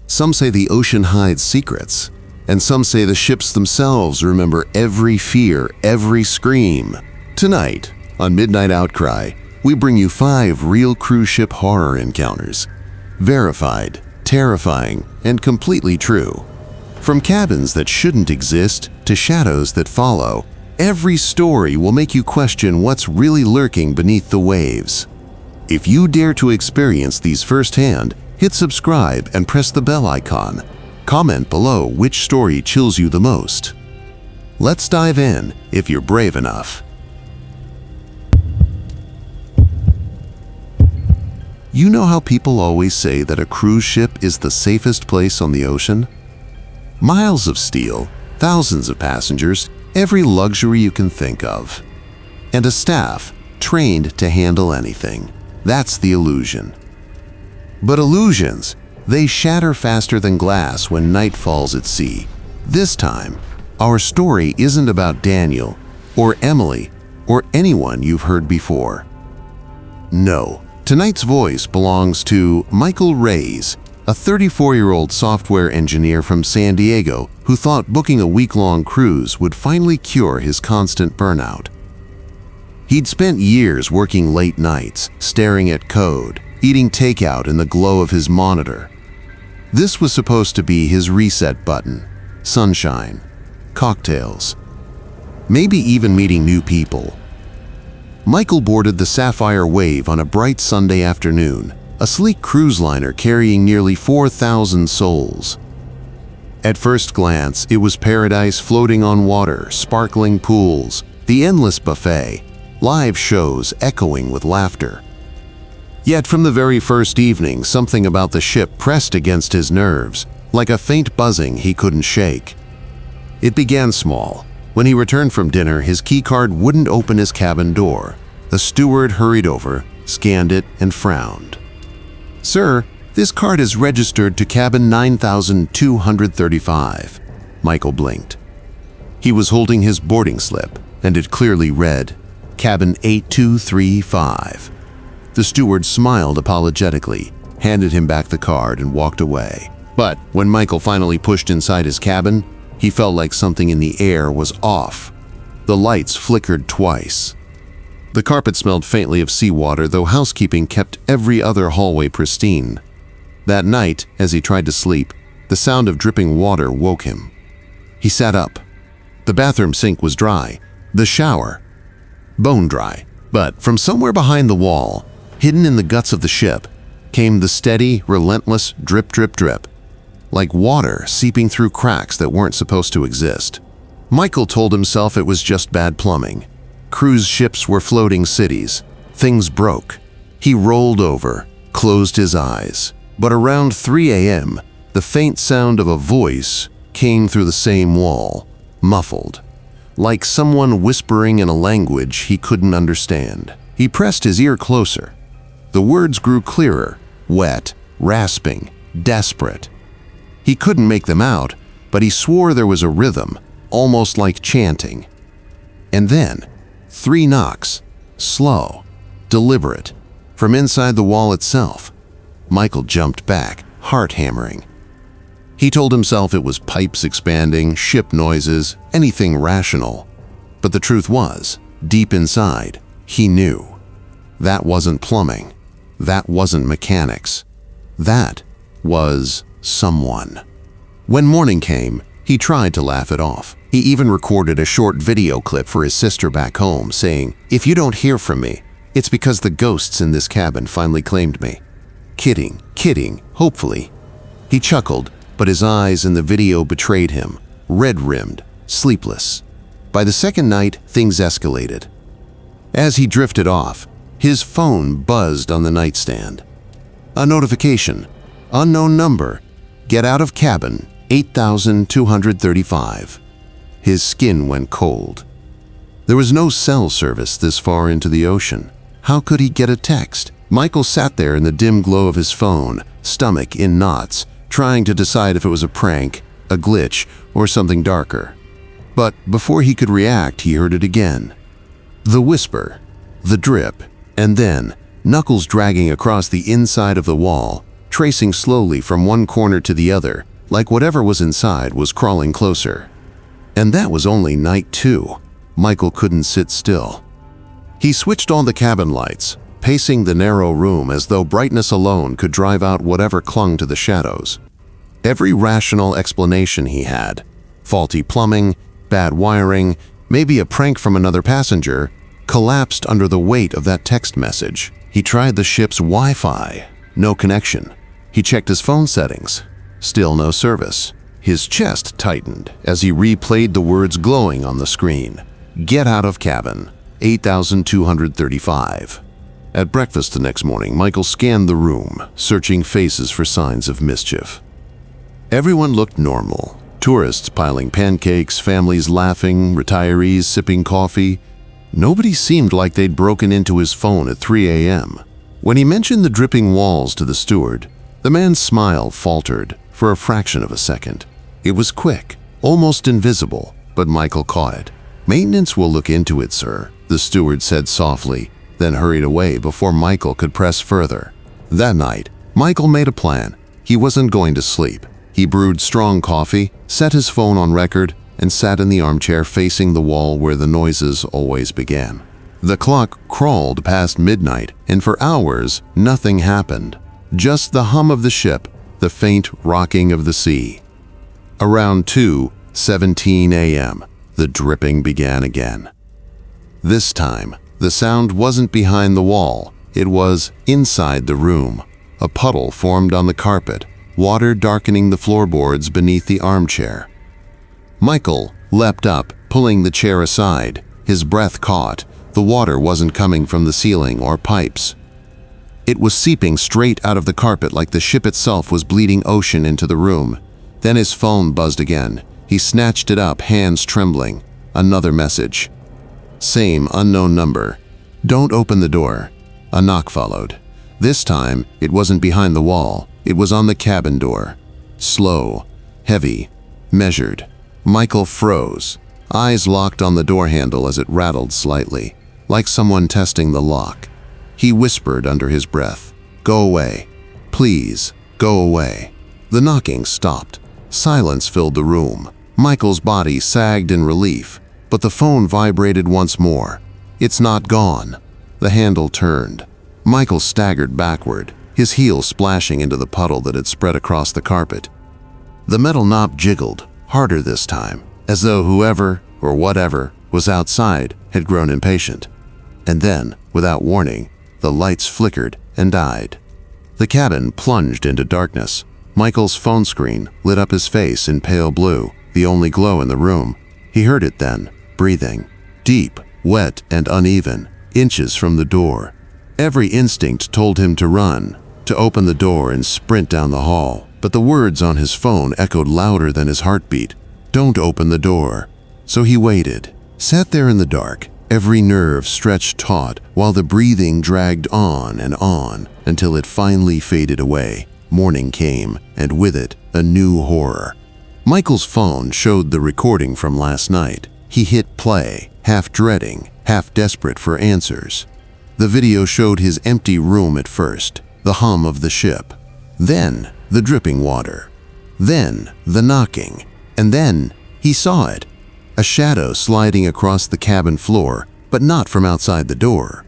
Some say the ocean hides secrets, and some say the ships themselves remember every fear, every scream. Tonight, on Midnight Outcry, we bring you 5 real cruise ship horror encounters. Verified, terrifying, and completely true. From cabins that shouldn't exist to shadows that follow, every story will make you question what's really lurking beneath the waves. If you dare to experience these firsthand, hit subscribe and press the bell icon. Comment below which story chills you the most. Let's dive in if you're brave enough. You know how people always say that a cruise ship is the safest place on the ocean? Miles of steel, thousands of passengers, every luxury you can think of. And a staff trained to handle anything. That's the illusion. But illusions, they shatter faster than glass when night falls at sea. This time, our story isn't about Daniel, or Emily, or anyone you've heard before. No. Tonight's voice belongs to Michael Reyes, a 34-year-old software engineer from San Diego who thought booking a week-long cruise would finally cure his constant burnout. He'd spent years working late nights, staring at code, eating takeout in the glow of his monitor. This was supposed to be his reset button: sunshine, cocktails, maybe even meeting new people. Michael boarded the Sapphire Wave on a bright Sunday afternoon, a sleek cruise liner carrying nearly 4,000 souls. At first glance, it was paradise floating on water, sparkling pools, the endless buffet, live shows echoing with laughter. Yet from the very first evening, something about the ship pressed against his nerves, like a faint buzzing he couldn't shake. It began small. When he returned from dinner, his keycard wouldn't open his cabin door. The steward hurried over, scanned it, and frowned. "Sir, this card is registered to cabin 9235. Michael blinked. He was holding his boarding slip, and it clearly read, cabin 8235. The steward smiled apologetically, handed him back the card, and walked away. But when Michael finally pushed inside his cabin, he felt like something in the air was off. The lights flickered twice. The carpet smelled faintly of seawater, though housekeeping kept every other hallway pristine. That night, as he tried to sleep, the sound of dripping water woke him. He sat up. The bathroom sink was dry, the shower bone dry. But from somewhere behind the wall, hidden in the guts of the ship, came the steady, relentless drip, drip, drip. Like water seeping through cracks that weren't supposed to exist. Michael told himself it was just bad plumbing. Cruise ships were floating cities. Things broke. He rolled over, closed his eyes. But around 3 a.m., the faint sound of a voice came through the same wall, muffled, like someone whispering in a language he couldn't understand. He pressed his ear closer. The words grew clearer, wet, rasping, desperate. He couldn't make them out, but he swore there was a rhythm, almost like chanting. And then, 3 knocks, slow, deliberate, from inside the wall itself. Michael jumped back, heart hammering. He told himself it was pipes expanding, ship noises, anything rational. But the truth was, deep inside, he knew. That wasn't plumbing. That wasn't mechanics. That was someone. When morning came, he tried to laugh it off. He even recorded a short video clip for his sister back home, saying, "If you don't hear from me, it's because the ghosts in this cabin finally claimed me." Kidding, hopefully. He chuckled, but his eyes in the video betrayed him, red-rimmed, sleepless. By the second night, things escalated. As he drifted off, his phone buzzed on the nightstand. A notification, unknown number, get out of cabin, 8235. His skin went cold. There was no cell service this far into the ocean. How could he get a text? Michael sat there in the dim glow of his phone, stomach in knots, trying to decide if it was a prank, a glitch, or something darker. But before he could react, he heard it again. The whisper, the drip, and then, knuckles dragging across the inside of the wall, tracing slowly from one corner to the other, like whatever was inside was crawling closer. And that was only night 2. Michael couldn't sit still. He switched on the cabin lights, pacing the narrow room as though brightness alone could drive out whatever clung to the shadows. Every rational explanation he had, faulty plumbing, bad wiring, maybe a prank from another passenger, collapsed under the weight of that text message. He tried the ship's Wi-Fi. No connection. He checked his phone settings. Still no service. His chest tightened as he replayed the words glowing on the screen. Get out of cabin. 8,235. At breakfast the next morning, Michael scanned the room, searching faces for signs of mischief. Everyone looked normal. Tourists piling pancakes, families laughing, retirees sipping coffee. Nobody seemed like they'd broken into his phone at 3 a.m. When he mentioned the dripping walls to the steward, the man's smile faltered for a fraction of a second. It was quick, almost invisible, but Michael caught it. "Maintenance will look into it, sir," the steward said softly, then hurried away before Michael could press further. That night, Michael made a plan. He wasn't going to sleep. He brewed strong coffee, set his phone on record, and sat in the armchair facing the wall where the noises always began. The clock crawled past midnight, and for hours, nothing happened. Just the hum of the ship, the faint rocking of the sea. Around 2:17 a.m., the dripping began again. This time, the sound wasn't behind the wall. It was inside the room. A puddle formed on the carpet, water darkening the floorboards beneath the armchair. Michael leapt up, pulling the chair aside. His breath caught. The water wasn't coming from the ceiling or pipes. It was seeping straight out of the carpet like the ship itself was bleeding ocean into the room. Then his phone buzzed again. He snatched it up, hands trembling. Another message. Same unknown number. "Don't open the door." A knock followed. This time, it wasn't behind the wall. It was on the cabin door. Slow, heavy, measured. Michael froze, eyes locked on the door handle as it rattled slightly, like someone testing the lock. He whispered under his breath, "Go away. Please, go away." The knocking stopped. Silence filled the room. Michael's body sagged in relief, but the phone vibrated once more. "It's not gone." The handle turned. Michael staggered backward, his heel splashing into the puddle that had spread across the carpet. The metal knob jiggled, harder this time, as though whoever or whatever was outside had grown impatient. And then, without warning, the lights flickered and died. The cabin plunged into darkness. Michael's phone screen lit up his face in pale blue, the only glow in the room. He heard it then, breathing, deep, wet, and uneven, inches from the door. Every instinct told him to run, to open the door and sprint down the hall, but the words on his phone echoed louder than his heartbeat. "Don't open the door." So he waited, sat there in the dark, every nerve stretched taut, while the breathing dragged on until it finally faded away. Morning came, and with it, a new horror. Michael's phone showed the recording from last night. He hit play, half dreading, half desperate for answers. The video showed his empty room at first, the hum of the ship. Then, the dripping water. Then, the knocking. And then, he saw it. A shadow sliding across the cabin floor, but not from outside the door.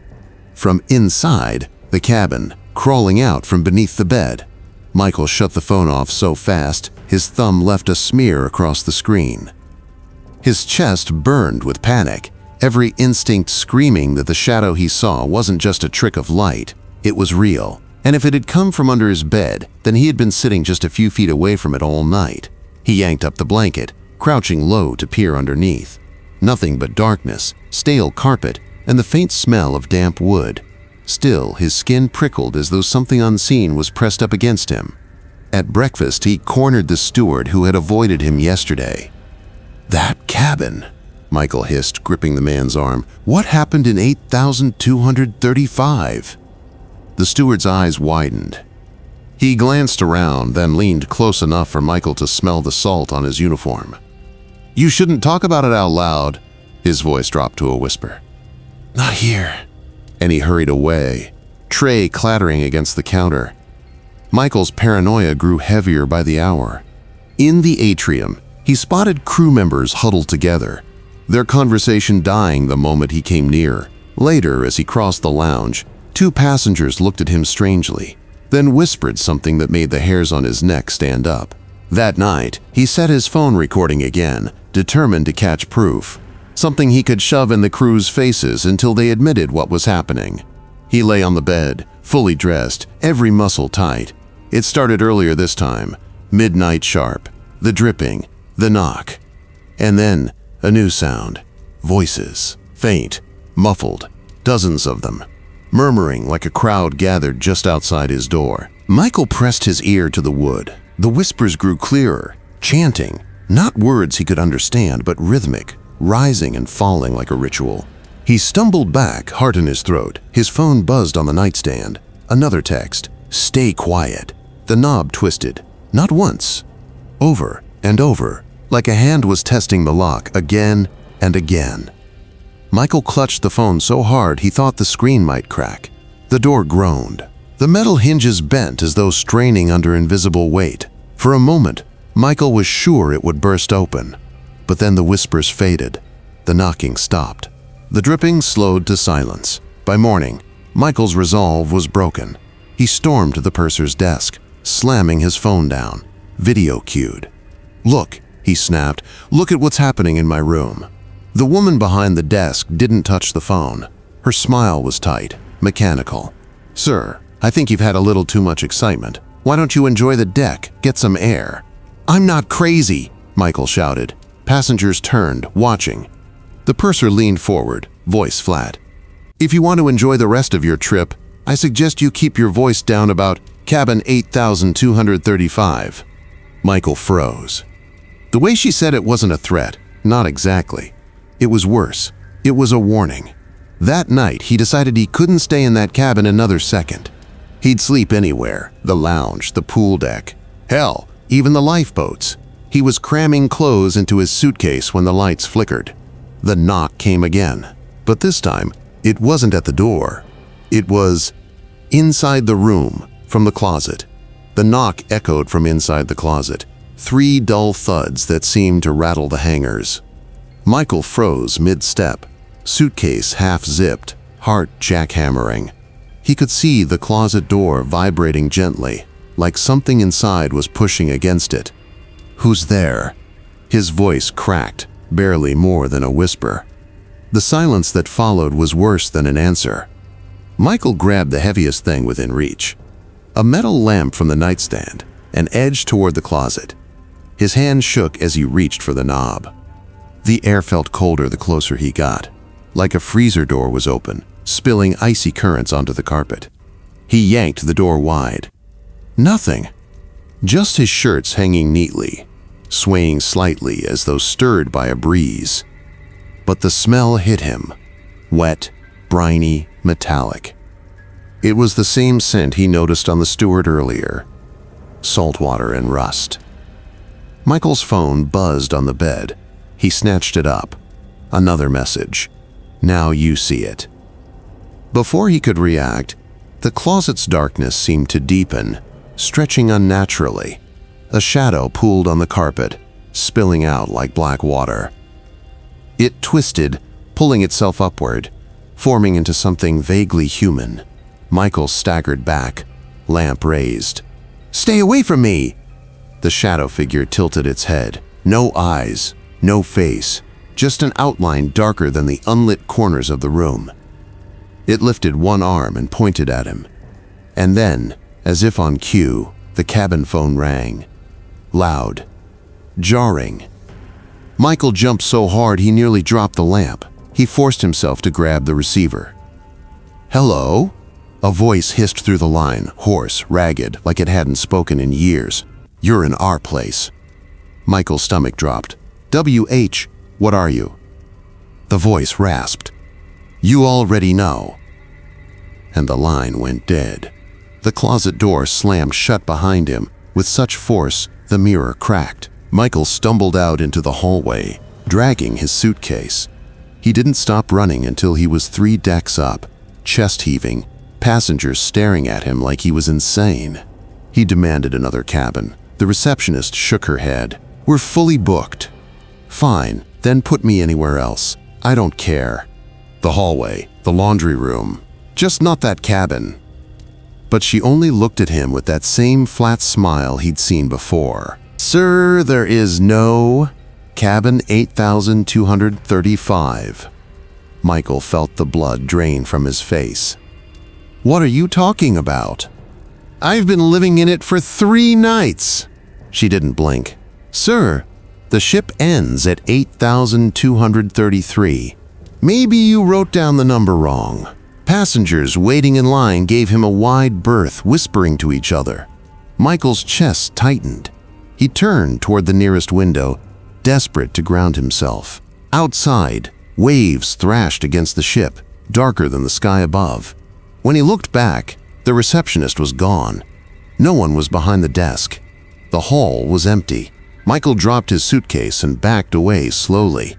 From inside the cabin, crawling out from beneath the bed. Michael shut the phone off so fast, his thumb left a smear across the screen. His chest burned with panic, every instinct screaming that the shadow he saw wasn't just a trick of light, it was real. And if it had come from under his bed, then he had been sitting just a few feet away from it all night. He yanked up the blanket, crouching low to peer underneath. Nothing but darkness, stale carpet, and the faint smell of damp wood. Still, his skin prickled as though something unseen was pressed up against him. At breakfast, he cornered the steward who had avoided him yesterday. "That cabin," Michael hissed, gripping the man's arm. "What happened in 8,235? The steward's eyes widened. He glanced around, then leaned close enough for Michael to smell the salt on his uniform. "You shouldn't talk about it out loud." His voice dropped to a whisper. "Not here." And he hurried away, tray clattering against the counter. Michael's paranoia grew heavier by the hour. In the atrium, he spotted crew members huddled together, their conversation dying the moment he came near. Later, as he crossed the lounge, two passengers looked at him strangely, then whispered something that made the hairs on his neck stand up. That night, he set his phone recording again, determined to catch proof, something he could shove in the crew's faces until they admitted what was happening. He lay on the bed, fully dressed, every muscle tight. It started earlier this time, midnight sharp, the dripping, the knock. And then, a new sound. Voices, faint, muffled, dozens of them, murmuring like a crowd gathered just outside his door. Michael pressed his ear to the wood. The whispers grew clearer, chanting, not words he could understand, but rhythmic, rising and falling like a ritual. He stumbled back, heart in his throat. His phone buzzed on the nightstand. Another text, "Stay quiet." The knob twisted, not once, over and over, like a hand was testing the lock again and again. Michael clutched the phone so hard he thought the screen might crack. The door groaned. The metal hinges bent as though straining under invisible weight. For a moment, Michael was sure it would burst open. But then the whispers faded. The knocking stopped. The dripping slowed to silence. By morning, Michael's resolve was broken. He stormed to the purser's desk, slamming his phone down. Video cued. "Look," he snapped, "look at what's happening in my room." The woman behind the desk didn't touch the phone. Her smile was tight, mechanical. "Sir, I think you've had a little too much excitement. Why don't you enjoy the deck, get some air?" "I'm not crazy," Michael shouted. Passengers turned, watching. The purser leaned forward, voice flat. "If you want to enjoy the rest of your trip, I suggest you keep your voice down about cabin 8235. Michael froze. The way she said it wasn't a threat, not exactly. It was worse. It was a warning. That night, he decided he couldn't stay in that cabin another second. He'd sleep anywhere, the lounge, the pool deck. Hell, even the lifeboats. He was cramming clothes into his suitcase when the lights flickered. The knock came again, but this time, it wasn't at the door. It was inside the room, from the closet. The knock echoed from inside the closet, 3 dull thuds that seemed to rattle the hangers. Michael froze mid-step, suitcase half-zipped, heart jackhammering. He could see the closet door vibrating gently, like something inside was pushing against it. "Who's there?" His voice cracked, barely more than a whisper. The silence that followed was worse than an answer. Michael grabbed the heaviest thing within reach, a metal lamp from the nightstand, and edged toward the closet. His hand shook as he reached for the knob. The air felt colder the closer he got, like a freezer door was open, spilling icy currents onto the carpet. He yanked the door wide. Nothing. Just his shirts hanging neatly, swaying slightly as though stirred by a breeze. But the smell hit him, wet, briny, metallic. It was the same scent he noticed on the steward earlier, salt water and rust. Michael's phone buzzed on the bed. He snatched it up. Another message. "Now you see it." Before he could react, the closet's darkness seemed to deepen, stretching unnaturally. A shadow pooled on the carpet, spilling out like black water. It twisted, pulling itself upward, forming into something vaguely human. Michael staggered back, lamp raised. "Stay away from me!" The shadow figure tilted its head. No eyes, no face, just an outline darker than the unlit corners of the room. It lifted one arm and pointed at him. And then, as if on cue, the cabin phone rang. Loud. Jarring. Michael jumped so hard he nearly dropped the lamp. He forced himself to grab the receiver. "Hello?" A voice hissed through the line, hoarse, ragged, like it hadn't spoken in years. "You're in our place." Michael's stomach dropped. "WH, what are you?" The voice rasped. "You already know." And the line went dead. The closet door slammed shut behind him. With such force, the mirror cracked. Michael stumbled out into the hallway, dragging his suitcase. He didn't stop running until he was 3 decks up, chest heaving, passengers staring at him like he was insane. He demanded another cabin. The receptionist shook her head. "We're fully booked." "Fine, then put me anywhere else. I don't care." "The hallway, the laundry room. Just not that cabin." But she only looked at him with that same flat smile he'd seen before. "Sir, there is no cabin 8235. Michael felt the blood drain from his face. "What are you talking about? I've been living in it for 3 nights." She didn't blink. "Sir, the ship ends at 8233. Maybe you wrote down the number wrong." Passengers waiting in line gave him a wide berth, whispering to each other. Michael's chest tightened. He turned toward the nearest window, desperate to ground himself. Outside, waves thrashed against the ship, darker than the sky above. When he looked back, the receptionist was gone. No one was behind the desk. The hall was empty. Michael dropped his suitcase and backed away slowly.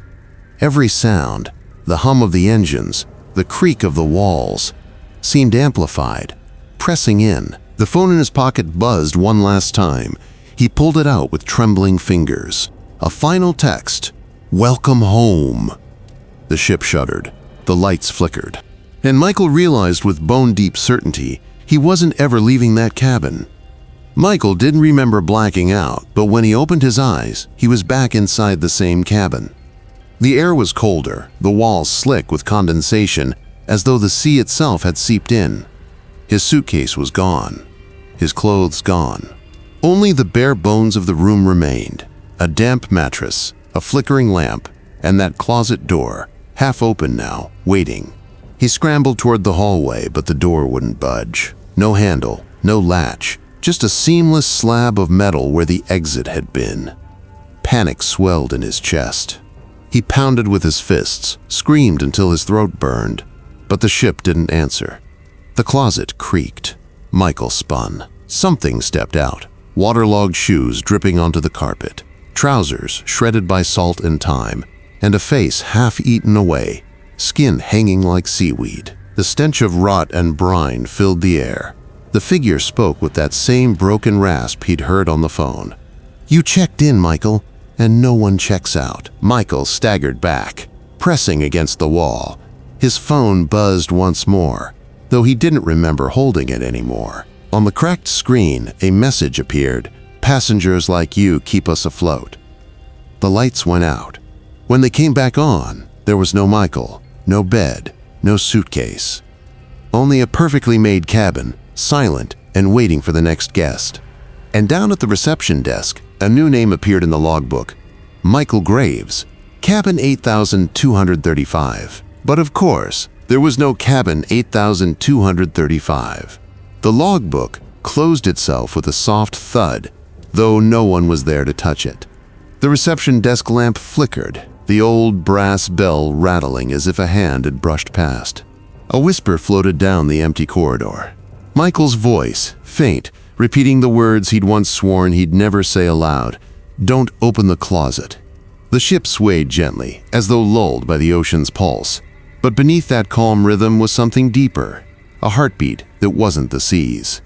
Every sound, the hum of the engines, the creak of the walls, seemed amplified, pressing in. The phone in his pocket buzzed one last time. He pulled it out with trembling fingers. A final text, "Welcome home." The ship shuddered. The lights flickered. And Michael realized with bone-deep certainty he wasn't ever leaving that cabin. Michael didn't remember blacking out, but when he opened his eyes, he was back inside the same cabin. The air was colder, the walls slick with condensation, as though the sea itself had seeped in. His suitcase was gone. His clothes gone. Only the bare bones of the room remained. A damp mattress, a flickering lamp, and that closet door, half open now, waiting. He scrambled toward the hallway, but the door wouldn't budge. No handle, no latch, just a seamless slab of metal where the exit had been. Panic swelled in his chest. He pounded with his fists, screamed until his throat burned, but the ship didn't answer. The closet creaked. Michael spun. Something stepped out, waterlogged shoes dripping onto the carpet, trousers shredded by salt and time, and a face half-eaten away, skin hanging like seaweed. The stench of rot and brine filled the air. The figure spoke with that same broken rasp he'd heard on the phone. "You checked in, Michael, and no one checks out." Michael staggered back, pressing against the wall. His phone buzzed once more, though he didn't remember holding it anymore. On the cracked screen, a message appeared, "Passengers like you keep us afloat." The lights went out. When they came back on, there was no Michael, no bed, no suitcase. Only a perfectly made cabin, silent and waiting for the next guest. And down at the reception desk, a new name appeared in the logbook. Michael Graves, cabin 8235. But of course, there was no cabin 8235. The logbook closed itself with a soft thud, though no one was there to touch it. The reception desk lamp flickered, the old brass bell rattling as if a hand had brushed past. A whisper floated down the empty corridor. Michael's voice, faint, repeating the words he'd once sworn he'd never say aloud. "Don't open the closet." The ship swayed gently, as though lulled by the ocean's pulse. But beneath that calm rhythm was something deeper, a heartbeat that wasn't the sea's.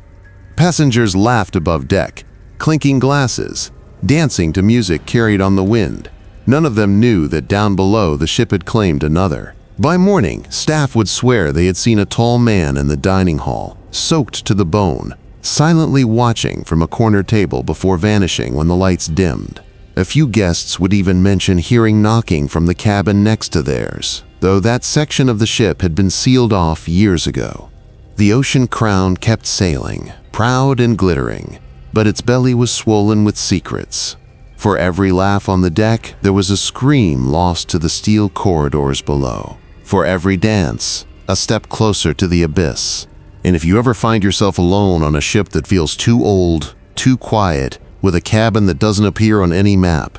Passengers laughed above deck, clinking glasses, dancing to music carried on the wind. None of them knew that down below the ship had claimed another. By morning, staff would swear they had seen a tall man in the dining hall, soaked to the bone, silently watching from a corner table before vanishing when the lights dimmed. A few guests would even mention hearing knocking from the cabin next to theirs, though that section of the ship had been sealed off years ago. The Ocean Crown kept sailing, proud and glittering, but its belly was swollen with secrets. For every laugh on the deck, there was a scream lost to the steel corridors below. For every dance, a step closer to the abyss. And if you ever find yourself alone on a ship that feels too old, too quiet, with a cabin that doesn't appear on any map,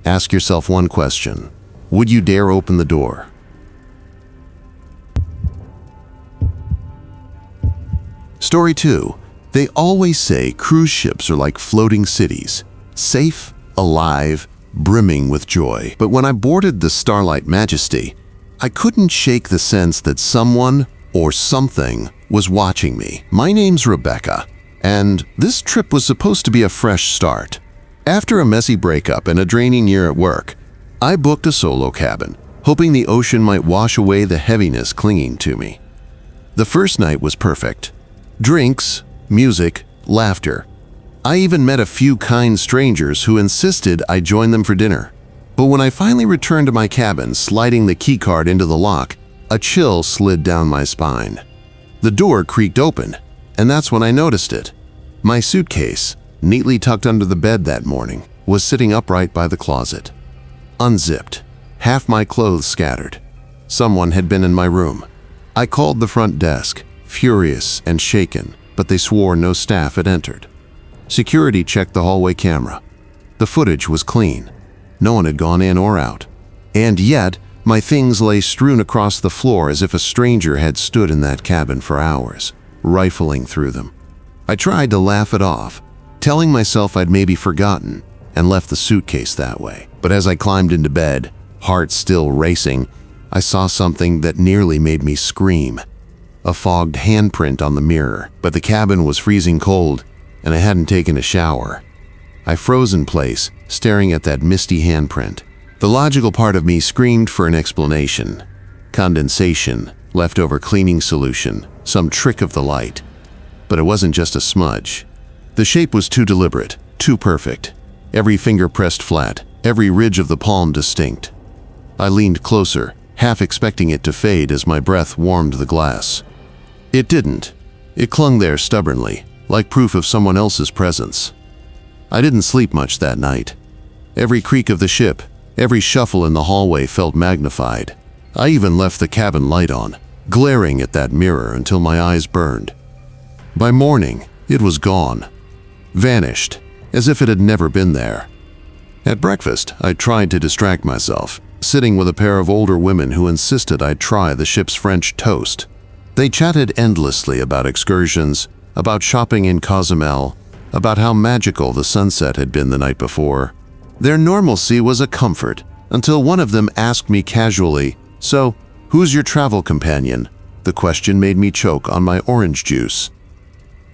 ask yourself one question. Would you dare open the door? Story 2. They always say cruise ships are like floating cities, safe, alive, brimming with joy. But when I boarded the Starlight Majesty, I couldn't shake the sense that someone or something was watching me. My name's Rebecca, And this trip was supposed to be a fresh start. After a messy breakup and a draining year at work, I booked a solo cabin, hoping the ocean might wash away the heaviness clinging to me. The first night was perfect. Drinks, music, laughter. I even met a few kind strangers who insisted I join them for dinner. But when I finally returned to my cabin, sliding the keycard into the lock, a chill slid down my spine. The door creaked open, and that's when I noticed it. My suitcase, neatly tucked under the bed that morning, was sitting upright by the closet. Unzipped, half my clothes scattered. Someone had been in my room. I called the front desk, furious and shaken, but they swore no staff had entered. Security checked the hallway camera. The footage was clean. No one had gone in or out. And yet, my things lay strewn across the floor as if a stranger had stood in that cabin for hours, rifling through them. I tried to laugh it off, telling myself I'd maybe forgotten and left the suitcase that way. But as I climbed into bed, heart still racing, I saw something that nearly made me scream. A fogged handprint on the mirror, but the cabin was freezing cold and I hadn't taken a shower. I froze in place, staring at that misty handprint. The logical part of me screamed for an explanation. Condensation, leftover cleaning solution, some trick of the light. But it wasn't just a smudge. The shape was too deliberate, too perfect. Every finger pressed flat, every ridge of the palm distinct. I leaned closer, half expecting it to fade as my breath warmed the glass. It didn't. It clung there stubbornly, like proof of someone else's presence. I didn't sleep much that night. Every creak of the ship, every shuffle in the hallway felt magnified. I even left the cabin light on, glaring at that mirror until my eyes burned. By morning, it was gone. Vanished, as if it had never been there. At breakfast, I tried to distract myself, sitting with a pair of older women who insisted I try the ship's French toast. They chatted endlessly about excursions, about shopping in Cozumel, about how magical the sunset had been the night before. Their normalcy was a comfort, until one of them asked me casually, "So, who's your travel companion?" The question made me choke on my orange juice.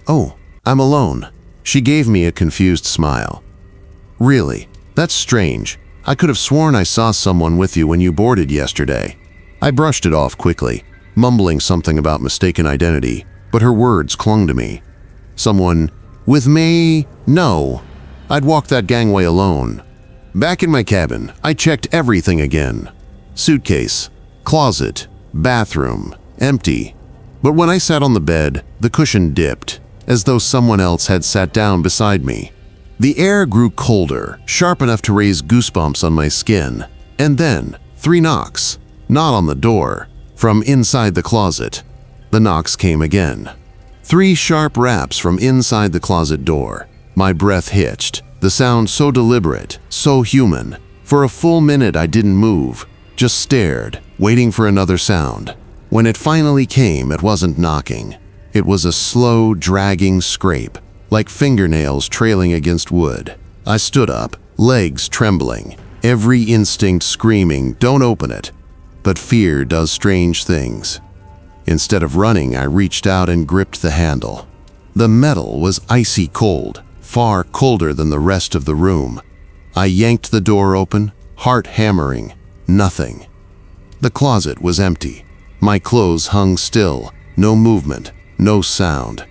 "Oh, I'm alone." She gave me a confused smile. "Really? That's strange. I could have sworn I saw someone with you when you boarded yesterday." I brushed it off quickly, mumbling something about mistaken identity, but her words clung to me. "Someone with me? No. I'd walk that gangway alone." Back in my cabin, I checked everything again. Suitcase, closet, bathroom, empty. But when I sat on the bed, the cushion dipped, as though someone else had sat down beside me. The air grew colder, sharp enough to raise goosebumps on my skin. And then, 3 knocks. Not on the door, from inside the closet. The knocks came again. 3 sharp raps from inside the closet door. My breath hitched, the sound so deliberate, so human. For a full minute I didn't move, just stared, waiting for another sound. When it finally came, it wasn't knocking. It was a slow, dragging scrape, like fingernails trailing against wood. I stood up, legs trembling, every instinct screaming, "Don't open it." But fear does strange things. Instead of running, I reached out and gripped the handle. The metal was icy cold, far colder than the rest of the room. I yanked the door open, heart hammering. Nothing. The closet was empty. My clothes hung still, no movement, no sound.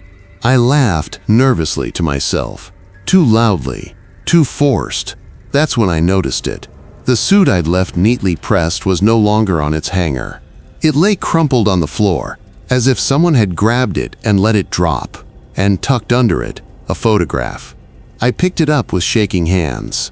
I laughed nervously to myself, too loudly, too forced. That's when I noticed it. The suit I'd left neatly pressed was no longer on its hanger. It lay crumpled on the floor, as if someone had grabbed it and let it drop, and tucked under it, a photograph. I picked it up with shaking hands.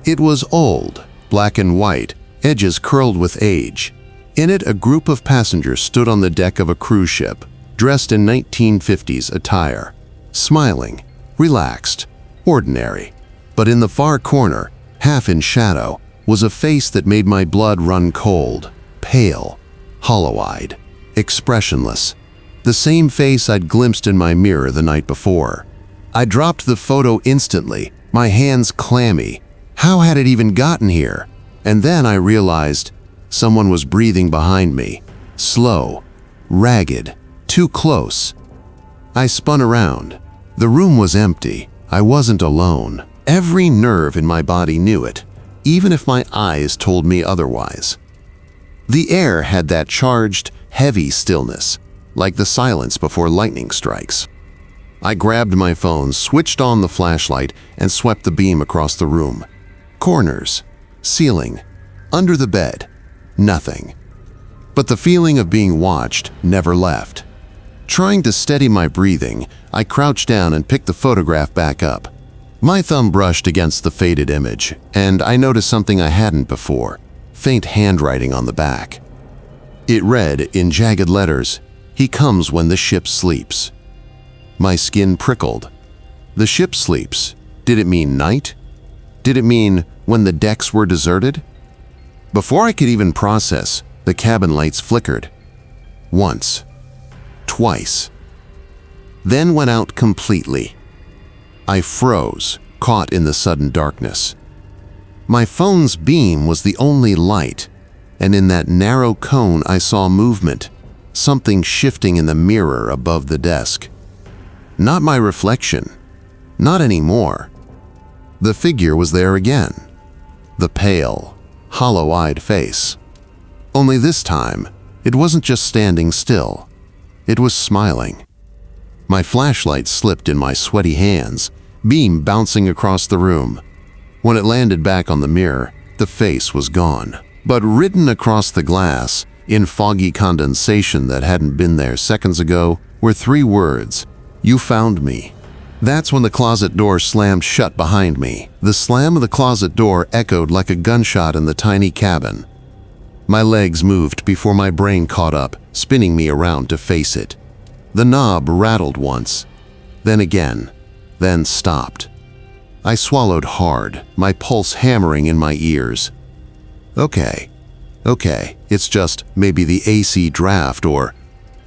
It was old, black and white, edges curled with age. In it, a group of passengers stood on the deck of a cruise ship, dressed in 1950s attire, smiling, relaxed, ordinary. But in the far corner, half in shadow, was a face that made my blood run cold, pale, hollow-eyed, expressionless. The same face I'd glimpsed in my mirror the night before. I dropped the photo instantly, my hands clammy. How had it even gotten here? And then I realized someone was breathing behind me, slow, ragged, too close. I spun around. The room was empty. I wasn't alone. Every nerve in my body knew it, even if my eyes told me otherwise. The air had that charged, heavy stillness, like the silence before lightning strikes. I grabbed my phone, switched on the flashlight, and swept the beam across the room. Corners, ceiling, under the bed, nothing. But the feeling of being watched never left. Trying to steady my breathing, I crouched down and picked the photograph back up. My thumb brushed against the faded image, and I noticed something I hadn't before: faint handwriting on the back. It read in jagged letters, "He comes when the ship sleeps." My skin prickled. The ship sleeps. Did it mean night? Did it mean when the decks were deserted? Before I could even process, the cabin lights flickered. Once. Twice. Then went out completely. I froze, caught in the sudden darkness. My phone's beam was the only light, and in that narrow cone I saw movement, something shifting in the mirror above the desk. Not my reflection. Not anymore. The figure was there again. The pale, hollow-eyed face. Only this time, it wasn't just standing still. It was smiling. My flashlight slipped in my sweaty hands, beam bouncing across the room. When it landed back on the mirror, the face was gone. But written across the glass, in foggy condensation that hadn't been there seconds ago, were 3 words: "You found me." That's when the closet door slammed shut behind me. The slam of the closet door echoed like a gunshot in the tiny cabin. My legs moved before my brain caught up, spinning me around to face it. The knob rattled once, then again, then stopped. I swallowed hard, my pulse hammering in my ears. Okay, it's just maybe the AC draft or...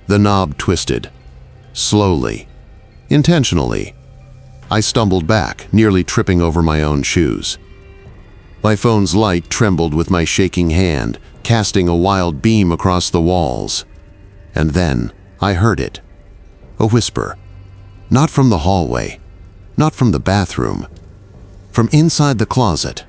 The knob twisted. Slowly. Intentionally. I stumbled back, nearly tripping over my own shoes. My phone's light trembled with my shaking hand, casting a wild beam across the walls. And then I heard it. A whisper. Not from the hallway. Not from the bathroom. From inside the closet.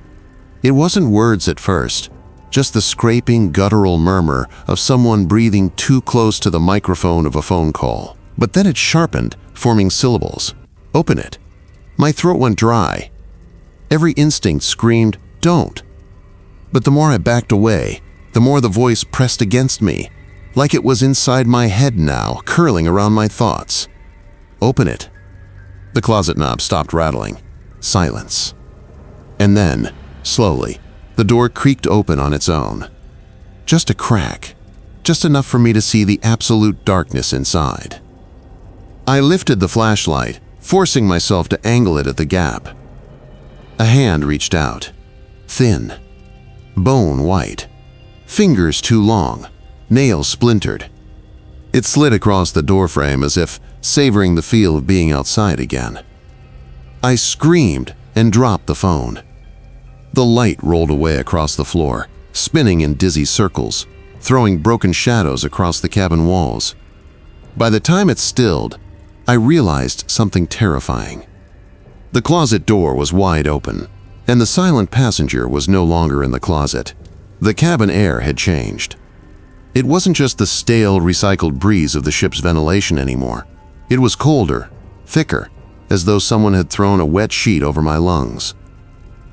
It wasn't words at first, just the scraping, guttural murmur of someone breathing too close to the microphone of a phone call. But then it sharpened, forming syllables. Open it. My throat went dry. Every instinct screamed, don't. But the more I backed away, the more the voice pressed against me, like it was inside my head now, curling around my thoughts. Open it. The closet knob stopped rattling. Silence. And then, slowly, the door creaked open on its own. Just a crack. Just enough for me to see the absolute darkness inside. I lifted the flashlight, forcing myself to angle it at the gap. A hand reached out. Thin. Bone white. Fingers too long. Nails splintered. It slid across the doorframe as if savoring the feel of being outside again. I screamed and dropped the phone. The light rolled away across the floor, spinning in dizzy circles, throwing broken shadows across the cabin walls. By the time it stilled, I realized something terrifying. The closet door was wide open, and the silent passenger was no longer in the closet. The cabin air had changed. It wasn't just the stale, recycled breeze of the ship's ventilation anymore. It was colder, thicker, as though someone had thrown a wet sheet over my lungs.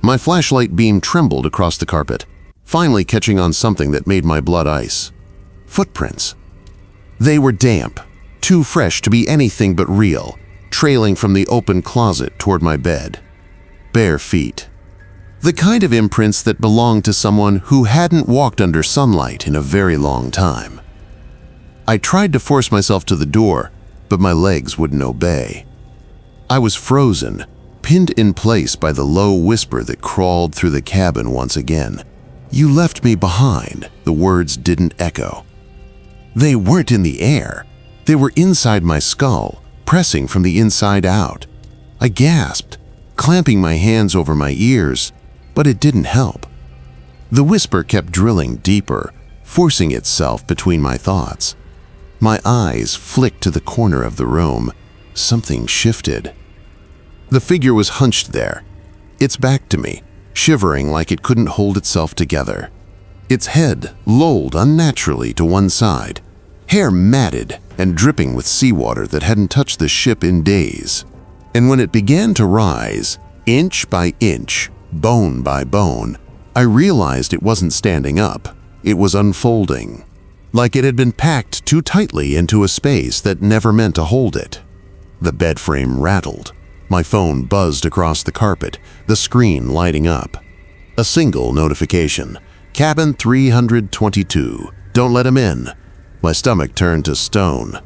My flashlight beam trembled across the carpet, finally catching on something that made my blood ice. Footprints. They were damp, too fresh to be anything but real, trailing from the open closet toward my bed. Bare feet. The kind of imprints that belonged to someone who hadn't walked under sunlight in a very long time. I tried to force myself to the door, but my legs wouldn't obey. I was frozen, pinned in place by the low whisper that crawled through the cabin once again. You left me behind, the words didn't echo. They weren't in the air. They were inside my skull, pressing from the inside out. I gasped, clamping my hands over my ears, but it didn't help. The whisper kept drilling deeper, forcing itself between my thoughts. My eyes flicked to the corner of the room, something shifted. The figure was hunched there, its back to me, shivering like it couldn't hold itself together. Its head lolled unnaturally to one side, hair matted and dripping with seawater that hadn't touched the ship in days. And when it began to rise, inch by inch, bone by bone, I realized it wasn't standing up. It was unfolding, like it had been packed too tightly into a space that never meant to hold it. The bed frame rattled. My phone buzzed across the carpet, the screen lighting up. A single notification. Cabin 322. Don't let him in. My stomach turned to stone.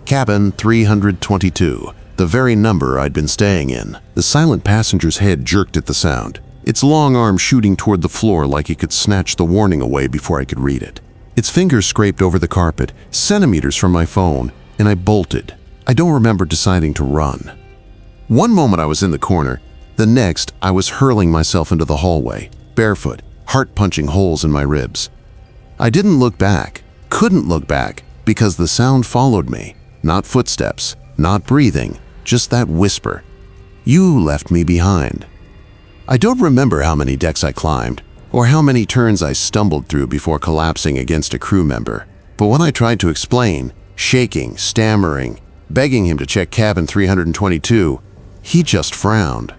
Cabin 322. The very number I'd been staying in. The silent passenger's head jerked at the sound, its long arm shooting toward the floor like it could snatch the warning away before I could read it. Its fingers scraped over the carpet, centimeters from my phone, and I bolted. I don't remember deciding to run. One moment I was in the corner, the next I was hurling myself into the hallway, barefoot, heart-punching holes in my ribs. I didn't look back, couldn't look back, because the sound followed me. Not footsteps, not breathing, just that whisper. You left me behind. I don't remember how many decks I climbed, or how many turns I stumbled through before collapsing against a crew member, but when I tried to explain, shaking, stammering, begging him to check cabin 322, he just frowned.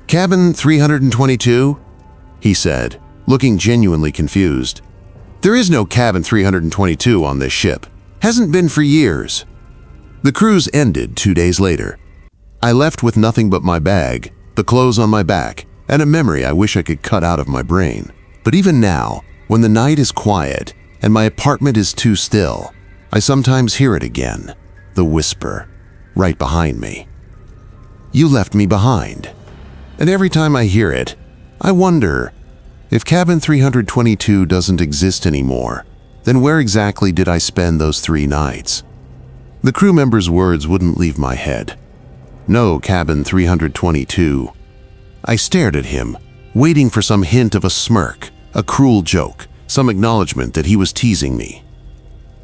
Cabin 322? He said, looking genuinely confused. There is no cabin 322 on this ship. Hasn't been for years. The cruise ended 2 days later. I left with nothing but my bag, the clothes on my back, and a memory I wish I could cut out of my brain. But even now, when the night is quiet and my apartment is too still, I sometimes hear it again, the whisper, right behind me. You left me behind. And every time I hear it, I wonder, if cabin 322 doesn't exist anymore, then where exactly did I spend those 3 nights? The crew member's words wouldn't leave my head. No cabin 322. I stared at him, waiting for some hint of a smirk, a cruel joke, some acknowledgement that he was teasing me.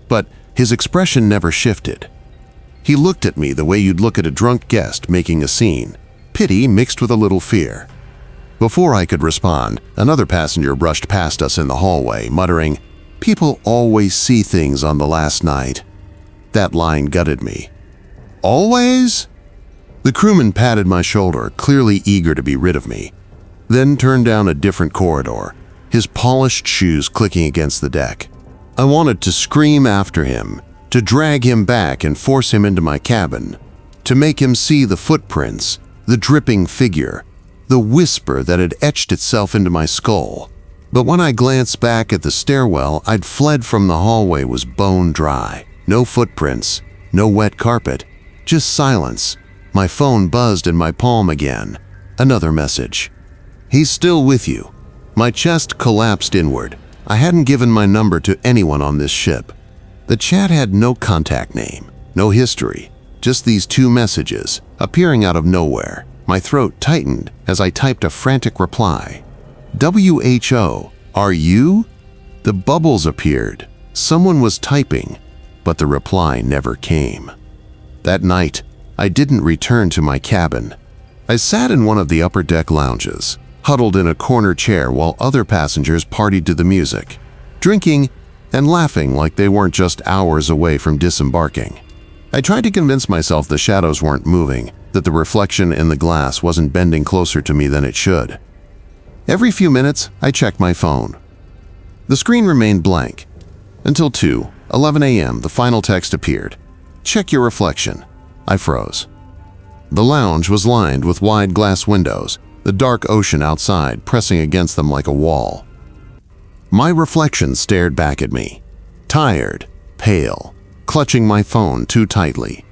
But his expression never shifted. He looked at me the way you'd look at a drunk guest making a scene, pity mixed with a little fear. Before I could respond, another passenger brushed past us in the hallway, muttering, "People always see things on the last night." That line gutted me. Always? The crewman patted my shoulder, clearly eager to be rid of me, then turned down a different corridor, his polished shoes clicking against the deck. I wanted to scream after him, to drag him back and force him into my cabin, to make him see the footprints, the dripping figure, the whisper that had etched itself into my skull. But when I glanced back at the stairwell I'd fled from, the hallway was bone dry. No footprints, no wet carpet, just silence. My phone buzzed in my palm again. Another message. He's still with you. My chest collapsed inward. I hadn't given my number to anyone on this ship. The chat had no contact name, no history, just these 2 messages, appearing out of nowhere. My throat tightened as I typed a frantic reply. WHO, are you? The bubbles appeared. Someone was typing, but the reply never came. That night, I didn't return to my cabin. I sat in one of the upper deck lounges, huddled in a corner chair while other passengers partied to the music, drinking and laughing like they weren't just hours away from disembarking. I tried to convince myself the shadows weren't moving, that the reflection in the glass wasn't bending closer to me than it should. Every few minutes, I checked my phone. The screen remained blank. Until 2:11 a.m., the final text appeared. Check your reflection. I froze. The lounge was lined with wide glass windows, the dark ocean outside pressing against them like a wall. My reflection stared back at me, tired, pale, clutching my phone too tightly.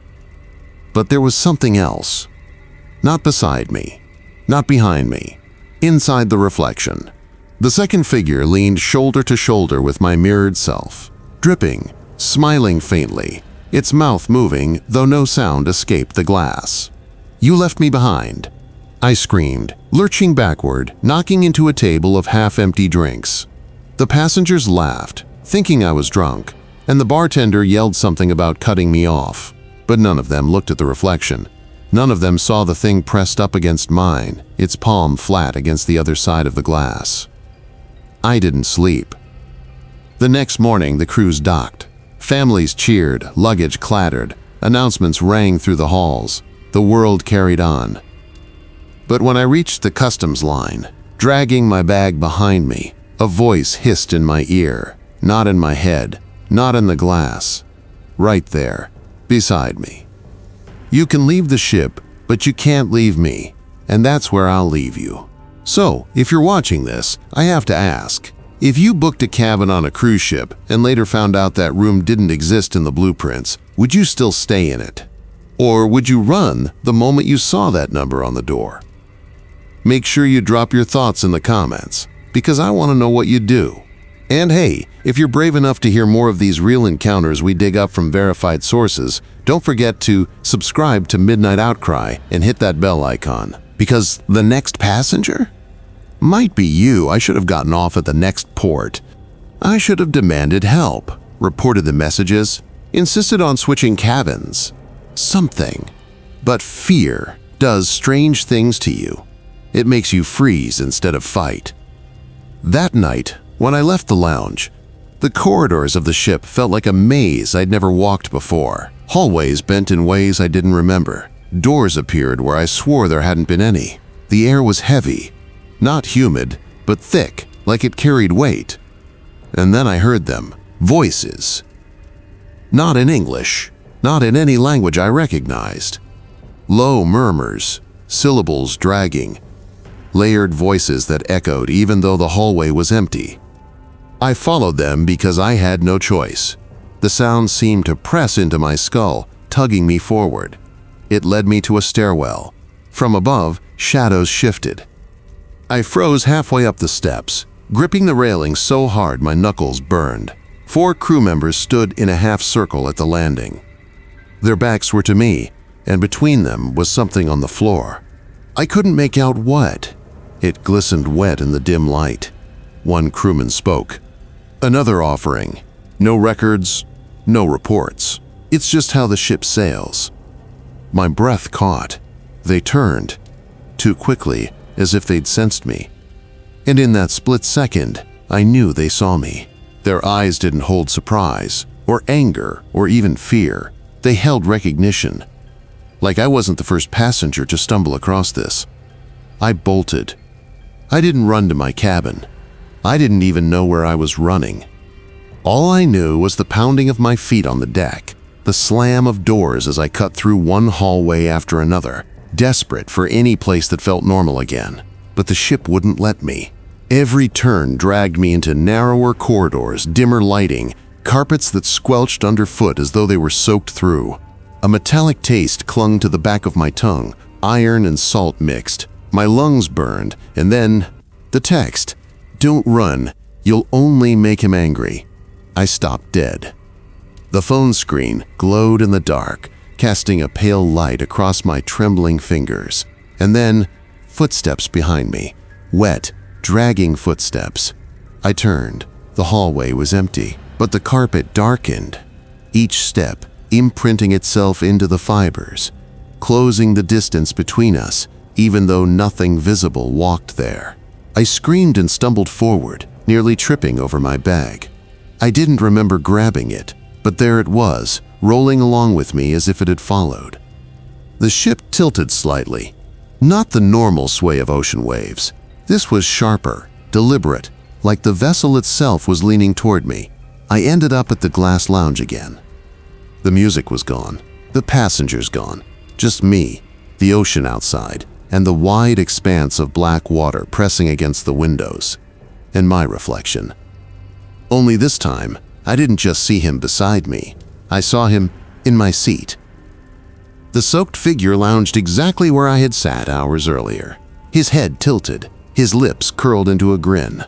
But there was something else. Not beside me, not behind me, inside the reflection. The second figure leaned shoulder to shoulder with my mirrored self, dripping, smiling faintly, its mouth moving, though no sound escaped the glass. You left me behind, I screamed, lurching backward, knocking into a table of half-empty drinks. The passengers laughed, thinking I was drunk, and the bartender yelled something about cutting me off. but none of them looked at the reflection. None of them saw the thing pressed up against mine, its palm flat against the other side of the glass. I didn't sleep. The next morning, the cruise docked. Families cheered, luggage clattered, announcements rang through the halls. The world carried on. But when I reached the customs line, dragging my bag behind me, a voice hissed in my ear, not in my head, not in the glass, right there, beside me. You can leave the ship, but you can't leave me, and that's where I'll leave you. So, if you're watching this, I have to ask, if you booked a cabin on a cruise ship and later found out that room didn't exist in the blueprints, would you still stay in it? Or would you run the moment you saw that number on the door? Make sure you drop your thoughts in the comments, because I want to know what you'd do. And hey, if you're brave enough to hear more of these real encounters we dig up from verified sources, don't forget to subscribe to Midnight Outcry and hit that bell icon. Because the next passenger? Might be you. I should have gotten off at the next port. I should have demanded help, reported the messages, insisted on switching cabins. Something. But fear does strange things to you. It makes you freeze instead of fight. That night, when I left the lounge, the corridors of the ship felt like a maze I'd never walked before. Hallways bent in ways I didn't remember. Doors appeared where I swore there hadn't been any. The air was heavy, not humid, but thick, like it carried weight. And then I heard them, voices. Not in English, not in any language I recognized. Low murmurs, syllables dragging, layered voices that echoed even though the hallway was empty. I followed them because I had no choice. The sound seemed to press into my skull, tugging me forward. It led me to a stairwell. From above, shadows shifted. I froze halfway up the steps, gripping the railing so hard my knuckles burned. 4 crew members stood in a half circle at the landing. Their backs were to me, and between them was something on the floor. I couldn't make out what. It glistened wet in the dim light. One crewman spoke. Another offering. No records, no reports. It's just how the ship sails. My breath caught. They turned, too quickly, as if they'd sensed me. And in that split second, I knew they saw me. Their eyes didn't hold surprise, or anger, or even fear. They held recognition. Like I wasn't the first passenger to stumble across this. I bolted. I didn't run to my cabin. I didn't even know where I was running. All I knew was the pounding of my feet on the deck, the slam of doors as I cut through one hallway after another, desperate for any place that felt normal again. But the ship wouldn't let me. Every turn dragged me into narrower corridors, dimmer lighting, carpets that squelched underfoot as though they were soaked through. A metallic taste clung to the back of my tongue, iron and salt mixed. My lungs burned, and then the text, "Don't run, you'll only make him angry." I stopped dead. The phone screen glowed in the dark, casting a pale light across my trembling fingers. And then, footsteps behind me, wet, dragging footsteps. I turned. The hallway was empty, but the carpet darkened, each step imprinting itself into the fibers, closing the distance between us, even though nothing visible walked there. I screamed and stumbled forward, nearly tripping over my bag. I didn't remember grabbing it, but there it was, rolling along with me as if it had followed. The ship tilted slightly, not the normal sway of ocean waves. This was sharper, deliberate, like the vessel itself was leaning toward me. I ended up at the glass lounge again. The music was gone, the passengers gone, just me, the ocean outside, and the wide expanse of black water pressing against the windows, and my reflection. Only this time, I didn't just see him beside me. I saw him in my seat. The soaked figure lounged exactly where I had sat hours earlier, his head tilted, his lips curled into a grin.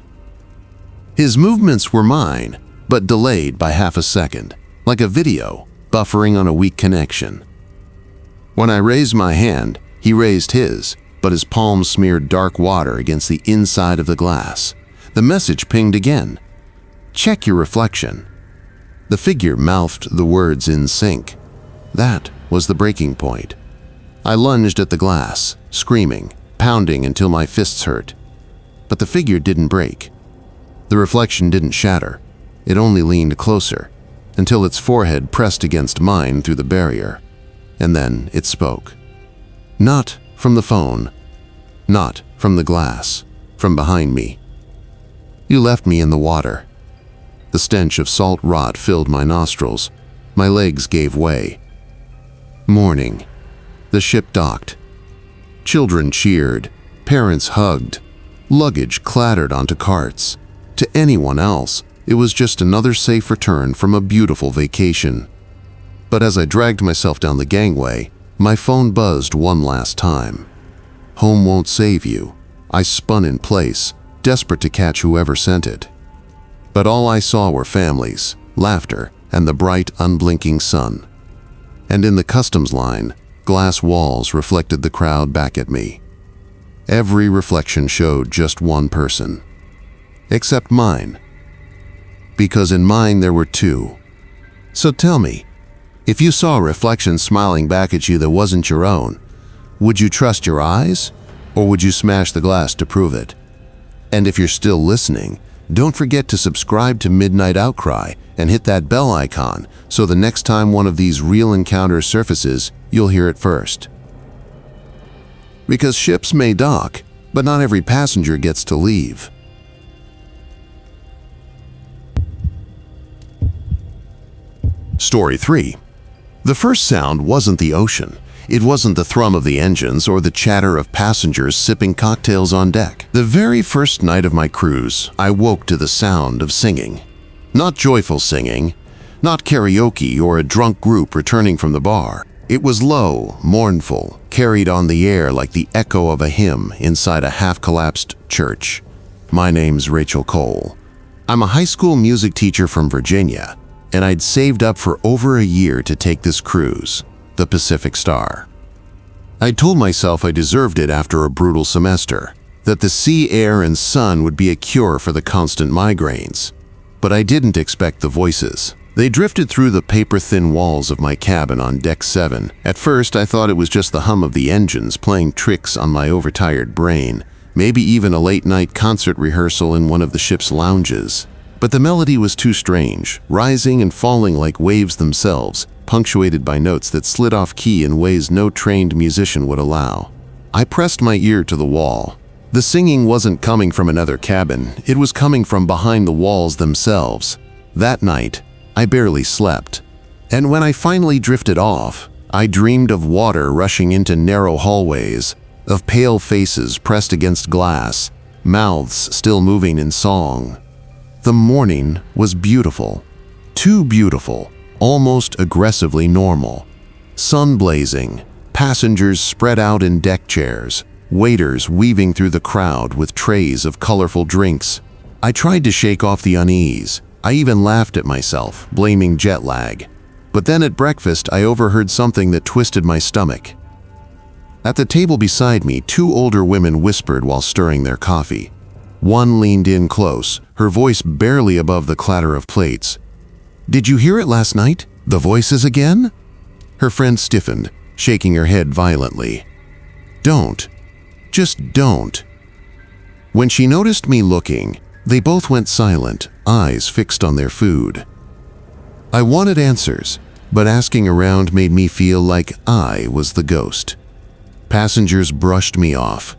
His movements were mine, but delayed by half a second, like a video buffering on a weak connection. When I raised my hand, he raised his, but his palm smeared dark water against the inside of the glass. The message pinged again. "Check your reflection." The figure mouthed the words in sync. That was the breaking point. I lunged at the glass, screaming, pounding until my fists hurt. But the figure didn't break. The reflection didn't shatter. It only leaned closer, until its forehead pressed against mine through the barrier. And then it spoke. Not from the phone, not from the glass, from behind me. You left me in the water. The stench of salt rot filled my nostrils. My legs gave way. Morning. The ship docked. Children cheered. Parents hugged. Luggage clattered onto carts. To anyone else, it was just another safe return from a beautiful vacation. But as I dragged myself down the gangway, my phone buzzed one last time. Home won't save you. I spun in place, desperate to catch whoever sent it. But all I saw were families, laughter, and the bright, unblinking sun. And in the customs line, glass walls reflected the crowd back at me. Every reflection showed just one person. Except mine. Because in mine there were two. So tell me, if you saw a reflection smiling back at you that wasn't your own, would you trust your eyes, or would you smash the glass to prove it? And if you're still listening, don't forget to subscribe to Midnight Outcry and hit that bell icon so the next time one of these real encounters surfaces, you'll hear it first. Because ships may dock, but not every passenger gets to leave. Story 3. The first sound wasn't the ocean. It wasn't the thrum of the engines or the chatter of passengers sipping cocktails on deck. The very first night of my cruise, I woke to the sound of singing. Not joyful singing, not karaoke or a drunk group returning from the bar. It was low, mournful, carried on the air like the echo of a hymn inside a half-collapsed church. My name's Rachel Cole. I'm a high school music teacher from Virginia, and I'd saved up for over a year to take this cruise, the Pacific Star. I told myself I deserved it after a brutal semester, that the sea air and sun would be a cure for the constant migraines. But I didn't expect the voices. They drifted through the paper-thin walls of my cabin on Deck 7. At first, I thought it was just the hum of the engines playing tricks on my overtired brain, maybe even a late-night concert rehearsal in one of the ship's lounges. But the melody was too strange, rising and falling like waves themselves, punctuated by notes that slid off key in ways no trained musician would allow. I pressed my ear to the wall. The singing wasn't coming from another cabin, it was coming from behind the walls themselves. That night, I barely slept. And when I finally drifted off, I dreamed of water rushing into narrow hallways, of pale faces pressed against glass, mouths still moving in song. The morning was beautiful. Too beautiful, almost aggressively normal. Sun blazing, passengers spread out in deck chairs, waiters weaving through the crowd with trays of colorful drinks. I tried to shake off the unease. I even laughed at myself, blaming jet lag. But then at breakfast, I overheard something that twisted my stomach. At the table beside me, two older women whispered while stirring their coffee. One leaned in close, her voice barely above the clatter of plates. "Did you hear it last night? The voices again?" Her friend stiffened, shaking her head violently. "Don't. Just don't." When she noticed me looking, they both went silent, eyes fixed on their food. I wanted answers, but asking around made me feel like I was the ghost. Passengers brushed me off.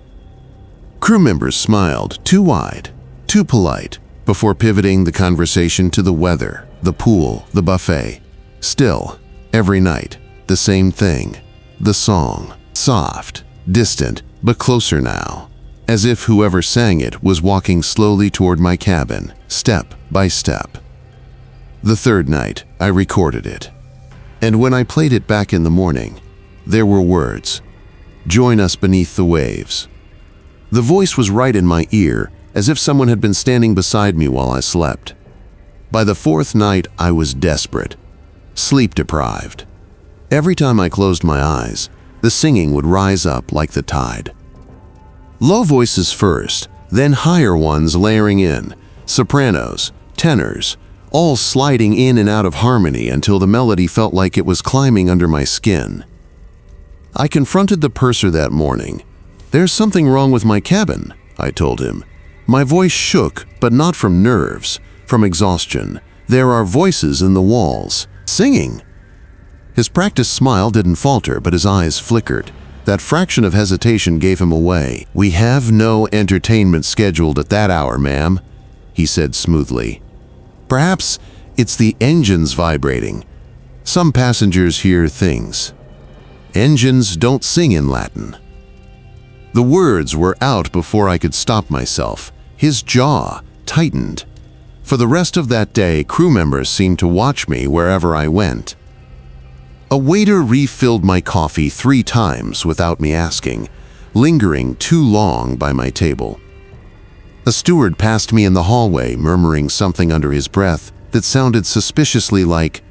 Crew members smiled, too wide, too polite, before pivoting the conversation to the weather, the pool, the buffet. Still, every night, the same thing. The song. Soft, distant, but closer now. As if whoever sang it was walking slowly toward my cabin, step by step. The third night, I recorded it. And when I played it back in the morning, there were words. "Join us beneath the waves." The voice was right in my ear, as if someone had been standing beside me while I slept. By the fourth night, I was desperate, sleep-deprived. Every time I closed my eyes, the singing would rise up like the tide. Low voices first, then higher ones layering in, sopranos, tenors, all sliding in and out of harmony until the melody felt like it was climbing under my skin. I confronted the purser that morning. "There's something wrong with my cabin," I told him. My voice shook, but not from nerves, from exhaustion. "There are voices in the walls, singing." His practiced smile didn't falter, but his eyes flickered. That fraction of hesitation gave him away. "We have no entertainment scheduled at that hour, ma'am," he said smoothly. "Perhaps it's the engines vibrating. Some passengers hear things. Engines don't sing in Latin." The words were out before I could stop myself. His jaw tightened. For the rest of that day, crew members seemed to watch me wherever I went. A waiter refilled my coffee 3 times without me asking, lingering too long by my table. A steward passed me in the hallway, murmuring something under his breath that sounded suspiciously like,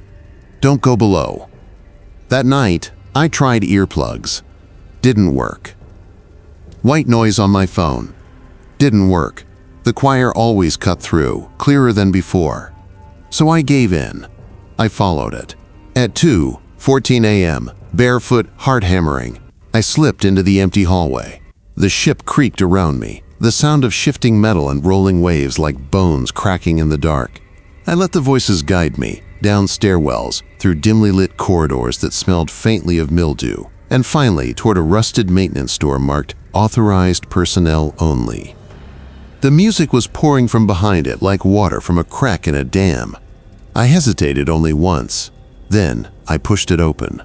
"Don't go below." That night, I tried earplugs. Didn't work. White noise on my phone. Didn't work. The choir always cut through, clearer than before. So I gave in. I followed it. At 2:14 a.m., barefoot, heart hammering, I slipped into the empty hallway. The ship creaked around me, the sound of shifting metal and rolling waves like bones cracking in the dark. I let the voices guide me, down stairwells, through dimly lit corridors that smelled faintly of mildew, and finally toward a rusted maintenance door marked "Authorized Personnel Only." The music was pouring from behind it like water from a crack in a dam. I hesitated only once. Then I pushed it open.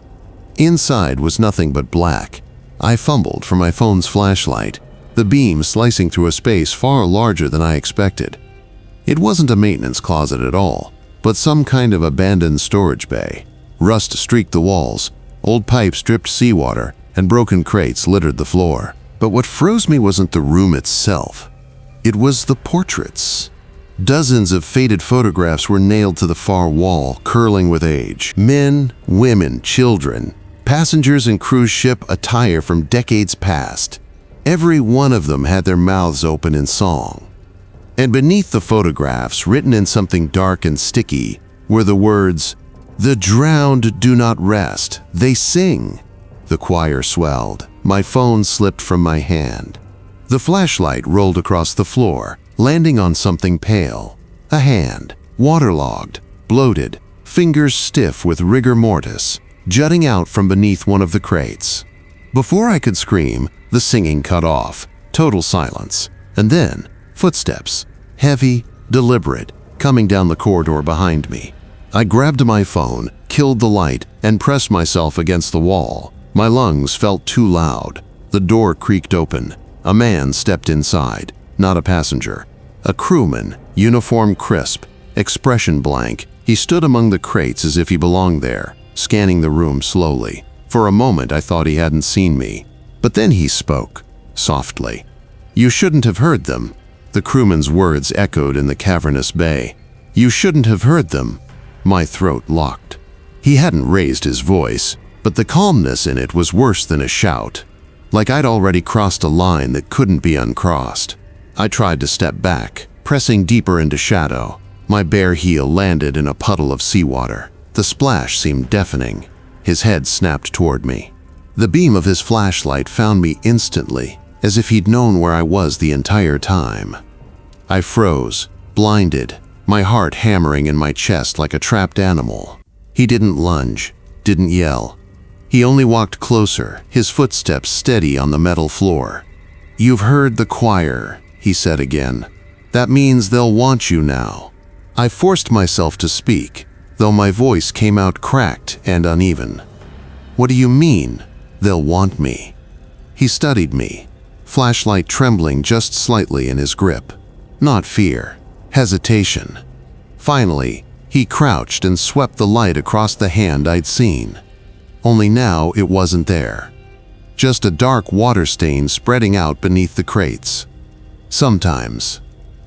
Inside was nothing but black. I fumbled for my phone's flashlight, the beam slicing through a space far larger than I expected. It wasn't a maintenance closet at all, but some kind of abandoned storage bay. Rust streaked the walls, old pipes dripped seawater, and broken crates littered the floor. But what froze me wasn't the room itself. It was the portraits. Dozens of faded photographs were nailed to the far wall, curling with age. Men, women, children, passengers in cruise ship attire from decades past. Every one of them had their mouths open in song. And beneath the photographs, written in something dark and sticky, were the words, "The drowned do not rest, they sing." The choir swelled. My phone slipped from my hand. The flashlight rolled across the floor, landing on something pale. A hand, waterlogged, bloated, fingers stiff with rigor mortis, jutting out from beneath one of the crates. Before I could scream, the singing cut off. Total silence. And then, footsteps, heavy, deliberate, coming down the corridor behind me. I grabbed my phone, killed the light, and pressed myself against the wall. My lungs felt too loud. The door creaked open. A man stepped inside, not a passenger. A crewman, uniform crisp, expression blank. He stood among the crates as if he belonged there, scanning the room slowly. For a moment I thought he hadn't seen me. But then he spoke, softly. "You shouldn't have heard them." The crewman's words echoed in the cavernous bay. "You shouldn't have heard them." My throat locked. He hadn't raised his voice, but the calmness in it was worse than a shout. Like I'd already crossed a line that couldn't be uncrossed. I tried to step back, pressing deeper into shadow. My bare heel landed in a puddle of seawater. The splash seemed deafening. His head snapped toward me. The beam of his flashlight found me instantly, as if he'd known where I was the entire time. I froze, blinded, my heart hammering in my chest like a trapped animal. He didn't lunge, didn't yell. He only walked closer, his footsteps steady on the metal floor. "You've heard the choir," he said again. "That means they'll want you now." I forced myself to speak, though my voice came out cracked and uneven. "What do you mean, they'll want me?" He studied me, flashlight trembling just slightly in his grip. Not fear, hesitation. Finally, he crouched and swept the light across the hand I'd seen. Only now it wasn't there. Just a dark water stain spreading out beneath the crates. "Sometimes,"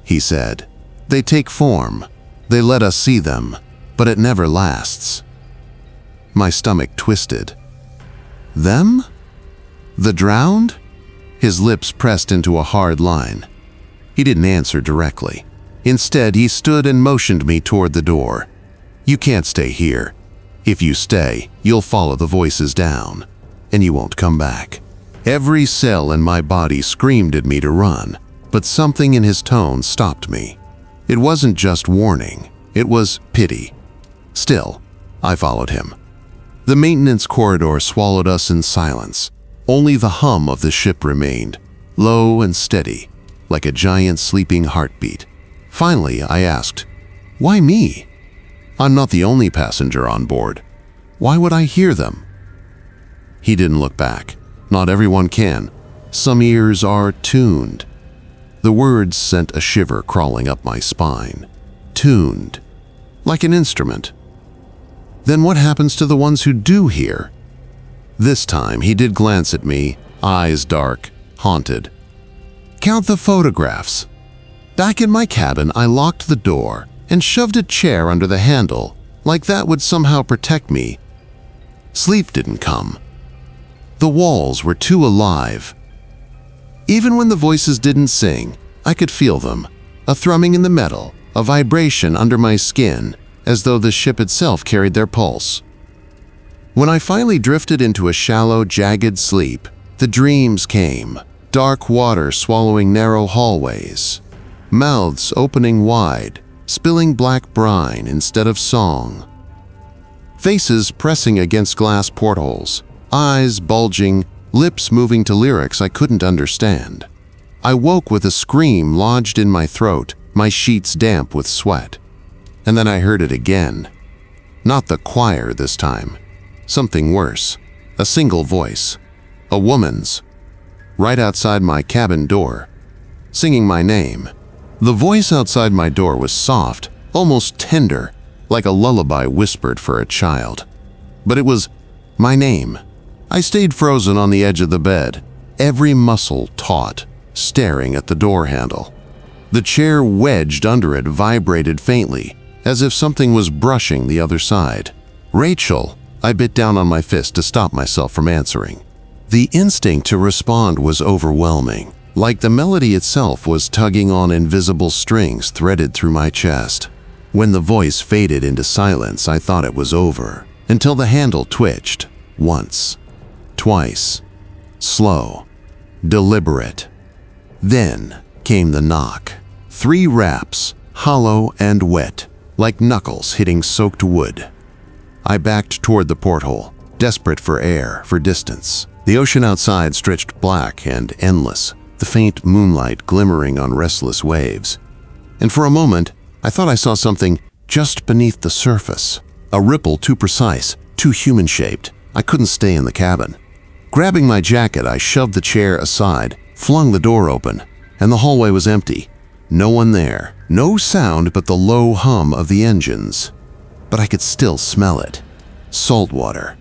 he said, "they take form. They let us see them, but it never lasts." My stomach twisted. Them? The drowned? His lips pressed into a hard line. He didn't answer directly. Instead, he stood and motioned me toward the door. "You can't stay here. If you stay, you'll follow the voices down, and you won't come back." Every cell in my body screamed at me to run, but something in his tone stopped me. It wasn't just warning, it was pity. Still, I followed him. The maintenance corridor swallowed us in silence. Only the hum of the ship remained, low and steady, like a giant sleeping heartbeat. Finally, I asked, "Why me? I'm not the only passenger on board. Why would I hear them?" He didn't look back. Not everyone can. Some ears are tuned. The words sent a shiver crawling up my spine. Tuned. Like an instrument. Then what happens to the ones who do hear? This time he did glance at me, eyes dark, haunted. "Count the photographs." Back in my cabin, I locked the door and shoved a chair under the handle, like that would somehow protect me. Sleep didn't come. The walls were too alive. Even when the voices didn't sing, I could feel them. A thrumming in the metal, a vibration under my skin, as though the ship itself carried their pulse. When I finally drifted into a shallow, jagged sleep, the dreams came. Dark water swallowing narrow hallways. Mouths opening wide, spilling black brine instead of song. Faces pressing against glass portholes. Eyes bulging, lips moving to lyrics I couldn't understand. I woke with a scream lodged in my throat, my sheets damp with sweat. And then I heard it again. Not the choir this time. Something worse. A single voice. A woman's. Right outside my cabin door. Singing my name. The voice outside my door was soft, almost tender, like a lullaby whispered for a child. But it was my name. I stayed frozen on the edge of the bed, every muscle taut, staring at the door handle. The chair wedged under it vibrated faintly, as if something was brushing the other side. "Rachel," I bit down on my fist to stop myself from answering. The instinct to respond was overwhelming, like the melody itself was tugging on invisible strings threaded through my chest. When the voice faded into silence, I thought it was over, until the handle twitched, once. Twice. Slow. Deliberate. Then came the knock. 3 raps, hollow and wet, like knuckles hitting soaked wood. I backed toward the porthole, desperate for air, for distance. The ocean outside stretched black and endless, the faint moonlight glimmering on restless waves. And for a moment, I thought I saw something just beneath the surface. A ripple too precise, too human-shaped. I couldn't stay in the cabin. Grabbing my jacket, I shoved the chair aside, flung the door open, and the hallway was empty. No one there, no sound but the low hum of the engines. But I could still smell it. Salt water.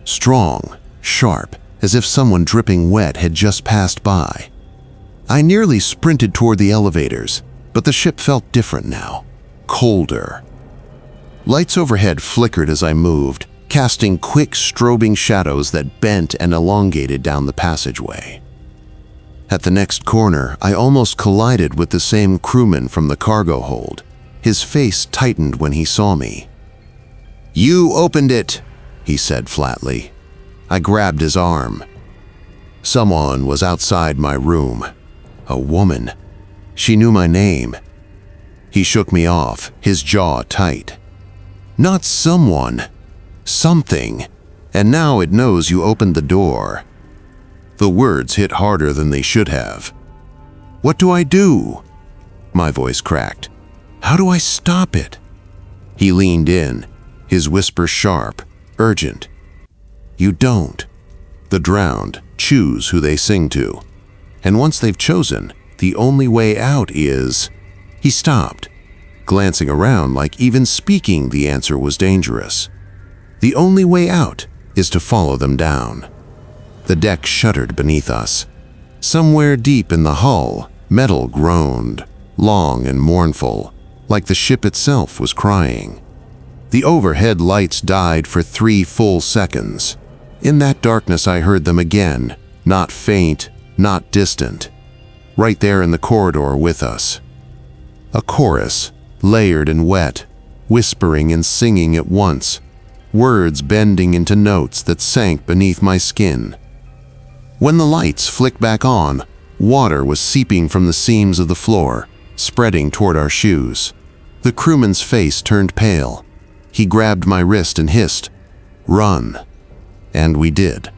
Strong, sharp, as if someone dripping wet had just passed by. I nearly sprinted toward the elevators, but the ship felt different now. Colder. Lights overhead flickered as I moved, casting quick, strobing shadows that bent and elongated down the passageway. At the next corner, I almost collided with the same crewman from the cargo hold. His face tightened when he saw me. "You opened it," he said flatly. I grabbed his arm. Someone was outside my room. A woman. She knew my name. He shook me off, his jaw tight. "Not someone. Something. And now it knows you opened the door." The words hit harder than they should have. "What do I do?" My voice cracked. "How do I stop it?" He leaned in, his whisper sharp, urgent. "You don't. The drowned choose who they sing to. And once they've chosen, the only way out is..." He stopped, glancing around like even speaking the answer was dangerous. "The only way out is to follow them down." The deck shuddered beneath us. Somewhere deep in the hull, metal groaned, long and mournful, like the ship itself was crying. The overhead lights died for 3 full seconds. In that darkness I heard them again, not faint, not distant. Right there in the corridor with us. A chorus, layered and wet, whispering and singing at once, words bending into notes that sank beneath my skin. When the lights flicked back on, water was seeping from the seams of the floor, spreading toward our shoes. The crewman's face turned pale. He grabbed my wrist and hissed, "Run." And we did.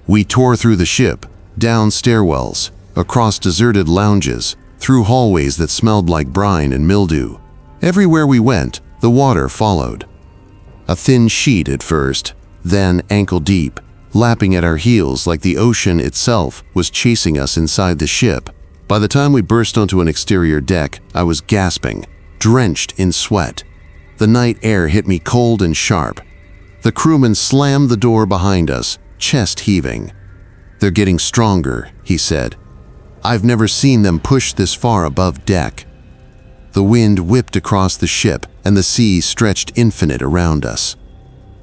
We tore through the ship, down stairwells, across deserted lounges, through hallways that smelled like brine and mildew. Everywhere we went, the water followed. A thin sheet at first, then ankle-deep, lapping at our heels like the ocean itself was chasing us inside the ship. By the time we burst onto an exterior deck, I was gasping, drenched in sweat. The night air hit me cold and sharp. The crewman slammed the door behind us, chest heaving. "They're getting stronger," he said. "I've never seen them push this far above deck." The wind whipped across the ship, and the sea stretched infinite around us.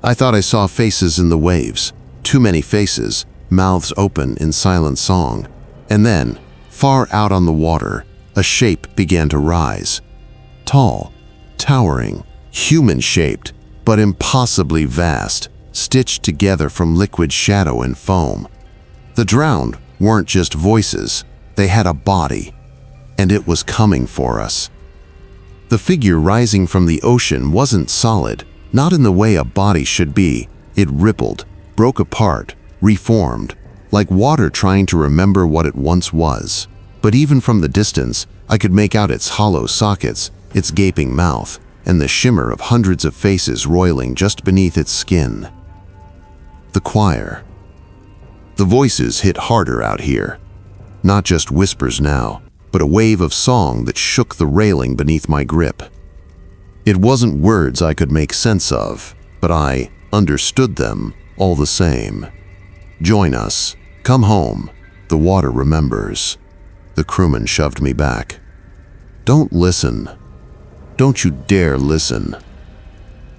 I thought I saw faces in the waves, too many faces, mouths open in silent song. And then, far out on the water, a shape began to rise. Tall, towering, human-shaped, but impossibly vast, stitched together from liquid shadow and foam. The drowned weren't just voices, they had a body, and it was coming for us. The figure rising from the ocean wasn't solid, not in the way a body should be. It rippled, broke apart, reformed, like water trying to remember what it once was. But even from the distance, I could make out its hollow sockets, its gaping mouth, and the shimmer of hundreds of faces roiling just beneath its skin. The choir. The voices hit harder out here. Not just whispers now, but a wave of song that shook the railing beneath my grip. It wasn't words I could make sense of, but I understood them all the same. "Join us. Come home. The water remembers." The crewman shoved me back. "Don't listen. Don't you dare listen."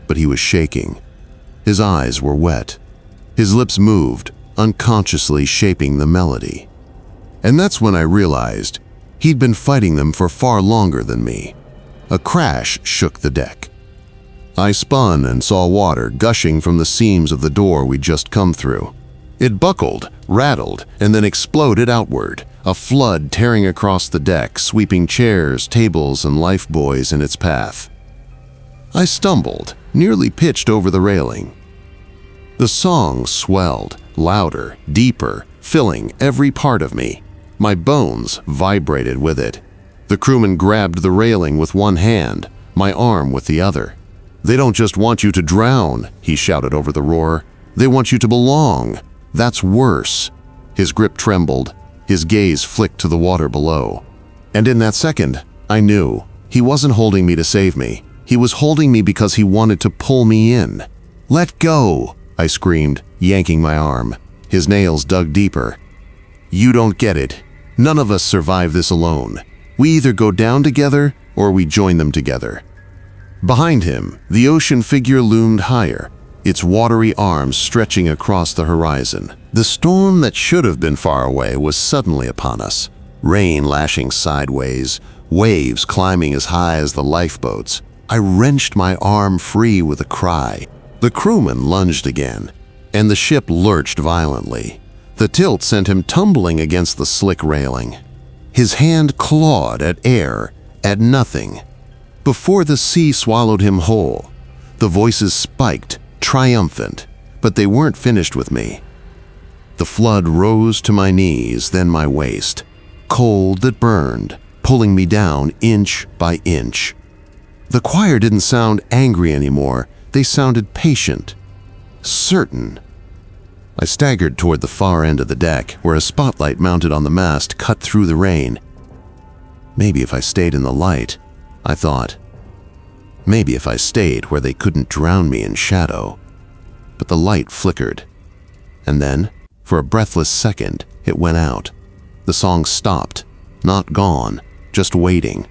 But he was shaking. His eyes were wet. His lips moved, unconsciously shaping the melody. And that's when I realized he'd been fighting them for far longer than me. A crash shook the deck. I spun and saw water gushing from the seams of the door we'd just come through. It buckled, rattled, and then exploded outward, a flood tearing across the deck, sweeping chairs, tables, and lifebuoys in its path. I stumbled, nearly pitched over the railing. The song swelled, louder, deeper, filling every part of me. My bones vibrated with it. The crewman grabbed the railing with one hand, my arm with the other. "They don't just want you to drown," he shouted over the roar. "They want you to belong. That's worse." His grip trembled. His gaze flicked to the water below. And in that second, I knew he wasn't holding me to save me. He was holding me because he wanted to pull me in. "Let go!" I screamed, yanking my arm. His nails dug deeper. "You don't get it. None of us survive this alone. We either go down together or we join them together." Behind him, the ocean figure loomed higher, its watery arms stretching across the horizon. The storm that should have been far away was suddenly upon us. Rain lashing sideways, waves climbing as high as the lifeboats. I wrenched my arm free with a cry. The crewman lunged again, and the ship lurched violently. The tilt sent him tumbling against the slick railing. His hand clawed at air, at nothing. Before the sea swallowed him whole, the voices spiked, triumphant, but they weren't finished with me. The flood rose to my knees, then my waist, cold that burned, pulling me down inch by inch. The choir didn't sound angry anymore. They sounded patient, certain. I staggered toward the far end of the deck, where a spotlight mounted on the mast cut through the rain. Maybe if I stayed in the light, I thought. Maybe if I stayed where they couldn't drown me in shadow. But the light flickered. And then, for a breathless second, it went out. The song stopped, not gone, just waiting.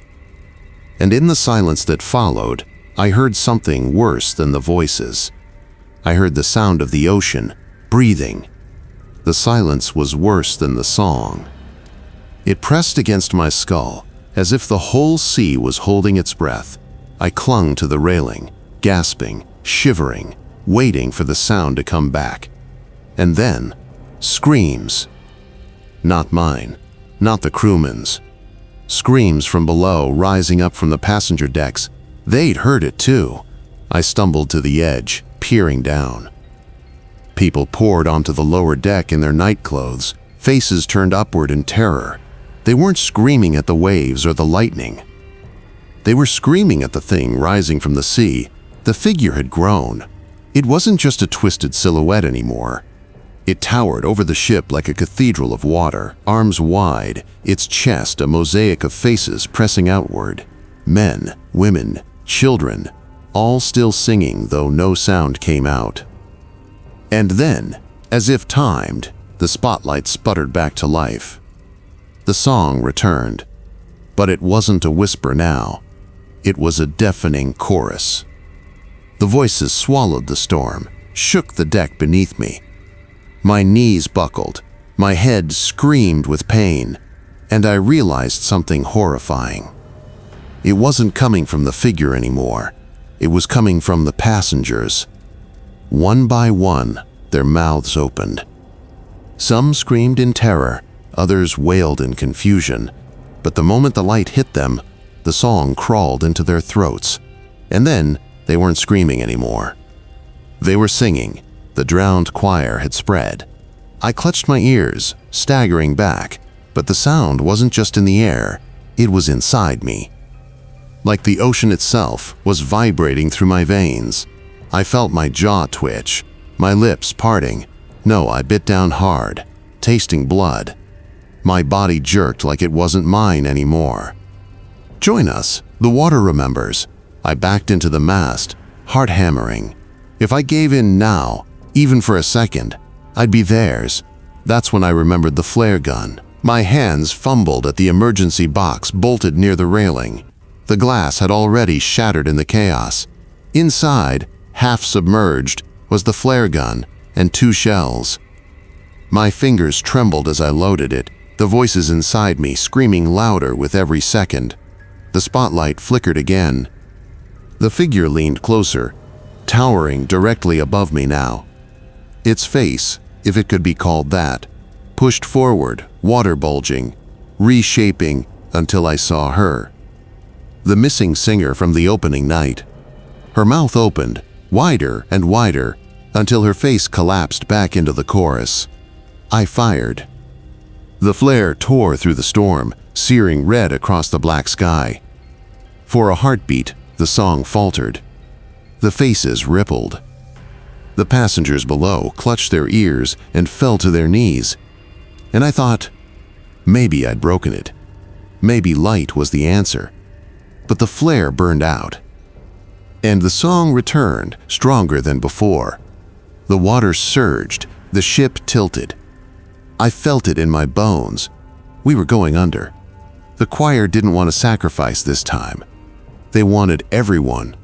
And in the silence that followed, I heard something worse than the voices. I heard the sound of the ocean, breathing. The silence was worse than the song. It pressed against my skull, as if the whole sea was holding its breath. I clung to the railing, gasping, shivering, waiting for the sound to come back. And then, screams. Not mine, not the crewmen's. Screams from below, rising up from the passenger decks. They'd heard it too. I stumbled to the edge, peering down. People poured onto the lower deck in their night clothes, faces turned upward in terror. They weren't screaming at the waves or the lightning. They were screaming at the thing rising from the sea. The figure had grown. It wasn't just a twisted silhouette anymore. It towered over the ship like a cathedral of water, arms wide, its chest a mosaic of faces pressing outward. Men, women, children, all still singing though no sound came out. And then, as if timed, the spotlight sputtered back to life. The song returned, but it wasn't a whisper now. It was a deafening chorus. The voices swallowed the storm, shook the deck beneath me. My knees buckled, my head screamed with pain, and I realized something horrifying. It wasn't coming from the figure anymore. It was coming from the passengers. One by one, their mouths opened. Some screamed in terror, others wailed in confusion, but the moment the light hit them, the song crawled into their throats, and then they weren't screaming anymore. They were singing. The drowned choir had spread. I clutched my ears, staggering back, but the sound wasn't just in the air, it was inside me. Like the ocean itself was vibrating through my veins. I felt my jaw twitch, my lips parting. No, I bit down hard, tasting blood. My body jerked like it wasn't mine anymore. Join us, the water remembers. I backed into the mast, heart hammering. If I gave in now, even for a second, I'd be theirs. That's when I remembered the flare gun. My hands fumbled at the emergency box bolted near the railing. The glass had already shattered in the chaos. Inside, half submerged, was the flare gun and 2 shells. My fingers trembled as I loaded it, the voices inside me screaming louder with every second. The spotlight flickered again. The figure leaned closer, towering directly above me now. Its face, if it could be called that, pushed forward, water bulging, reshaping until I saw her. The missing singer from the opening night. Her mouth opened, wider and wider, until her face collapsed back into the chorus. I fired. The flare tore through the storm, searing red across the black sky. For a heartbeat, the song faltered. The faces rippled. The passengers below clutched their ears and fell to their knees. And I thought, maybe I'd broken it. Maybe light was the answer. But the flare burned out. And the song returned, stronger than before. The water surged, the ship tilted. I felt it in my bones. We were going under. The choir didn't want to sacrifice this time. They wanted everyone.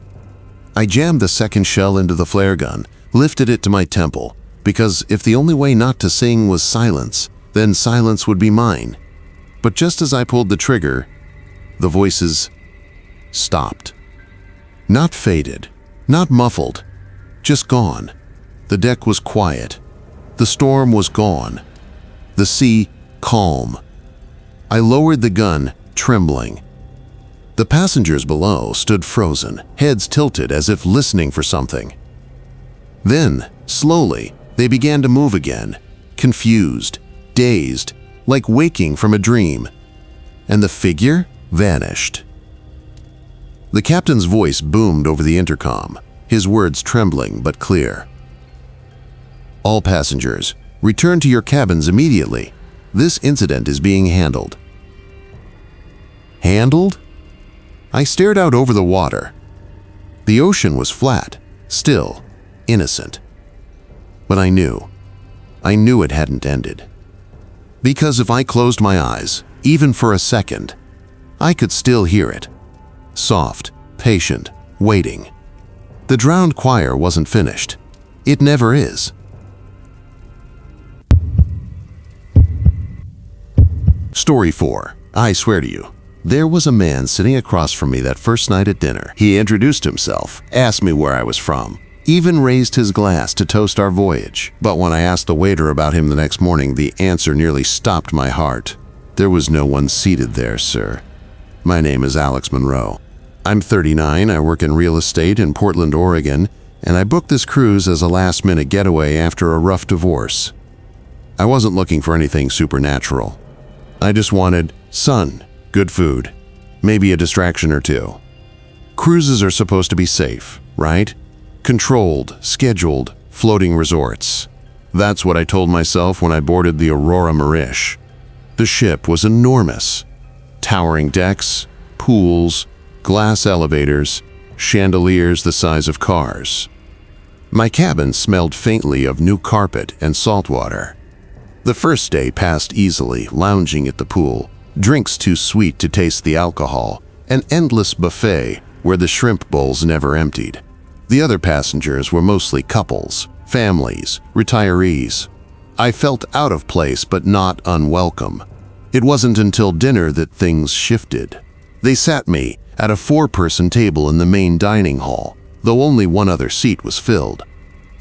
I jammed the second shell into the flare gun, lifted it to my temple, because if the only way not to sing was silence, then silence would be mine. But just as I pulled the trigger, the voices stopped. Not faded, not muffled, just gone. The deck was quiet. The storm was gone. The sea calm. I lowered the gun, trembling. The passengers below stood frozen, heads tilted as if listening for something. Then, slowly, they began to move again, confused, dazed, like waking from a dream. And the figure vanished. The captain's voice boomed over the intercom, his words trembling but clear. All passengers, return to your cabins immediately. This incident is being handled. Handled? I stared out over the water. The ocean was flat, still, innocent. But I knew it hadn't ended. Because if I closed my eyes, even for a second, I could still hear it. Soft, patient, waiting. The drowned choir wasn't finished. It never is. Story 4. I swear to you. There was a man sitting across from me that first night at dinner. He introduced himself, asked me where I was from, even raised his glass to toast our voyage. But when I asked the waiter about him the next morning, the answer nearly stopped my heart. There was no one seated there, sir. My name is Alex Monroe. I'm 39, I work in real estate in Portland, Oregon, and I booked this cruise as a last-minute getaway after a rough divorce. I wasn't looking for anything supernatural. I just wanted sun, good food, maybe a distraction or two. Cruises are supposed to be safe, right? Controlled, scheduled, floating resorts. That's what I told myself when I boarded the Aurora Marish. The ship was enormous. Towering decks, pools, glass elevators, chandeliers the size of cars. My cabin smelled faintly of new carpet and salt water. The first day passed easily, lounging at the pool, drinks too sweet to taste the alcohol, an endless buffet where the shrimp bowls never emptied. The other passengers were mostly couples, families, retirees. I felt out of place but not unwelcome. It wasn't until dinner that things shifted. They sat me at a 4-person table in the main dining hall, though only one other seat was filled.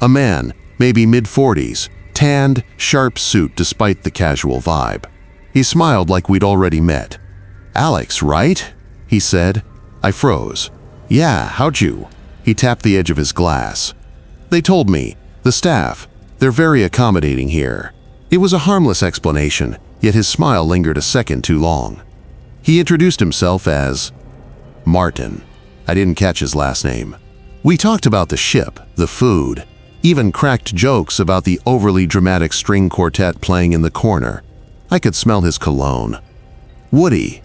A man, maybe mid-40s, tanned, sharp suit despite the casual vibe. He smiled like we'd already met. "Alex, right?" he said. I froze. "Yeah, how'd you?" He tapped the edge of his glass. "They told me, the staff, they're very accommodating here." It was a harmless explanation, yet his smile lingered a second too long. He introduced himself as Martin. I didn't catch his last name. We talked about the ship, the food, even cracked jokes about the overly dramatic string quartet playing in the corner. I could smell his cologne. Woody.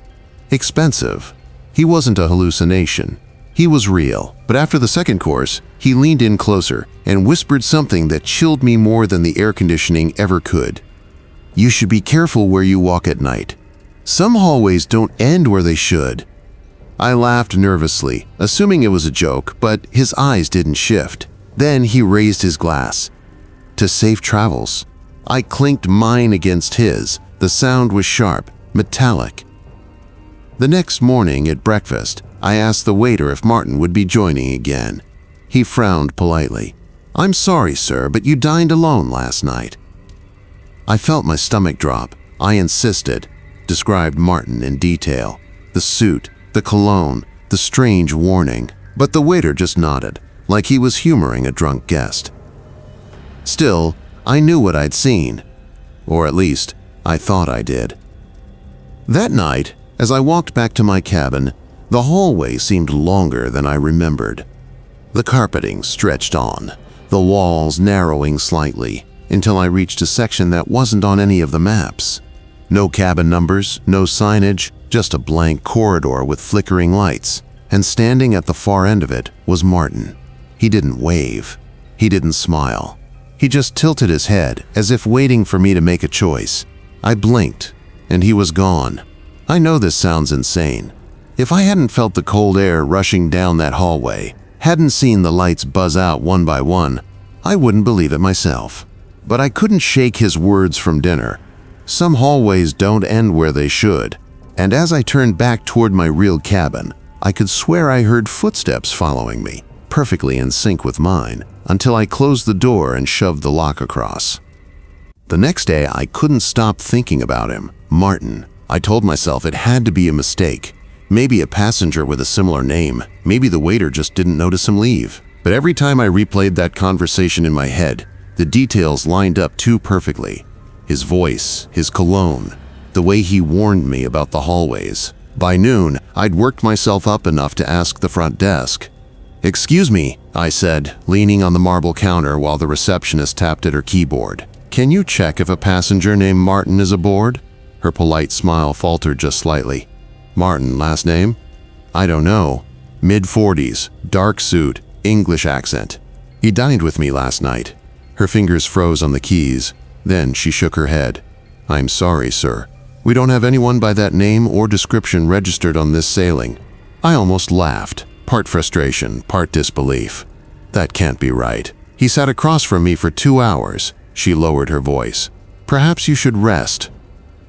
Expensive. He wasn't a hallucination. He was real. But after the second course, he leaned in closer and whispered something that chilled me more than the air conditioning ever could. "You should be careful where you walk at night. Some hallways don't end where they should." I laughed nervously, assuming it was a joke, but his eyes didn't shift. Then he raised his glass. "To safe travels." I clinked mine against his. The sound was sharp, metallic. The next morning at breakfast, I asked the waiter if Martin would be joining again. He frowned politely. "I'm sorry, sir, but you dined alone last night." I felt my stomach drop. I insisted, described Martin in detail. The suit, the cologne, the strange warning. But the waiter just nodded, like he was humoring a drunk guest. Still, I knew what I'd seen. Or at least, I thought I did. That night, as I walked back to my cabin, the hallway seemed longer than I remembered. The carpeting stretched on, the walls narrowing slightly, until I reached a section that wasn't on any of the maps. No cabin numbers, no signage, just a blank corridor with flickering lights, and standing at the far end of it was Martin. He didn't wave. He didn't smile. He just tilted his head as if waiting for me to make a choice. I blinked, and he was gone. I know this sounds insane. If I hadn't felt the cold air rushing down that hallway, hadn't seen the lights buzz out one by one, I wouldn't believe it myself. But I couldn't shake his words from dinner. Some hallways don't end where they should. And as I turned back toward my real cabin, I could swear I heard footsteps following me, perfectly in sync with mine, until I closed the door and shoved the lock across. The next day, I couldn't stop thinking about him, Martin. I told myself it had to be a mistake. Maybe a passenger with a similar name. Maybe the waiter just didn't notice him leave. But every time I replayed that conversation in my head, the details lined up too perfectly. His voice, his cologne, the way he warned me about the hallways. By noon, I'd worked myself up enough to ask the front desk. "Excuse me," I said, leaning on the marble counter while the receptionist tapped at her keyboard. "Can you check if a passenger named Martin is aboard?" Her polite smile faltered just slightly. "Martin, last name?" "I don't know. Mid-40s, dark suit, English accent. He dined with me last night." Her fingers froze on the keys. Then she shook her head. "I'm sorry, sir. We don't have anyone by that name or description registered on this sailing." I almost laughed, part frustration, part disbelief. That can't be right. He sat across from me for 2 hours. She lowered her voice. "Perhaps you should rest.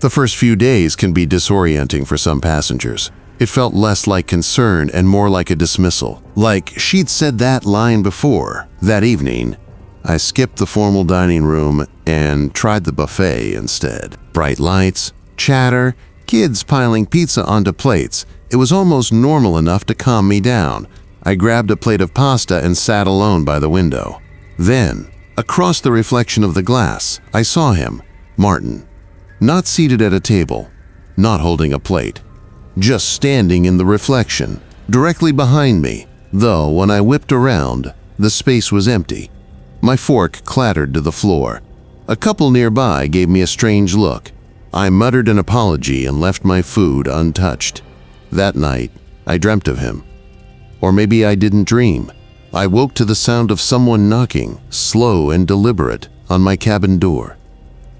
The first few days can be disorienting for some passengers. It felt less like concern and more like a dismissal. Like she'd said that line before. That evening, I skipped the formal dining room and tried the buffet instead. Bright lights, chatter, kids piling pizza onto plates. It was almost normal enough to calm me down. I grabbed a plate of pasta and sat alone by the window. Then, across the reflection of the glass, I saw him, Martin. Not seated at a table, not holding a plate, just standing in the reflection, directly behind me, though when I whipped around, the space was empty. My fork clattered to the floor. A couple nearby gave me a strange look. I muttered an apology and left my food untouched. That night, I dreamt of him. Or maybe I didn't dream. I woke to the sound of someone knocking, slow and deliberate, on my cabin door.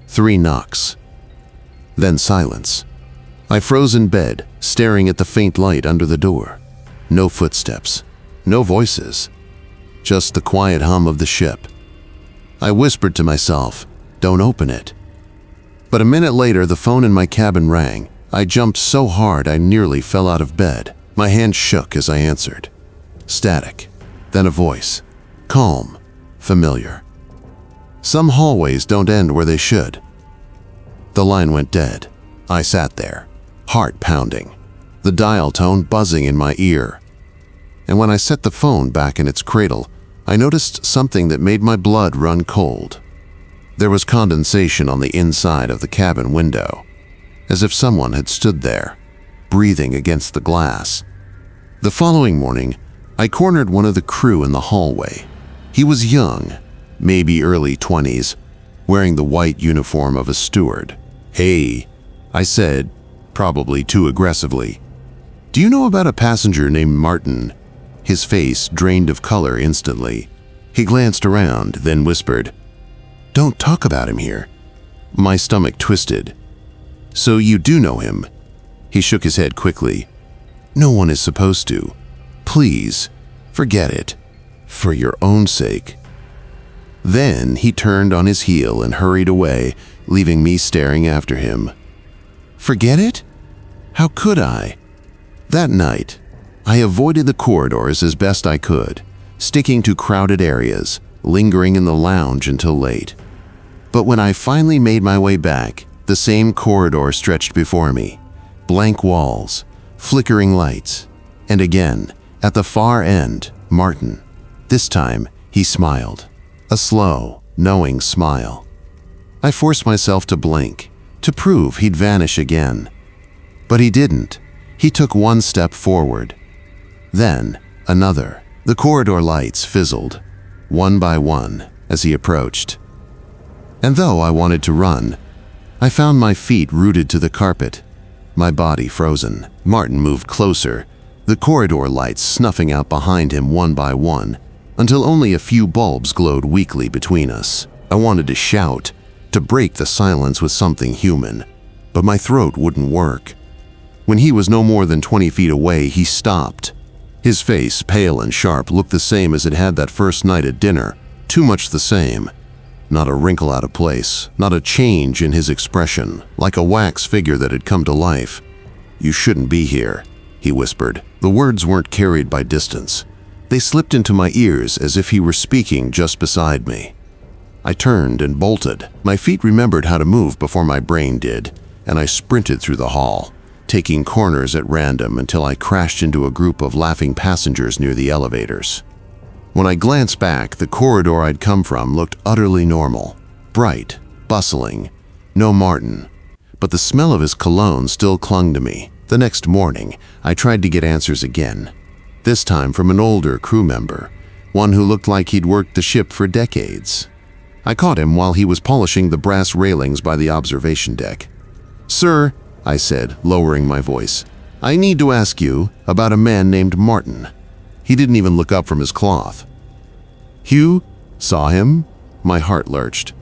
3 knocks. Then silence. I froze in bed, staring at the faint light under the door. No footsteps, no voices, just the quiet hum of the ship. I whispered to myself, "Don't open it." But a minute later, the phone in my cabin rang. I jumped so hard I nearly fell out of bed. My hand shook as I answered. Static, then a voice. Calm, familiar. Some hallways don't end where they should. The line went dead. I sat there, heart pounding, the dial tone buzzing in my ear. And when I set the phone back in its cradle, I noticed something that made my blood run cold. There was condensation on the inside of the cabin window, as if someone had stood there, breathing against the glass. The following morning, I cornered one of the crew in the hallway. He was young, maybe early 20s, wearing the white uniform of a steward. "Hey," I said, probably too aggressively. "Do you know about a passenger named Martin?" His face drained of color instantly. He glanced around, then whispered, "Don't talk about him here." My stomach twisted. "So you do know him?" He shook his head quickly. "No one is supposed to. Please, forget it. For your own sake." Then he turned on his heel and hurried away, leaving me staring after him. Forget it? How could I? That night, I avoided the corridors as best I could, sticking to crowded areas, lingering in the lounge until late. But when I finally made my way back, the same corridor stretched before me. Blank walls, flickering lights, and again, at the far end, Martin. This time, he smiled. A slow, knowing smile. I forced myself to blink, to prove he'd vanish again. But he didn't. He took one step forward. Then, another. The corridor lights fizzled, one by one, as he approached. And though I wanted to run, I found my feet rooted to the carpet, my body frozen. Martin moved closer, the corridor lights snuffing out behind him one by one, until only a few bulbs glowed weakly between us. I wanted to shout, to break the silence with something human, but my throat wouldn't work. When he was no more than 20 feet away, he stopped. His face, pale and sharp, looked the same as it had that first night at dinner, too much the same. Not a wrinkle out of place, not a change in his expression, like a wax figure that had come to life. "You shouldn't be here," he whispered. The words weren't carried by distance. They slipped into my ears as if he were speaking just beside me. I turned and bolted. My feet remembered how to move before my brain did, and I sprinted through the hall, taking corners at random until I crashed into a group of laughing passengers near the elevators. When I glanced back, the corridor I'd come from looked utterly normal, bright, bustling, no Martin. But the smell of his cologne still clung to me. The next morning, I tried to get answers again, this time from an older crew member, one who looked like he'd worked the ship for decades. I caught him while he was polishing the brass railings by the observation deck. "Sir," I said, lowering my voice, "I need to ask you about a man named Martin." He didn't even look up from his cloth. "Hugh? Saw him?" My heart lurched.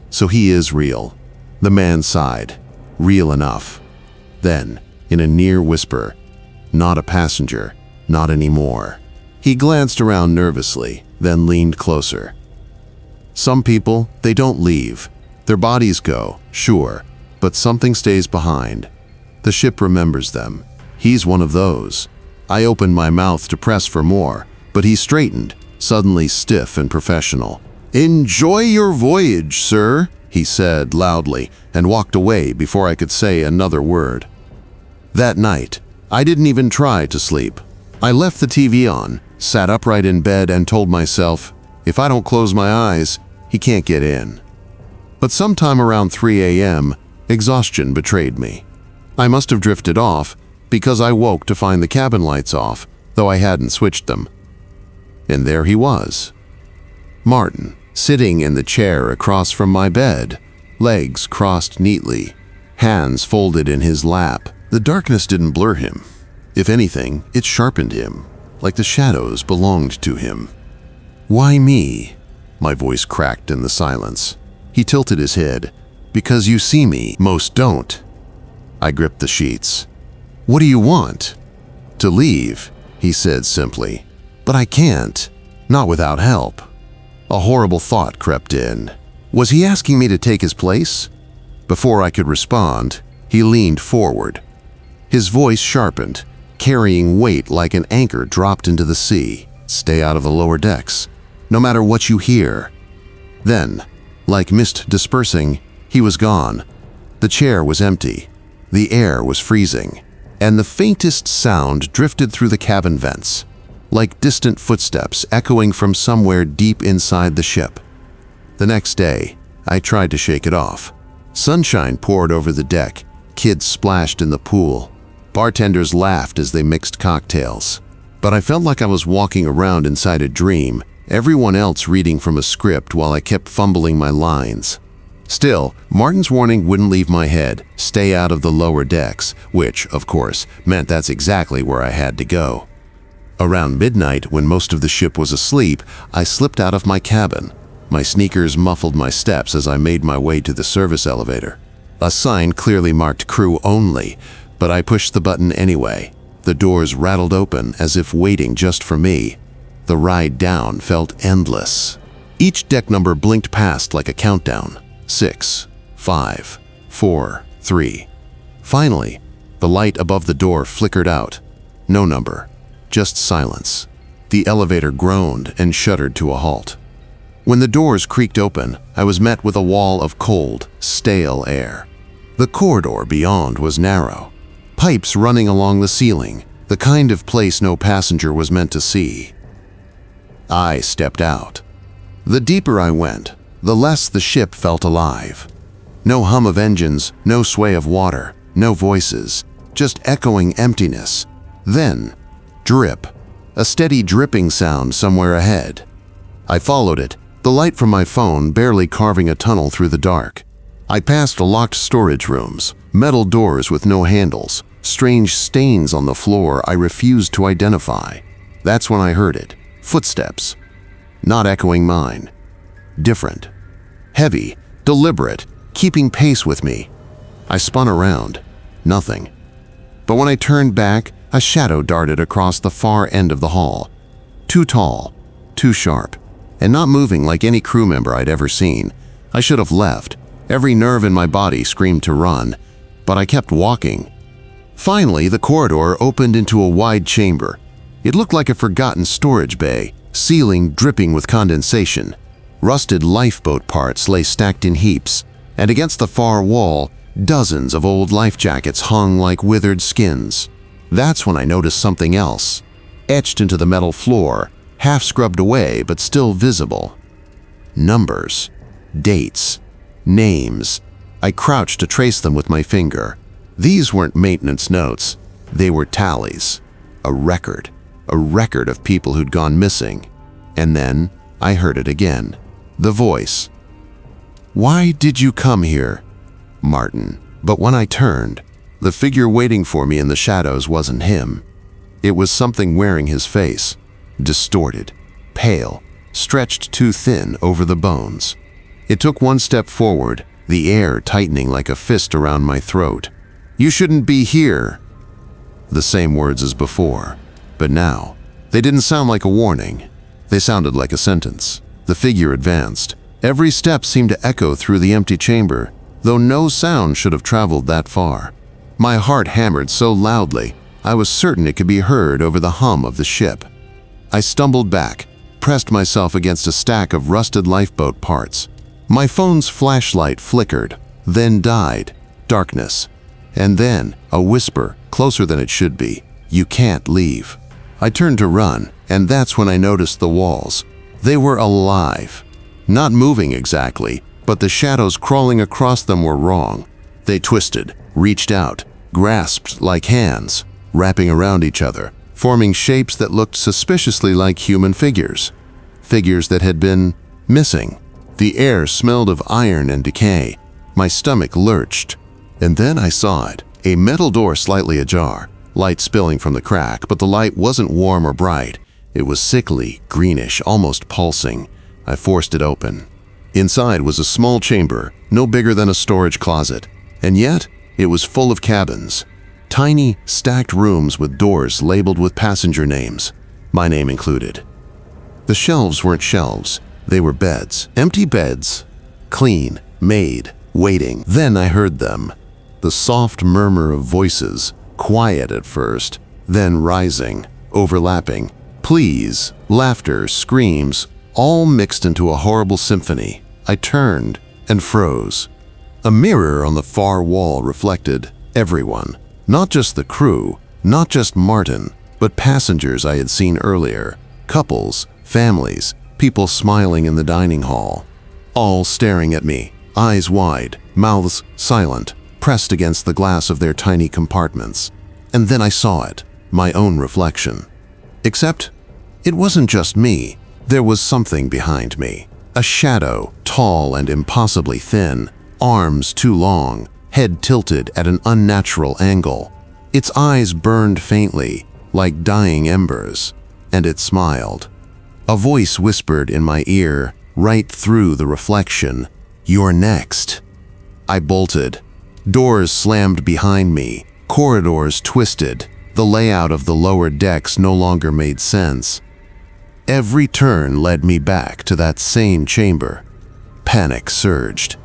"So he is real." The man sighed. "Real enough." Then, in a near whisper, "Not a passenger, not anymore." He glanced around nervously, then leaned closer. "Some people, they don't leave. Their bodies go, sure, but something stays behind. The ship remembers them." He's one of those. I opened my mouth to press for more, but he straightened, suddenly stiff and professional. "Enjoy your voyage, sir," he said loudly, and walked away before I could say another word. That night, I didn't even try to sleep. I left the TV on, sat upright in bed, and told myself, if I don't close my eyes, he can't get in. But sometime around 3 a.m., exhaustion betrayed me. I must have drifted off because I woke to find the cabin lights off, though I hadn't switched them. And there he was, Martin, sitting in the chair across from my bed, legs crossed neatly, hands folded in his lap. The darkness didn't blur him. If anything, it sharpened him, like the shadows belonged to him. "Why me?" My voice cracked in the silence. He tilted his head. "Because you see me, most don't." I gripped the sheets. "What do you want?" "To leave," he said simply. "But I can't. Not without help." A horrible thought crept in. Was he asking me to take his place? Before I could respond, he leaned forward. His voice sharpened, carrying weight like an anchor dropped into the sea. "Stay out of the lower decks, no matter what you hear." Then, like mist dispersing, he was gone. The chair was empty. The air was freezing, and the faintest sound drifted through the cabin vents, like distant footsteps echoing from somewhere deep inside the ship. The next day, I tried to shake it off. Sunshine poured over the deck, kids splashed in the pool, bartenders laughed as they mixed cocktails. But I felt like I was walking around inside a dream, everyone else reading from a script while I kept fumbling my lines. Still, Martin's warning wouldn't leave my head, stay out of the lower decks, which, of course, meant that's exactly where I had to go. Around midnight, when most of the ship was asleep, I slipped out of my cabin. My sneakers muffled my steps as I made my way to the service elevator. A sign clearly marked crew only, but I pushed the button anyway. The doors rattled open as if waiting just for me. The ride down felt endless. Each deck number blinked past like a countdown. 6, 5, 4, 3. Finally, the light above the door flickered out. No number, just silence. The elevator groaned and shuddered to a halt. When the doors creaked open, I was met with a wall of cold, stale air. The corridor beyond was narrow, pipes running along the ceiling, the kind of place no passenger was meant to see. I stepped out. The deeper I went, the less the ship felt alive. No hum of engines, no sway of water, no voices, just echoing emptiness. Then, drip, a steady dripping sound somewhere ahead. I followed it, the light from my phone barely carving a tunnel through the dark. I passed locked storage rooms, metal doors with no handles, strange stains on the floor I refused to identify. That's when I heard it. Footsteps. Not echoing mine. Different. Heavy, deliberate, keeping pace with me. I spun around. Nothing. But when I turned back, a shadow darted across the far end of the hall. Too tall, too sharp, and not moving like any crew member I'd ever seen. I should have left. Every nerve in my body screamed to run, but I kept walking. Finally, the corridor opened into a wide chamber. It looked like a forgotten storage bay, ceiling dripping with condensation. Rusted lifeboat parts lay stacked in heaps, and against the far wall, dozens of old life jackets hung like withered skins. That's when I noticed something else. Etched into the metal floor, half scrubbed away but still visible. Numbers, dates, names. I crouched to trace them with my finger. These weren't maintenance notes. They were tallies. A record of people who'd gone missing. And then I heard it again. The voice. "Why did you come here?" Martin. But when I turned, the figure waiting for me in the shadows wasn't him. It was something wearing his face, distorted, pale, stretched too thin over the bones. It took one step forward, the air tightening like a fist around my throat. "You shouldn't be here." The same words as before, but now, they didn't sound like a warning. They sounded like a sentence. The figure advanced. Every step seemed to echo through the empty chamber, though no sound should have traveled that far. My heart hammered so loudly, I was certain it could be heard over the hum of the ship. I stumbled back, pressed myself against a stack of rusted lifeboat parts. My phone's flashlight flickered, then died. Darkness. And then a whisper, closer than it should be. "You can't leave." I turned to run, and that's when I noticed the walls. They were alive. Not moving exactly, but the shadows crawling across them were wrong. They twisted, reached out, grasped like hands, wrapping around each other, forming shapes that looked suspiciously like human figures. Figures that had been missing. The air smelled of iron and decay. My stomach lurched. And then I saw it, a metal door slightly ajar, light spilling from the crack, but the light wasn't warm or bright. It was sickly, greenish, almost pulsing. I forced it open. Inside was a small chamber, no bigger than a storage closet, and yet it was full of cabins. Tiny, stacked rooms with doors labeled with passenger names, my name included. The shelves weren't shelves, they were beds, empty beds, clean, made, waiting. Then I heard them. The soft murmur of voices, quiet at first, then rising, overlapping. Pleas, laughter, screams, all mixed into a horrible symphony. I turned and froze. A mirror on the far wall reflected everyone, not just the crew, not just Martin, but passengers I had seen earlier, couples, families, people smiling in the dining hall, all staring at me, eyes wide, mouths silent, pressed against the glass of their tiny compartments. And then I saw it, my own reflection. Except, it wasn't just me. There was something behind me. A shadow, tall and impossibly thin, arms too long, head tilted at an unnatural angle. Its eyes burned faintly, like dying embers, and it smiled. A voice whispered in my ear, right through the reflection, "You're next." I bolted. Doors slammed behind me, corridors twisted. The layout of the lower decks no longer made sense. Every turn led me back to that same chamber. Panic surged.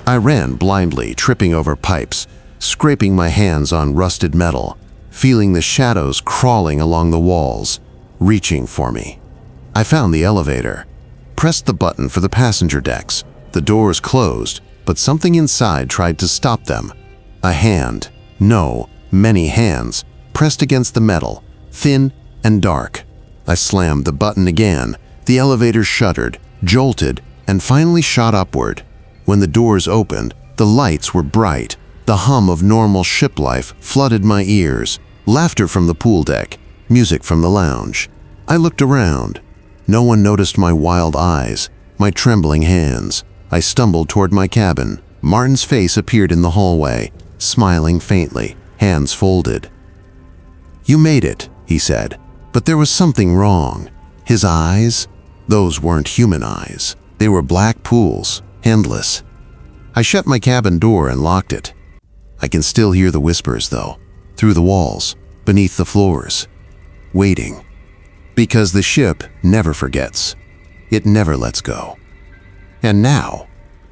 I ran blindly, tripping over pipes, scraping my hands on rusted metal, feeling the shadows crawling along the walls, reaching for me. I found the elevator, pressed the button for the passenger decks. The doors closed, but something inside tried to stop them. A hand, no, many hands, pressed against the metal, thin and dark. I slammed the button again. The elevator shuddered, jolted, and finally shot upward. When the doors opened, the lights were bright. The hum of normal ship life flooded my ears. Laughter from the pool deck, music from the lounge. I looked around. No one noticed my wild eyes, my trembling hands. I stumbled toward my cabin. Martin's face appeared in the hallway, smiling faintly, hands folded. "You made it," he said, but there was something wrong. His eyes? Those weren't human eyes. They were black pools, endless. I shut my cabin door and locked it. I can still hear the whispers, though, through the walls, beneath the floors, waiting. Because the ship never forgets. It never lets go. And now,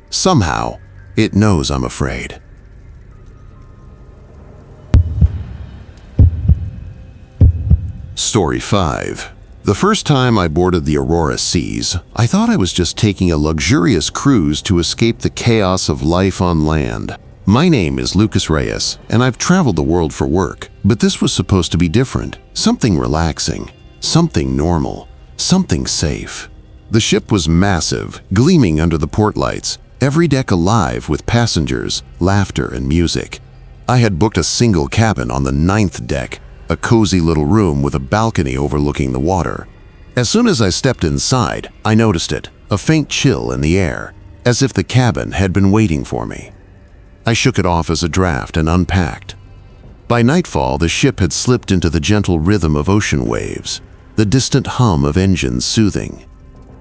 somehow, it knows I'm afraid. Story 5. The first time I boarded the Aurora Seas, I thought I was just taking a luxurious cruise to escape the chaos of life on land. My name is Lucas Reyes, and I've traveled the world for work, but this was supposed to be different. Something relaxing, something normal, something safe. The ship was massive, gleaming under the port lights, every deck alive with passengers, laughter, and music. I had booked a single cabin on the 9th deck, a cozy little room with a balcony overlooking the water. As soon as I stepped inside, I noticed it, a faint chill in the air, as if the cabin had been waiting for me. I shook it off as a draft and unpacked. By nightfall, the ship had slipped into the gentle rhythm of ocean waves, the distant hum of engines soothing.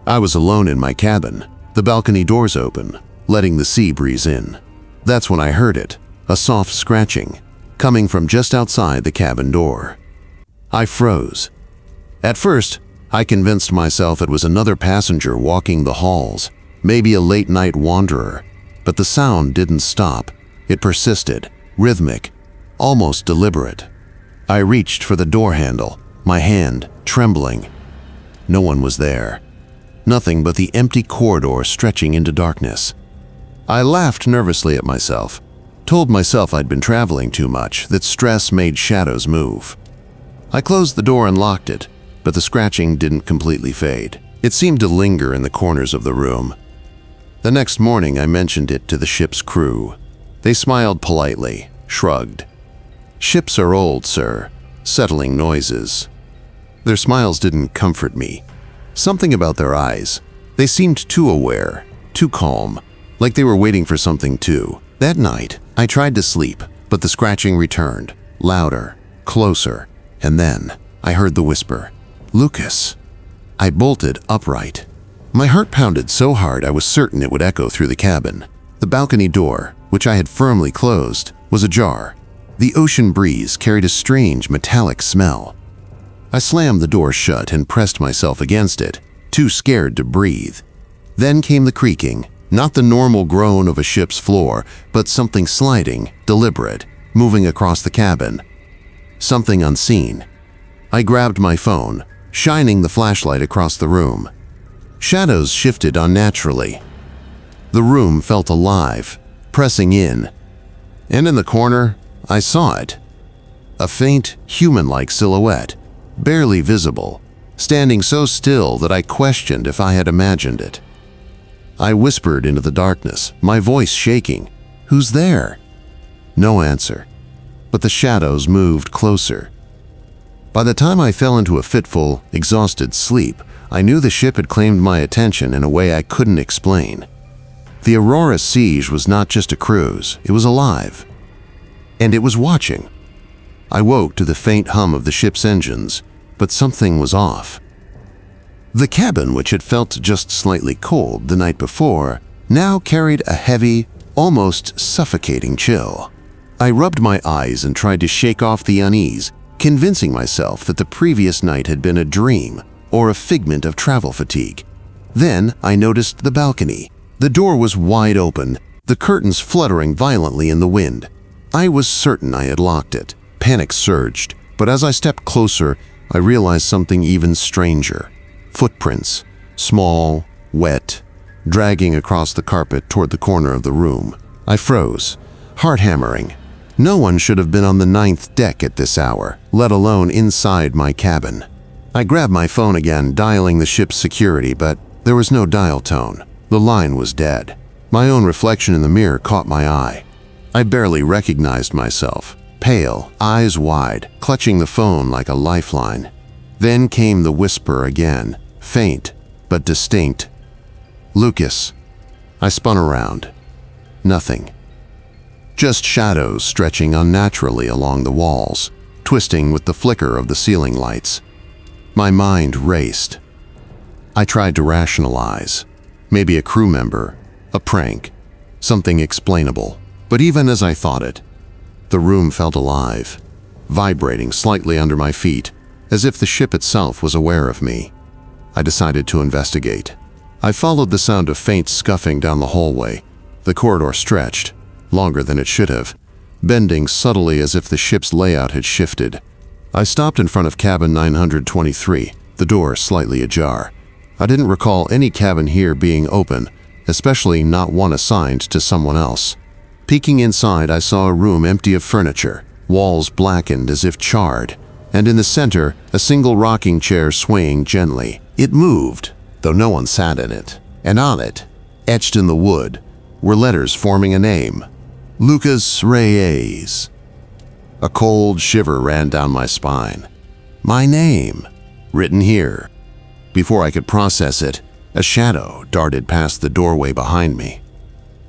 I was alone in my cabin, the balcony doors open, letting the sea breeze in. That's when I heard it, a soft scratching, coming from just outside the cabin door. I froze. At first, I convinced myself it was another passenger walking the halls, maybe a late-night wanderer, but the sound didn't stop. It persisted, rhythmic, almost deliberate. I reached for the door handle, my hand trembling. No one was there. Nothing but the empty corridor stretching into darkness. I laughed nervously at myself, told myself I'd been traveling too much, that stress made shadows move. I closed the door and locked it, but the scratching didn't completely fade. It seemed to linger in the corners of the room. The next morning, I mentioned it to the ship's crew. They smiled politely, shrugged. "Ships are old, sir. Settling noises." Their smiles didn't comfort me. Something about their eyes. They seemed too aware, too calm, like they were waiting for something too. That night, I tried to sleep, but the scratching returned, louder, closer, and then I heard the whisper, "Lucas." I bolted upright. My heart pounded so hard I was certain it would echo through the cabin. The balcony door, which I had firmly closed, was ajar. The ocean breeze carried a strange metallic smell. I slammed the door shut and pressed myself against it, too scared to breathe. Then came the creaking, not the normal groan of a ship's floor, but something sliding, deliberate, moving across the cabin. Something unseen. I grabbed my phone, shining the flashlight across the room. Shadows shifted unnaturally. The room felt alive, pressing in. And in the corner, I saw it. A faint, human-like silhouette, barely visible, standing so still that I questioned if I had imagined it. I whispered into the darkness, my voice shaking, "Who's there?" No answer, but the shadows moved closer. By the time I fell into a fitful, exhausted sleep, I knew the ship had claimed my attention in a way I couldn't explain. The Aurora Siege was not just a cruise, it was alive. And it was watching. I woke to the faint hum of the ship's engines, but something was off. The cabin, which had felt just slightly cold the night before, now carried a heavy, almost suffocating chill. I rubbed my eyes and tried to shake off the unease, convincing myself that the previous night had been a dream or a figment of travel fatigue. Then I noticed the balcony. The door was wide open, the curtains fluttering violently in the wind. I was certain I had locked it. Panic surged, but as I stepped closer, I realized something even stranger. Footprints, small, wet, dragging across the carpet toward the corner of the room. I froze, heart hammering. No one should have been on the 9th deck at this hour, let alone inside my cabin. I grabbed my phone again, dialing the ship's security, but there was no dial tone. The line was dead. My own reflection in the mirror caught my eye. I barely recognized myself, pale, eyes wide, clutching the phone like a lifeline. Then came the whisper again, faint but distinct. "Lucas." I spun around. Nothing. Just shadows stretching unnaturally along the walls, twisting with the flicker of the ceiling lights. My mind raced. I tried to rationalize. Maybe a crew member, a prank, something explainable. But even as I thought it, the room felt alive, vibrating slightly under my feet, as if the ship itself was aware of me. I decided to investigate. I followed the sound of faint scuffing down the hallway. The corridor stretched, longer than it should have, bending subtly as if the ship's layout had shifted. I stopped in front of cabin 923, the door slightly ajar. I didn't recall any cabin here being open, especially not one assigned to someone else. Peeking inside, I saw a room empty of furniture, walls blackened as if charred, and in the center, a single rocking chair swaying gently. It moved, though no one sat in it, and on it, etched in the wood, were letters forming a name, Lucas Reyes. A cold shiver ran down my spine. My name, written here. Before I could process it, a shadow darted past the doorway behind me.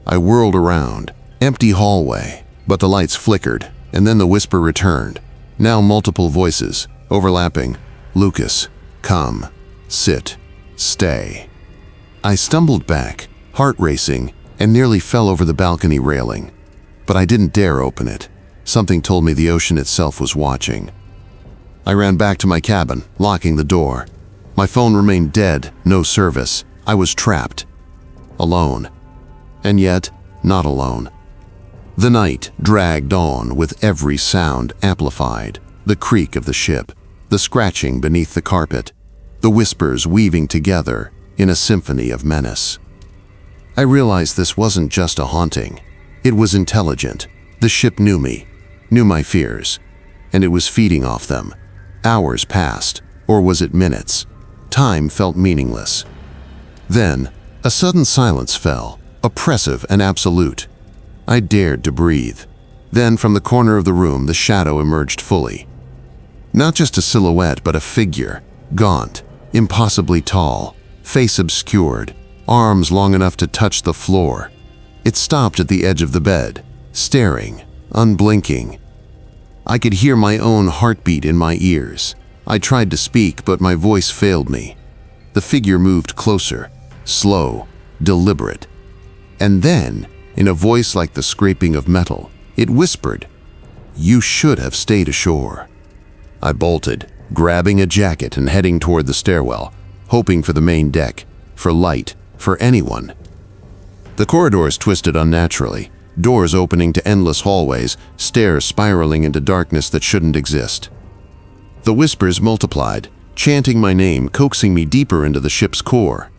I whirled around, empty hallway, but the lights flickered, and then the whisper returned. Now multiple voices, overlapping. "Lucas, come, sit, stay." I stumbled back, heart racing, and nearly fell over the balcony railing. But I didn't dare open it. Something told me the ocean itself was watching. I ran back to my cabin, locking the door. My phone remained dead, no service. I was trapped. Alone. And yet, not alone. The night dragged on with every sound amplified. The creak of the ship, the scratching beneath the carpet, the whispers weaving together in a symphony of menace. I realized this wasn't just a haunting. It was intelligent. The ship knew me, knew my fears, and it was feeding off them. Hours passed, or was it minutes? Time felt meaningless. Then, a sudden silence fell, oppressive and absolute. I dared to breathe. Then, from the corner of the room, the shadow emerged fully. Not just a silhouette, but a figure, gaunt, impossibly tall, face obscured, arms long enough to touch the floor. It stopped at the edge of the bed, staring, unblinking. I could hear my own heartbeat in my ears. I tried to speak, but my voice failed me. The figure moved closer, slow, deliberate. And then, in a voice like the scraping of metal, it whispered, "You should have stayed ashore." I bolted, grabbing a jacket and heading toward the stairwell, hoping for the main deck, for light, for anyone. The corridors twisted unnaturally, doors opening to endless hallways, stairs spiraling into darkness that shouldn't exist. The whispers multiplied, chanting my name, coaxing me deeper into the ship's core.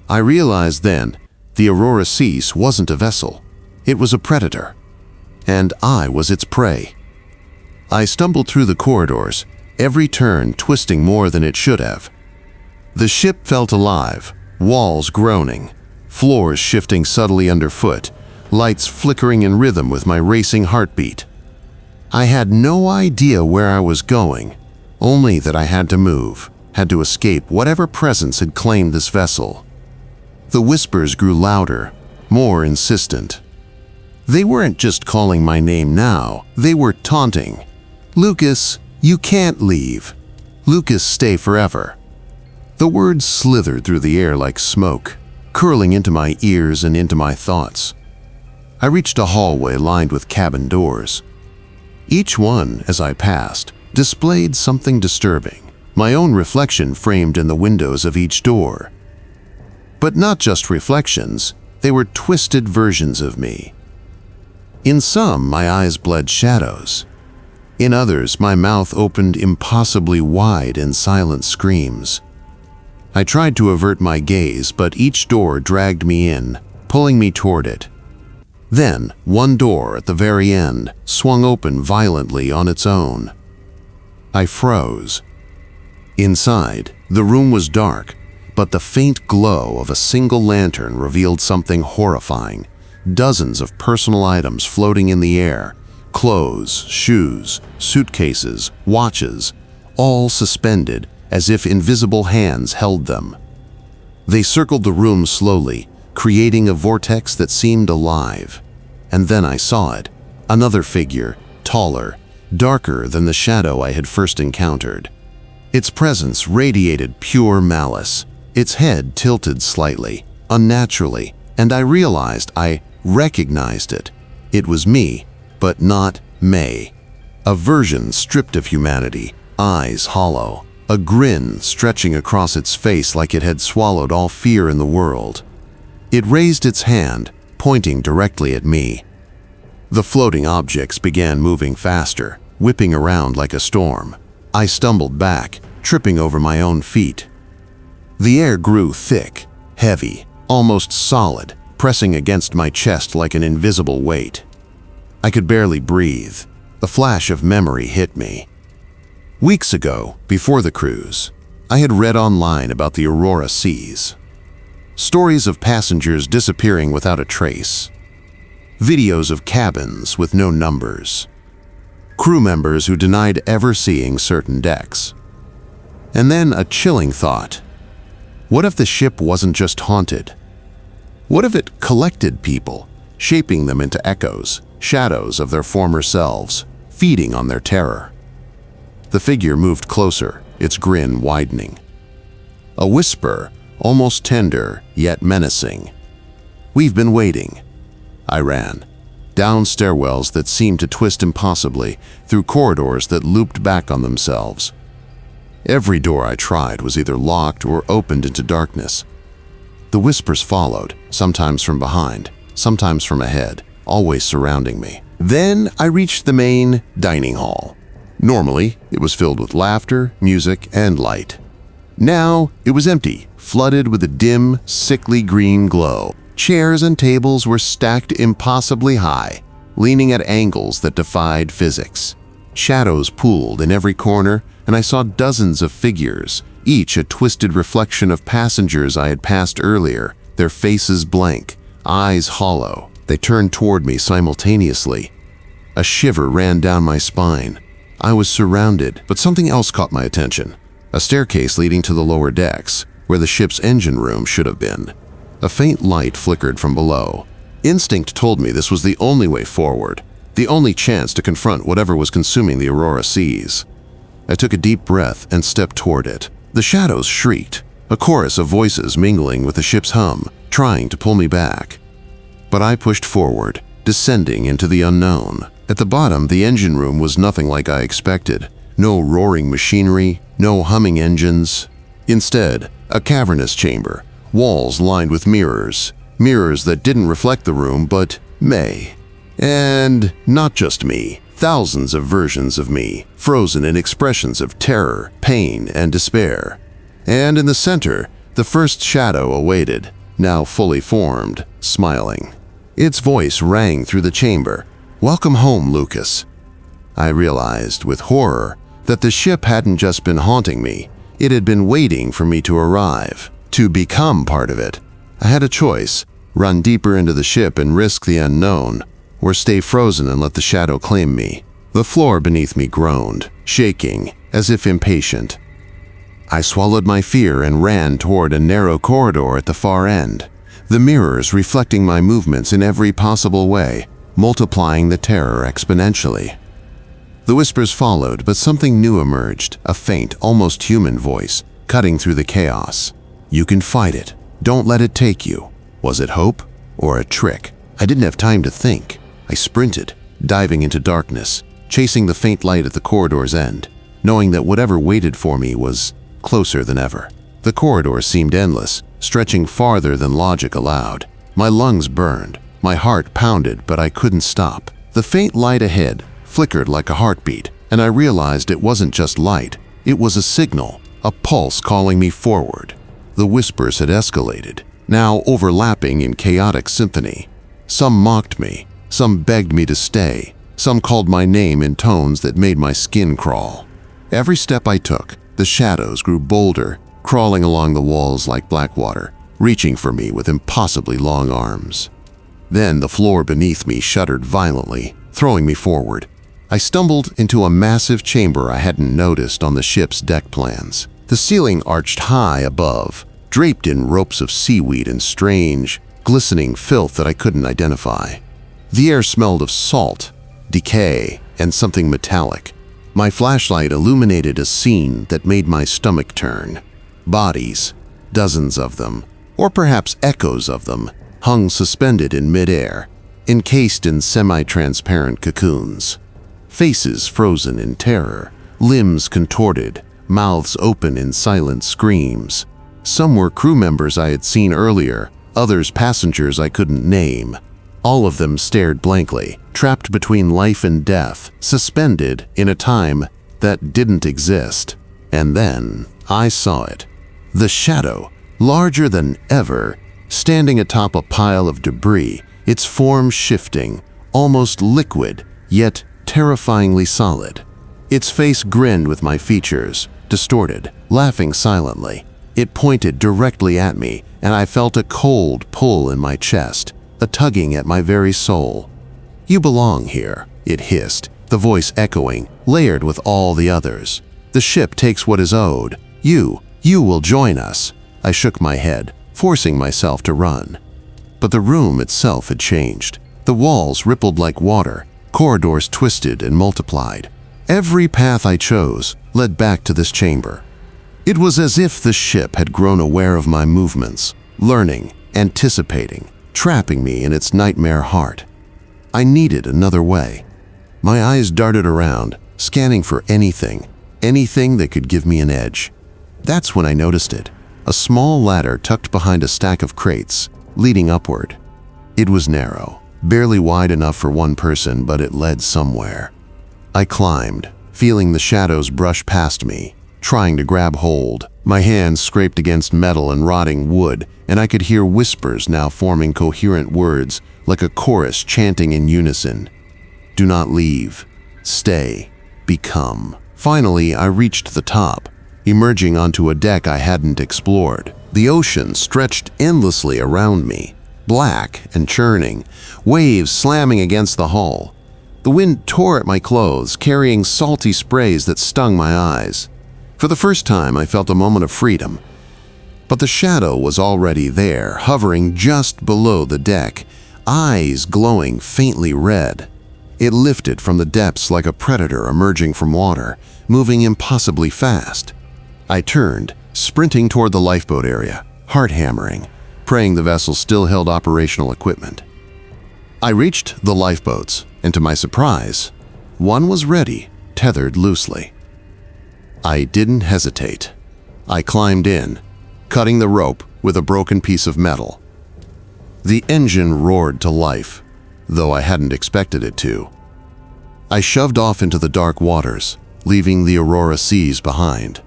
I realized then, the Aurora Seas wasn't a vessel. It was a predator. And I was its prey. I stumbled through the corridors, every turn twisting more than it should have. The ship felt alive, walls groaning, floors shifting subtly underfoot, lights flickering in rhythm with my racing heartbeat. I had no idea where I was going, only that I had to move, had to escape whatever presence had claimed this vessel. The whispers grew louder, more insistent. They weren't just calling my name now, they were taunting. "Lucas, you can't leave. Lucas, stay forever." The words slithered through the air like smoke, curling into my ears and into my thoughts. I reached a hallway lined with cabin doors. Each one, as I passed, displayed something disturbing, my own reflection framed in the windows of each door. But not just reflections, they were twisted versions of me. In some, my eyes bled shadows. In others, my mouth opened impossibly wide in silent screams. I tried to avert my gaze, but each door dragged me in, pulling me toward it. Then, one door at the very end swung open violently on its own. I froze. Inside, the room was dark, but the faint glow of a single lantern revealed something horrifying. Dozens of personal items floating in the air, clothes, shoes, suitcases, watches, all suspended as if invisible hands held them. They circled the room slowly, creating a vortex that seemed alive. And then I saw it, another figure, taller, darker than the shadow I had first encountered. Its presence radiated pure malice. Its head tilted slightly, unnaturally, and I realized I recognized it. It was me, but not May. A version stripped of humanity, eyes hollow, a grin stretching across its face like it had swallowed all fear in the world. It raised its hand, pointing directly at me. The floating objects began moving faster, whipping around like a storm. I stumbled back, tripping over my own feet. The air grew thick, heavy, almost solid, pressing against my chest like an invisible weight. I could barely breathe. A flash of memory hit me. Weeks ago, before the cruise, I had read online about the Aurora Seas. Stories of passengers disappearing without a trace. Videos of cabins with no numbers. Crew members who denied ever seeing certain decks. And then a chilling thought. What if the ship wasn't just haunted? What if it collected people, shaping them into echoes, shadows of their former selves, feeding on their terror? The figure moved closer, its grin widening. A whisper, almost tender, yet menacing. "We've been waiting." I ran, down stairwells that seemed to twist impossibly, through corridors that looped back on themselves. Every door I tried was either locked or opened into darkness. The whispers followed, sometimes from behind, sometimes from ahead, always surrounding me. Then I reached the main dining hall. Normally, it was filled with laughter, music, and light. Now, it was empty, flooded with a dim, sickly green glow. Chairs and tables were stacked impossibly high, leaning at angles that defied physics. Shadows pooled in every corner, and I saw dozens of figures, each a twisted reflection of passengers I had passed earlier, their faces blank, eyes hollow. They turned toward me simultaneously. A shiver ran down my spine. I was surrounded, but something else caught my attention. A staircase leading to the lower decks, where the ship's engine room should have been. A faint light flickered from below. Instinct told me this was the only way forward, the only chance to confront whatever was consuming the Aurora seas. I took a deep breath and stepped toward it. The shadows shrieked, a chorus of voices mingling with the ship's hum, trying to pull me back. But I pushed forward, descending into the unknown. At the bottom, the engine room was nothing like I expected. No roaring machinery, no humming engines. Instead, a cavernous chamber, walls lined with mirrors that didn't reflect the room but may. And not just me, thousands of versions of me, frozen in expressions of terror, pain, and despair. And in the center, the first shadow awaited, now fully formed, smiling. Its voice rang through the chamber. "Welcome home, Lucas." I realized with horror that the ship hadn't just been haunting me, it had been waiting for me to arrive, to become part of it. I had a choice: run deeper into the ship and risk the unknown, or stay frozen and let the shadow claim me. The floor beneath me groaned, shaking, as if impatient. I swallowed my fear and ran toward a narrow corridor at the far end, the mirrors reflecting my movements in every possible way, multiplying the terror exponentially. The whispers followed, but something new emerged, a faint, almost human voice, cutting through the chaos. "You can fight it. Don't let it take you." Was it hope or a trick? I didn't have time to think. I sprinted, diving into darkness, chasing the faint light at the corridor's end, knowing that whatever waited for me was closer than ever. The corridor seemed endless, stretching farther than logic allowed. My lungs burned. My heart pounded, but I couldn't stop. The faint light ahead flickered like a heartbeat, and I realized it wasn't just light. It was a signal, a pulse calling me forward. The whispers had escalated, now overlapping in chaotic symphony. Some mocked me, some begged me to stay, some called my name in tones that made my skin crawl. Every step I took, the shadows grew bolder, crawling along the walls like black water, reaching for me with impossibly long arms. Then the floor beneath me shuddered violently, throwing me forward. I stumbled into a massive chamber I hadn't noticed on the ship's deck plans. The ceiling arched high above, draped in ropes of seaweed and strange, glistening filth that I couldn't identify. The air smelled of salt, decay, and something metallic. My flashlight illuminated a scene that made my stomach turn. Bodies, dozens of them, or perhaps echoes of them, hung suspended in midair, encased in semi-transparent cocoons. Faces frozen in terror, limbs contorted, mouths open in silent screams. Some were crew members I had seen earlier, others passengers I couldn't name. All of them stared blankly, trapped between life and death, suspended in a time that didn't exist. And then I saw it. The shadow, larger than ever, standing atop a pile of debris, its form shifting, almost liquid, yet terrifyingly solid. Its face grinned with my features, distorted, laughing silently. It pointed directly at me, and I felt a cold pull in my chest, a tugging at my very soul. "You belong here," it hissed, the voice echoing, layered with all the others. "The ship takes what is owed. You will join us." I shook my head, forcing myself to run. But the room itself had changed. The walls rippled like water, corridors twisted and multiplied. Every path I chose led back to this chamber. It was as if the ship had grown aware of my movements, learning, anticipating, trapping me in its nightmare heart. I needed another way. My eyes darted around, scanning for anything that could give me an edge. That's when I noticed it. A small ladder tucked behind a stack of crates, leading upward. It was narrow, barely wide enough for one person, but it led somewhere. I climbed, feeling the shadows brush past me, trying to grab hold. My hands scraped against metal and rotting wood, and I could hear whispers now forming coherent words like a chorus chanting in unison. Do not leave. Stay. Become. Finally, I reached the top, emerging onto a deck I hadn't explored. The ocean stretched endlessly around me, black and churning, waves slamming against the hull. The wind tore at my clothes, carrying salty sprays that stung my eyes. For the first time, I felt a moment of freedom. But the shadow was already there, hovering just below the deck, eyes glowing faintly red. It lifted from the depths like a predator emerging from water, moving impossibly fast. I turned, sprinting toward the lifeboat area, heart hammering, praying the vessel still held operational equipment. I reached the lifeboats, and to my surprise, one was ready, tethered loosely. I didn't hesitate. I climbed in, cutting the rope with a broken piece of metal. The engine roared to life, though I hadn't expected it to. I shoved off into the dark waters, leaving the Aurora seas behind.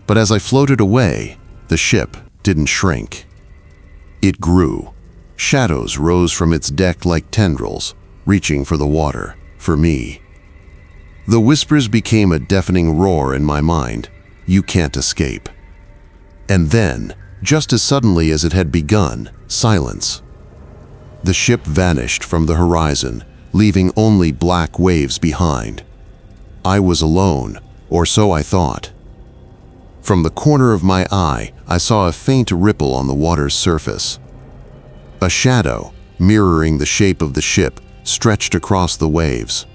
But as I floated away, the ship didn't shrink. It grew. Shadows rose from its deck like tendrils, reaching for the water, for me. The whispers became a deafening roar in my mind. You can't escape. And then, just as suddenly as it had begun, silence. The ship vanished from the horizon, leaving only black waves behind. I was alone, or so I thought. From the corner of my eye, I saw a faint ripple on the water's surface. A shadow, mirroring the shape of the ship, stretched across the waves.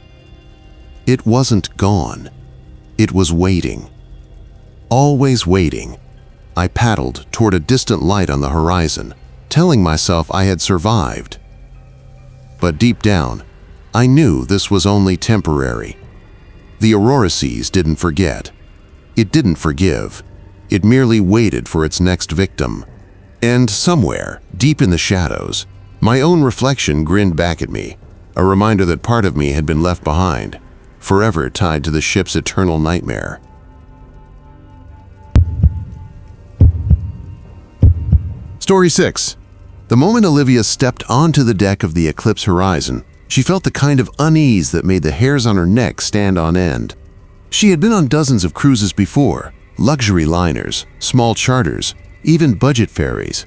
It wasn't gone. It was waiting. Always waiting. I paddled toward a distant light on the horizon, telling myself I had survived. But deep down, I knew this was only temporary. The Aurora Seas didn't forget. It didn't forgive. It merely waited for its next victim. And somewhere, deep in the shadows, my own reflection grinned back at me, a reminder that part of me had been left behind, forever tied to the ship's eternal nightmare. Story 6. The moment Olivia stepped onto the deck of the Eclipse Horizon, she felt the kind of unease that made the hairs on her neck stand on end. She had been on dozens of cruises before, luxury liners, small charters, even budget ferries.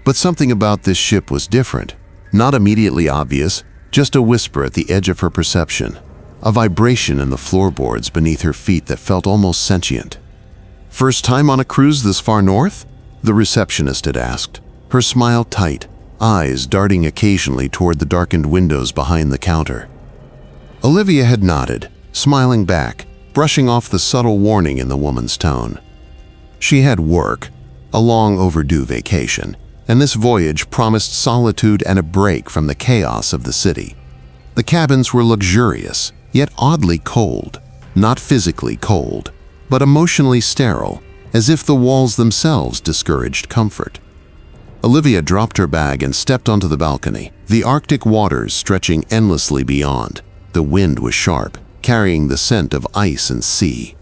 But something about this ship was different. Not immediately obvious, just a whisper at the edge of her perception. A vibration in the floorboards beneath her feet that felt almost sentient. First time on a cruise this far north? The receptionist had asked, her smile tight, eyes darting occasionally toward the darkened windows behind the counter. Olivia had nodded, smiling back, brushing off the subtle warning in the woman's tone. She had work, a long overdue vacation, and this voyage promised solitude and a break from the chaos of the city. The cabins were luxurious, yet oddly cold. Not physically cold, but emotionally sterile, as if the walls themselves discouraged comfort. Olivia dropped her bag and stepped onto the balcony, the Arctic waters stretching endlessly beyond. The wind was sharp, carrying the scent of ice and sea.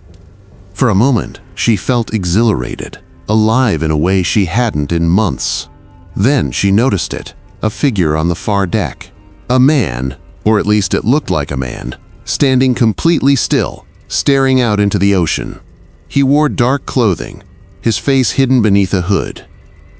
For a moment, she felt exhilarated, alive in a way she hadn't in months. Then she noticed it, a figure on the far deck. A man, or at least it looked like a man, standing completely still, staring out into the ocean. He wore dark clothing, his face hidden beneath a hood.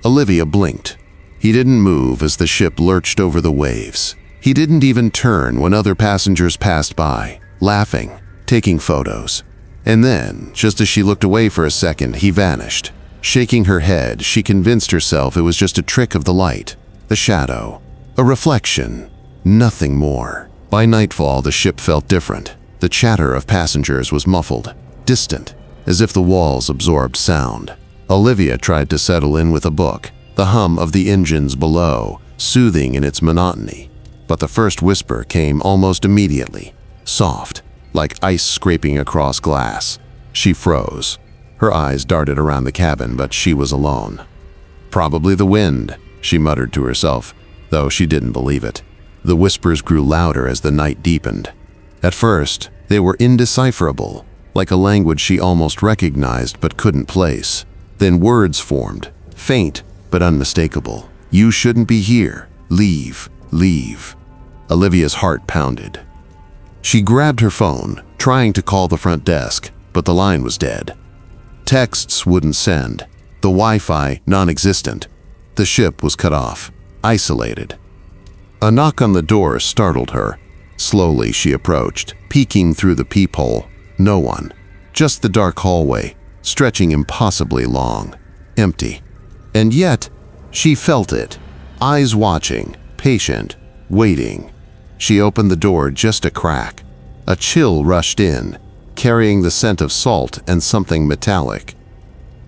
Olivia blinked. He didn't move as the ship lurched over the waves. He didn't even turn when other passengers passed by, laughing, taking photos. And then, just as she looked away for a second, he vanished. Shaking her head, she convinced herself it was just a trick of the light, the shadow, a reflection, nothing more. By nightfall, the ship felt different. The chatter of passengers was muffled, distant, as if the walls absorbed sound. Olivia tried to settle in with a book, the hum of the engines below, soothing in its monotony. But the first whisper came almost immediately, soft, like ice scraping across glass. She froze. Her eyes darted around the cabin, but she was alone. Probably the wind, she muttered to herself, though she didn't believe it. The whispers grew louder as the night deepened. At first, They were indecipherable, like a language she almost recognized but couldn't place. Then words formed, faint but unmistakable. "You shouldn't be here. Leave, leave." Olivia's heart pounded. She grabbed her phone, trying to call the front desk, but the line was dead. Texts wouldn't send. The Wi-Fi non-existent. The ship was cut off, isolated. A knock on the door startled her. Slowly she approached, peeking through the peephole. No one. Just the dark hallway, stretching impossibly long. Empty. And yet, she felt it. Eyes watching, patient, waiting. She opened the door just a crack. A chill rushed in, carrying the scent of salt and something metallic.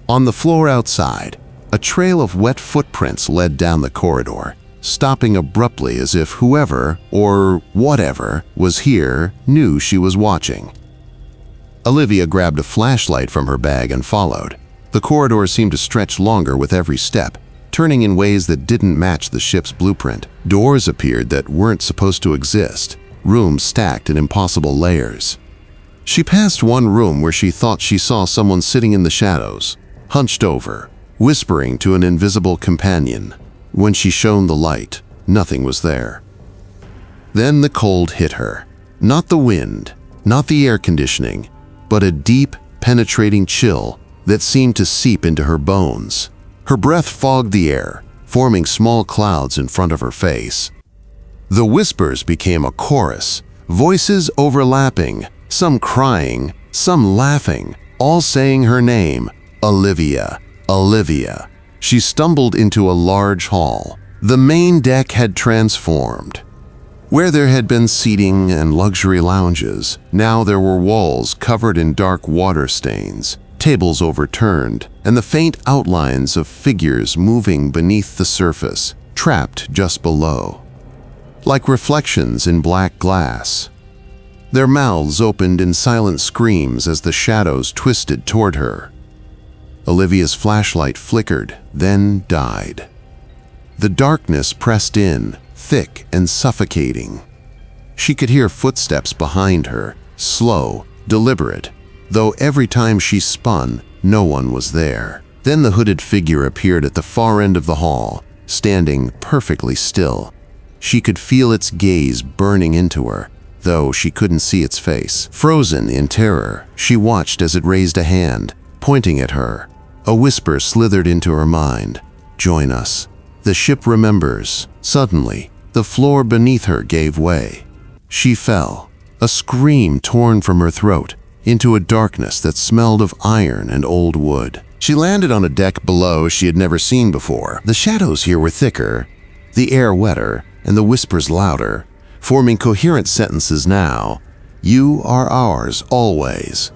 On the floor outside, a trail of wet footprints led down the corridor, stopping abruptly as if whoever, or whatever, was here knew she was watching. Olivia grabbed a flashlight from her bag and followed. The corridor seemed to stretch longer with every step, turning in ways that didn't match the ship's blueprint. Doors appeared that weren't supposed to exist, rooms stacked in impossible layers. She passed one room where she thought she saw someone sitting in the shadows, hunched over, whispering to an invisible companion. When she shone the light, nothing was there. Then the cold hit her. Not the wind, not the air conditioning, but a deep, penetrating chill that seemed to seep into her bones. Her breath fogged the air, forming small clouds in front of her face. The whispers became a chorus, voices overlapping, some crying, some laughing, all saying her name, Olivia, Olivia. She stumbled into a large hall. The main deck had transformed. Where there had been seating and luxury lounges, now there were walls covered in dark water stains, tables overturned, and the faint outlines of figures moving beneath the surface, trapped just below. Like reflections in black glass. Their mouths opened in silent screams as the shadows twisted toward her. Olivia's flashlight flickered, then died. The darkness pressed in, thick and suffocating. She could hear footsteps behind her, slow, deliberate, though every time she spun, no one was there. Then the hooded figure appeared at the far end of the hall, standing perfectly still. She could feel its gaze burning into her, though she couldn't see its face. Frozen in terror, she watched as it raised a hand, pointing at her. A whisper slithered into her mind. "Join us. The ship remembers." Suddenly, the floor beneath her gave way. She fell, a scream torn from her throat, into a darkness that smelled of iron and old wood. She landed on a deck below she had never seen before. The shadows here were thicker, the air wetter, and the whispers louder, forming coherent sentences now. "You are ours, always."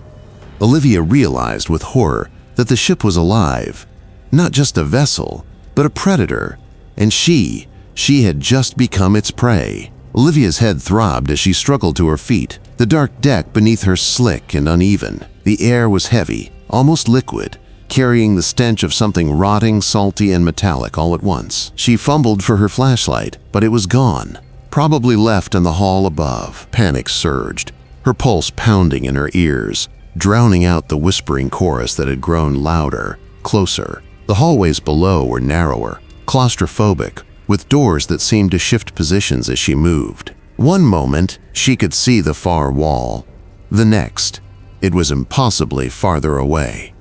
Olivia realized with horror that the ship was alive, not just a vessel, but a predator, and she had just become its prey. Olivia's head throbbed as she struggled to her feet. The dark deck beneath her slick and uneven. The air was heavy, almost liquid, carrying the stench of something rotting, salty, and metallic all at once. She fumbled for her flashlight, but it was gone, probably left in the hall above. Panic surged, her pulse pounding in her ears, drowning out the whispering chorus that had grown louder, closer. The hallways below were narrower, claustrophobic, with doors that seemed to shift positions as she moved. One moment, she could see the far wall. The next, it was impossibly farther away.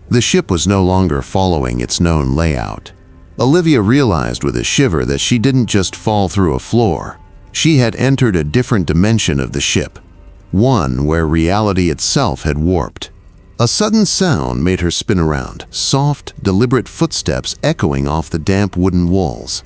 The ship was no longer following its known layout. Olivia realized with a shiver that she didn't just fall through a floor. She had entered a different dimension of the ship, one where reality itself had warped. A sudden sound made her spin around, soft, deliberate footsteps echoing off the damp wooden walls.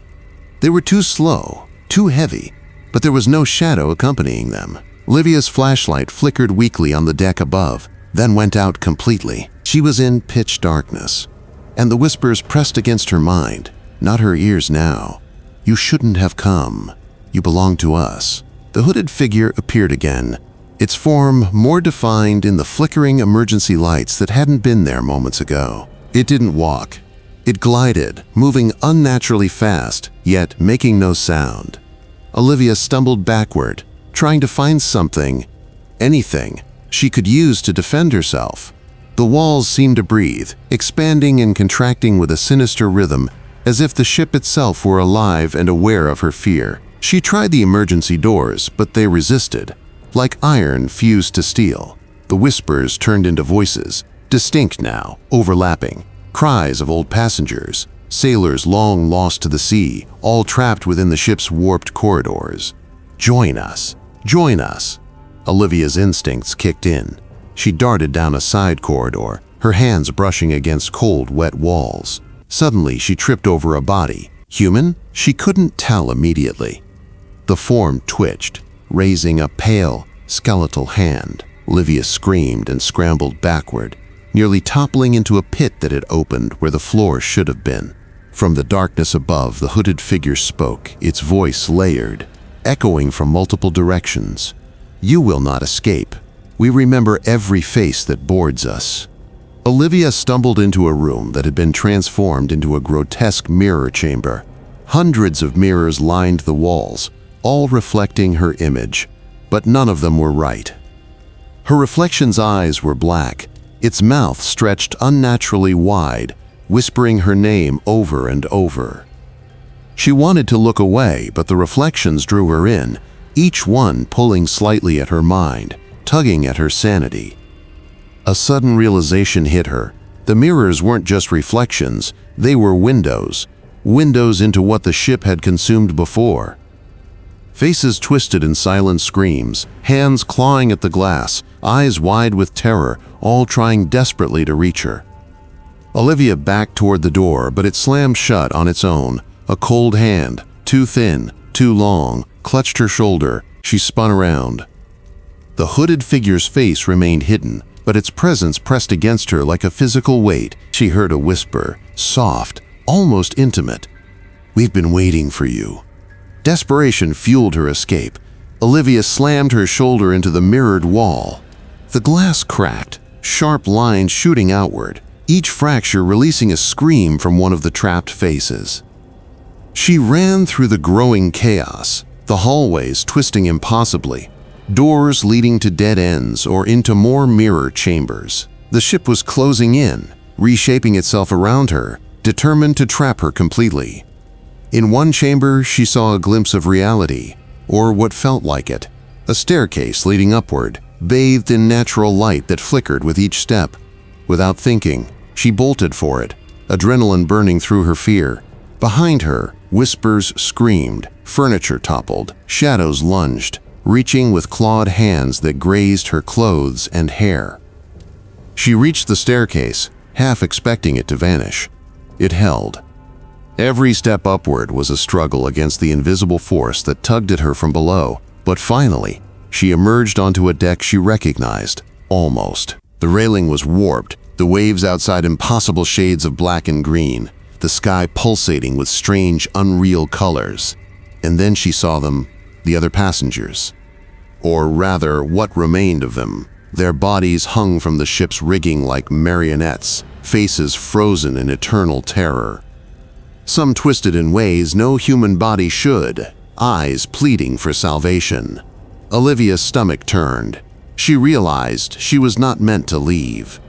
They were too slow, too heavy, but there was no shadow accompanying them. Olivia's flashlight flickered weakly on the deck above, then went out completely. She was in pitch darkness, and the whispers pressed against her mind, not her ears now. "You shouldn't have come. You belong to us." The hooded figure appeared again, its form more defined in the flickering emergency lights that hadn't been there moments ago. It didn't walk. It glided, moving unnaturally fast, yet making no sound. Olivia stumbled backward, trying to find something, anything she could use to defend herself. The walls seemed to breathe, expanding and contracting with a sinister rhythm, as if the ship itself were alive and aware of her fear. She tried the emergency doors, but they resisted. Like iron fused to steel, the whispers turned into voices, distinct now, overlapping. Cries of old passengers, sailors long lost to the sea, all trapped within the ship's warped corridors. Join us! Join us! Olivia's instincts kicked in. She darted down a side corridor, her hands brushing against cold, wet walls. Suddenly, she tripped over a body. Human? She couldn't tell immediately. The form twitched, raising a pale, skeletal hand. Olivia screamed and scrambled backward, nearly toppling into a pit that had opened where the floor should have been. From the darkness above, the hooded figure spoke, its voice layered, echoing from multiple directions. "You will not escape. We remember every face that boards us." Olivia stumbled into a room that had been transformed into a grotesque mirror chamber. Hundreds of mirrors lined the walls, all reflecting her image, but none of them were right. Her reflection's eyes were black, its mouth stretched unnaturally wide, whispering her name over and over. She wanted to look away, but the reflections drew her in, each one pulling slightly at her mind, tugging at her sanity. A sudden realization hit her. The mirrors weren't just reflections, they were windows. Windows into what the ship had consumed before. Faces twisted in silent screams, hands clawing at the glass, eyes wide with terror, all trying desperately to reach her. Olivia backed toward the door, but it slammed shut on its own. A cold hand, too thin, too long, clutched her shoulder. She spun around. The hooded figure's face remained hidden, but its presence pressed against her like a physical weight. She heard a whisper, soft, almost intimate. "We've been waiting for you." Desperation fueled her escape. Olivia slammed her shoulder into the mirrored wall. The glass cracked, sharp lines shooting outward, each fracture releasing a scream from one of the trapped faces. She ran through the growing chaos, the hallways twisting impossibly, doors leading to dead ends or into more mirror chambers. The ship was closing in, reshaping itself around her, determined to trap her completely. In one chamber, she saw a glimpse of reality, or what felt like it. A staircase leading upward, bathed in natural light that flickered with each step. Without thinking, she bolted for it, adrenaline burning through her fear. Behind her, whispers screamed, furniture toppled, shadows lunged, reaching with clawed hands that grazed her clothes and hair. She reached the staircase, half expecting it to vanish. It held. Every step upward was a struggle against the invisible force that tugged at her from below, but finally, she emerged onto a deck she recognized, almost. The railing was warped, the waves outside impossible shades of black and green, the sky pulsating with strange, unreal colors. And then she saw them, the other passengers. Or rather, what remained of them. Their bodies hung from the ship's rigging like marionettes, faces frozen in eternal terror. Some twisted in ways no human body should, eyes pleading for salvation. Olivia's stomach turned. She realized she was not meant to leave.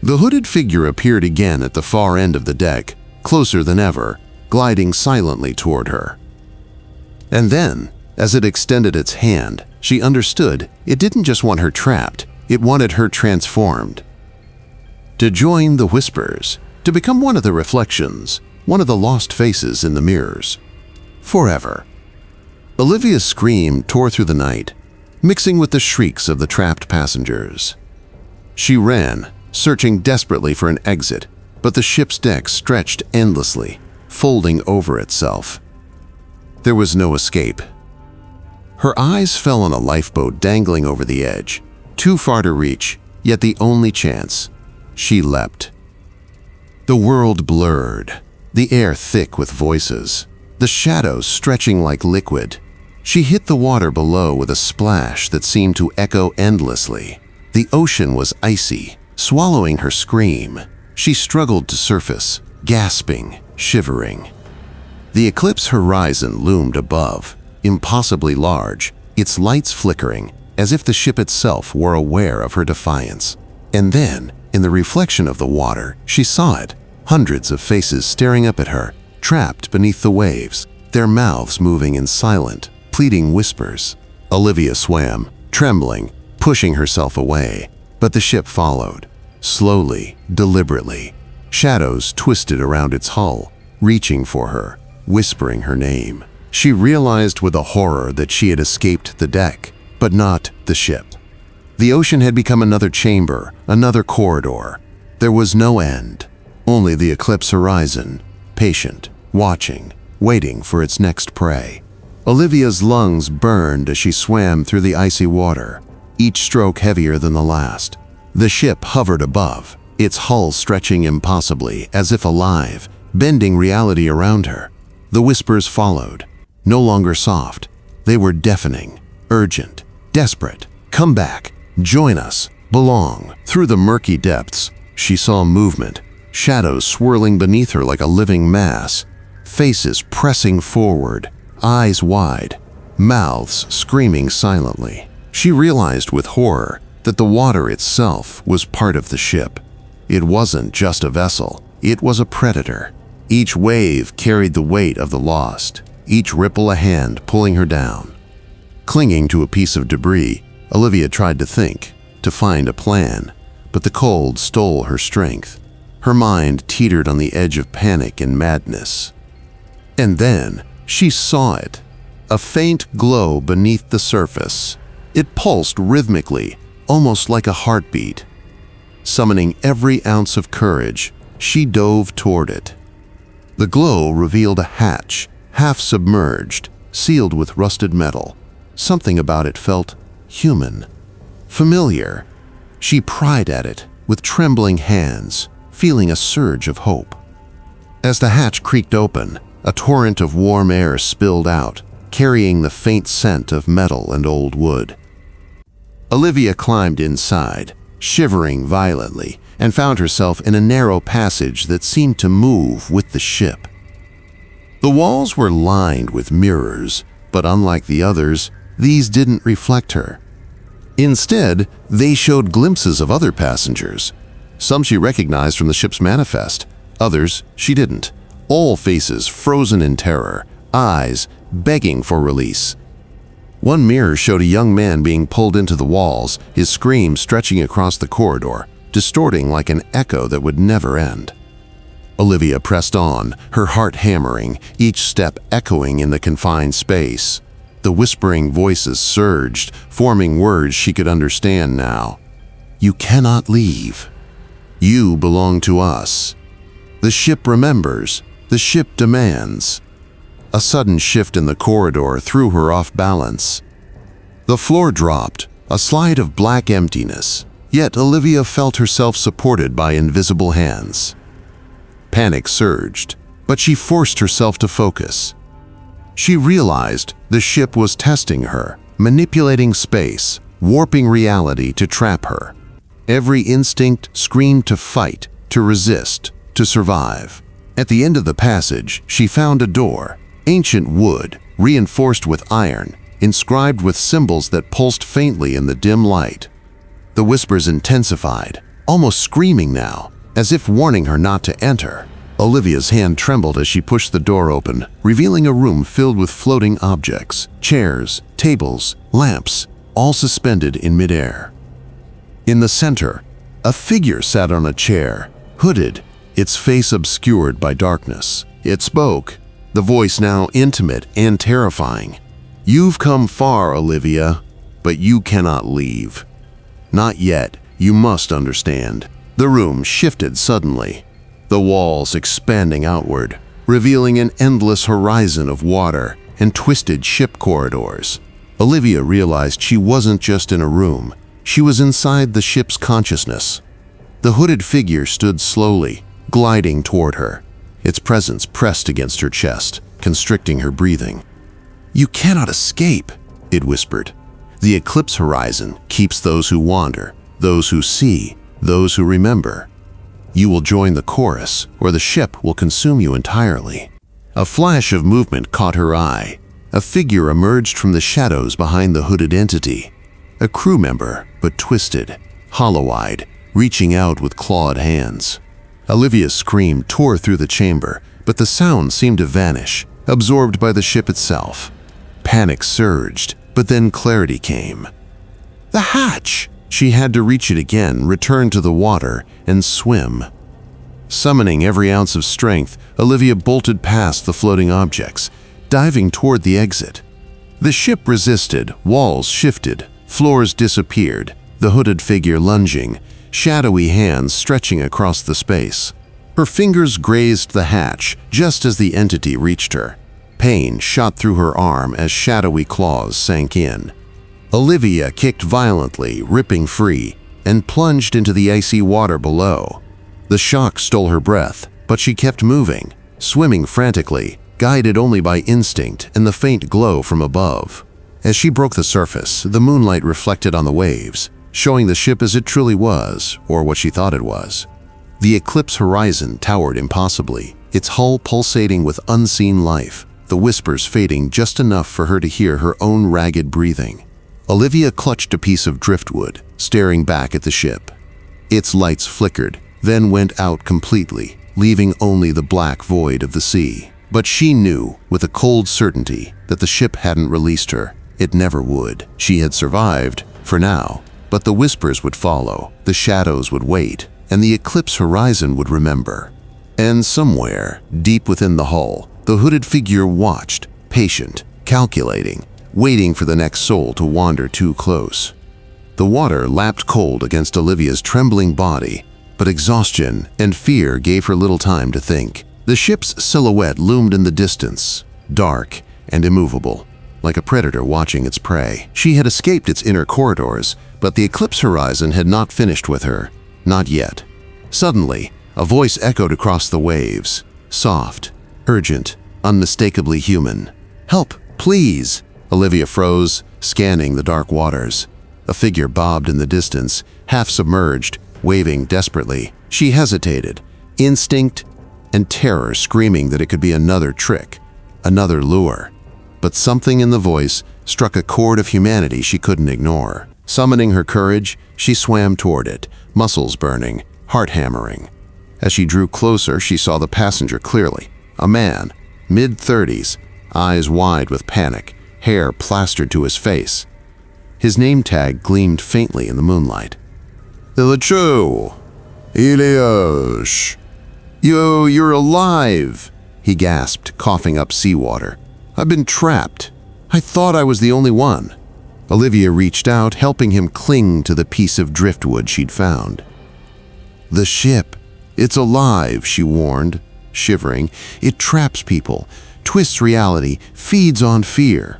The hooded figure appeared again at the far end of the deck, closer than ever, gliding silently toward her. And then, as it extended its hand, she understood it didn't just want her trapped, it wanted her transformed. To join the whispers, to become one of the reflections, one of the lost faces in the mirrors. Forever. Olivia's scream tore through the night, mixing with the shrieks of the trapped passengers. She ran, searching desperately for an exit, but the ship's deck stretched endlessly, folding over itself. There was no escape. Her eyes fell on a lifeboat dangling over the edge, too far to reach, yet the only chance. She leapt. The world blurred, the air thick with voices, the shadows stretching like liquid. She hit the water below with a splash that seemed to echo endlessly. The ocean was icy, swallowing her scream. She struggled to surface, gasping, shivering. The eclipse horizon loomed above, impossibly large, its lights flickering, as if the ship itself were aware of her defiance. And then, in the reflection of the water, she saw it. Hundreds of faces staring up at her, trapped beneath the waves, their mouths moving in silent, pleading whispers. Olivia swam, trembling, pushing herself away, but the ship followed. Slowly, deliberately. Shadows twisted around its hull, reaching for her, whispering her name. She realized with a horror that she had escaped the deck, but not the ship. The ocean had become another chamber, another corridor. There was no end, only the eclipse horizon, patient, watching, waiting for its next prey. Olivia's lungs burned as she swam through the icy water, each stroke heavier than the last. The ship hovered above, its hull stretching impossibly, as if alive, bending reality around her. The whispers followed, no longer soft. They were deafening, urgent, desperate. Come back, join us, belong. Through the murky depths, she saw movement, shadows swirling beneath her like a living mass, faces pressing forward, eyes wide, mouths screaming silently. She realized with horror that the water itself was part of the ship. It wasn't just a vessel, it was a predator. Each wave carried the weight of the lost, each ripple a hand pulling her down. Clinging to a piece of debris, Olivia tried to think, to find a plan, but the cold stole her strength. Her mind teetered on the edge of panic and madness. And then she saw it, a faint glow beneath the surface. It pulsed rhythmically, almost like a heartbeat. Summoning every ounce of courage, she dove toward it. The glow revealed a hatch, half submerged, sealed with rusted metal. Something about it felt human, familiar. She pried at it with trembling hands, feeling a surge of hope. As the hatch creaked open, a torrent of warm air spilled out, carrying the faint scent of metal and old wood. Olivia climbed inside, shivering violently, and found herself in a narrow passage that seemed to move with the ship. The walls were lined with mirrors, but unlike the others, these didn't reflect her. Instead, they showed glimpses of other passengers. Some she recognized from the ship's manifest, others she didn't. All faces frozen in terror, eyes begging for release. One mirror showed a young man being pulled into the walls, his scream stretching across the corridor, distorting like an echo that would never end. Olivia pressed on, her heart hammering, each step echoing in the confined space. The whispering voices surged, forming words she could understand now. You cannot leave. You belong to us. The ship remembers. The ship demands. A sudden shift in the corridor threw her off balance. The floor dropped, a slide of black emptiness, yet Olivia felt herself supported by invisible hands. Panic surged, but she forced herself to focus. She realized the ship was testing her, manipulating space, warping reality to trap her. Every instinct screamed to fight, to resist, to survive. At the end of the passage, she found a door, ancient wood, reinforced with iron, inscribed with symbols that pulsed faintly in the dim light. The whispers intensified, almost screaming now, as if warning her not to enter. Olivia's hand trembled as she pushed the door open, revealing a room filled with floating objects, chairs, tables, lamps, all suspended in midair. In the center, a figure sat on a chair, hooded, its face obscured by darkness. It spoke, the voice now intimate and terrifying. You've come far, Olivia, but you cannot leave. Not yet, you must understand. The room shifted suddenly, the walls expanding outward, revealing an endless horizon of water and twisted ship corridors. Olivia realized she wasn't just in a room, she was inside the ship's consciousness. The hooded figure stood slowly, gliding toward her, its presence pressed against her chest, constricting her breathing. You cannot escape, it whispered. The eclipse horizon keeps those who wander, those who see, those who remember. You will join the chorus, or the ship will consume you entirely. A flash of movement caught her eye. A figure emerged from the shadows behind the hooded entity. a crew member, but twisted, hollow-eyed, reaching out with clawed hands. Olivia's scream tore through the chamber, but the sound seemed to vanish, absorbed by the ship itself. Panic surged, but then clarity came. The hatch! She had to reach it again, return to the water, and swim. Summoning every ounce of strength, Olivia bolted past the floating objects, diving toward the exit. The ship resisted, walls shifted, floors disappeared, the hooded figure lunging, shadowy hands stretching across the space. Her fingers grazed the hatch just as the entity reached her. Pain shot through her arm as shadowy claws sank in. Olivia kicked violently, ripping free, and plunged into the icy water below. The shock stole her breath, but she kept moving, swimming frantically, guided only by instinct and the faint glow from above. As she broke the surface, the moonlight reflected on the waves, showing the ship as it truly was, or what she thought it was. The eclipse horizon towered impossibly, its hull pulsating with unseen life, the whispers fading just enough for her to hear her own ragged breathing. Olivia clutched a piece of driftwood, staring back at the ship. Its lights flickered, then went out completely, leaving only the black void of the sea. But she knew, with a cold certainty, that the ship hadn't released her. It never would. She had survived, for now, but the whispers would follow, the shadows would wait, and the eclipse horizon would remember. And somewhere, deep within the hull, the hooded figure watched, patient, calculating, waiting for the next soul to wander too close. The water lapped cold against Olivia's trembling body, but exhaustion and fear gave her little time to think. The ship's silhouette loomed in the distance, dark and immovable, like a predator watching its prey. She had escaped its inner corridors, but the eclipse horizon had not finished with her. Not yet. Suddenly, a voice echoed across the waves, soft, urgent, unmistakably human. "Help, please!" Olivia froze, scanning the dark waters. A figure bobbed in the distance, half submerged, waving desperately. She hesitated, instinct and terror screaming that it could be another trick, another lure. But something in the voice struck a chord of humanity she couldn't ignore. Summoning her courage, she swam toward it, muscles burning, heart hammering. As she drew closer, she saw the passenger clearly. A man, mid-30s, eyes wide with panic, hair plastered to his face. His name tag gleamed faintly in the moonlight. "Ilicho! Ilios! You're alive!" he gasped, coughing up seawater. "I've been trapped. I thought I was the only one." Olivia reached out, helping him cling to the piece of driftwood she'd found. "The ship. It's alive," she warned, shivering. "It traps people, twists reality, feeds on fear.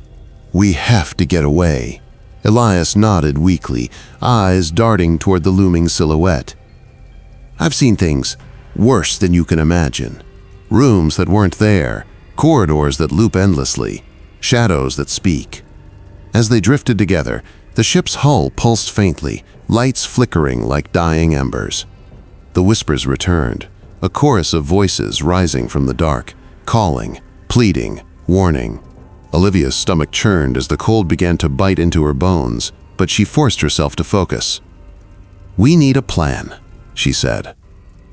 We have to get away." Elias nodded weakly, eyes darting toward the looming silhouette. "I've seen things worse than you can imagine. Rooms that weren't there, corridors that loop endlessly, shadows that speak." As they drifted together, the ship's hull pulsed faintly, lights flickering like dying embers. The whispers returned, a chorus of voices rising from the dark, calling, pleading, warning. Olivia's stomach churned as the cold began to bite into her bones, but she forced herself to focus. "We need a plan," she said.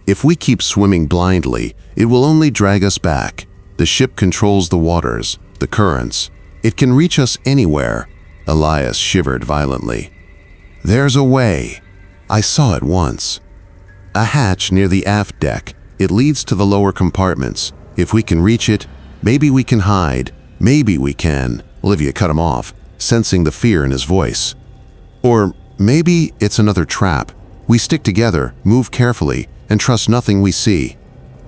"If we keep swimming blindly, it will only drag us back. The ship controls the waters, the currents. It can reach us anywhere." Elias shivered violently. "There's a way. I saw it once. A hatch near the aft deck. It leads to the lower compartments. If we can reach it, maybe we can hide. Maybe we can." Olivia cut him off, sensing the fear in his voice. "Or maybe it's another trap. We stick together, move carefully, and trust nothing we see.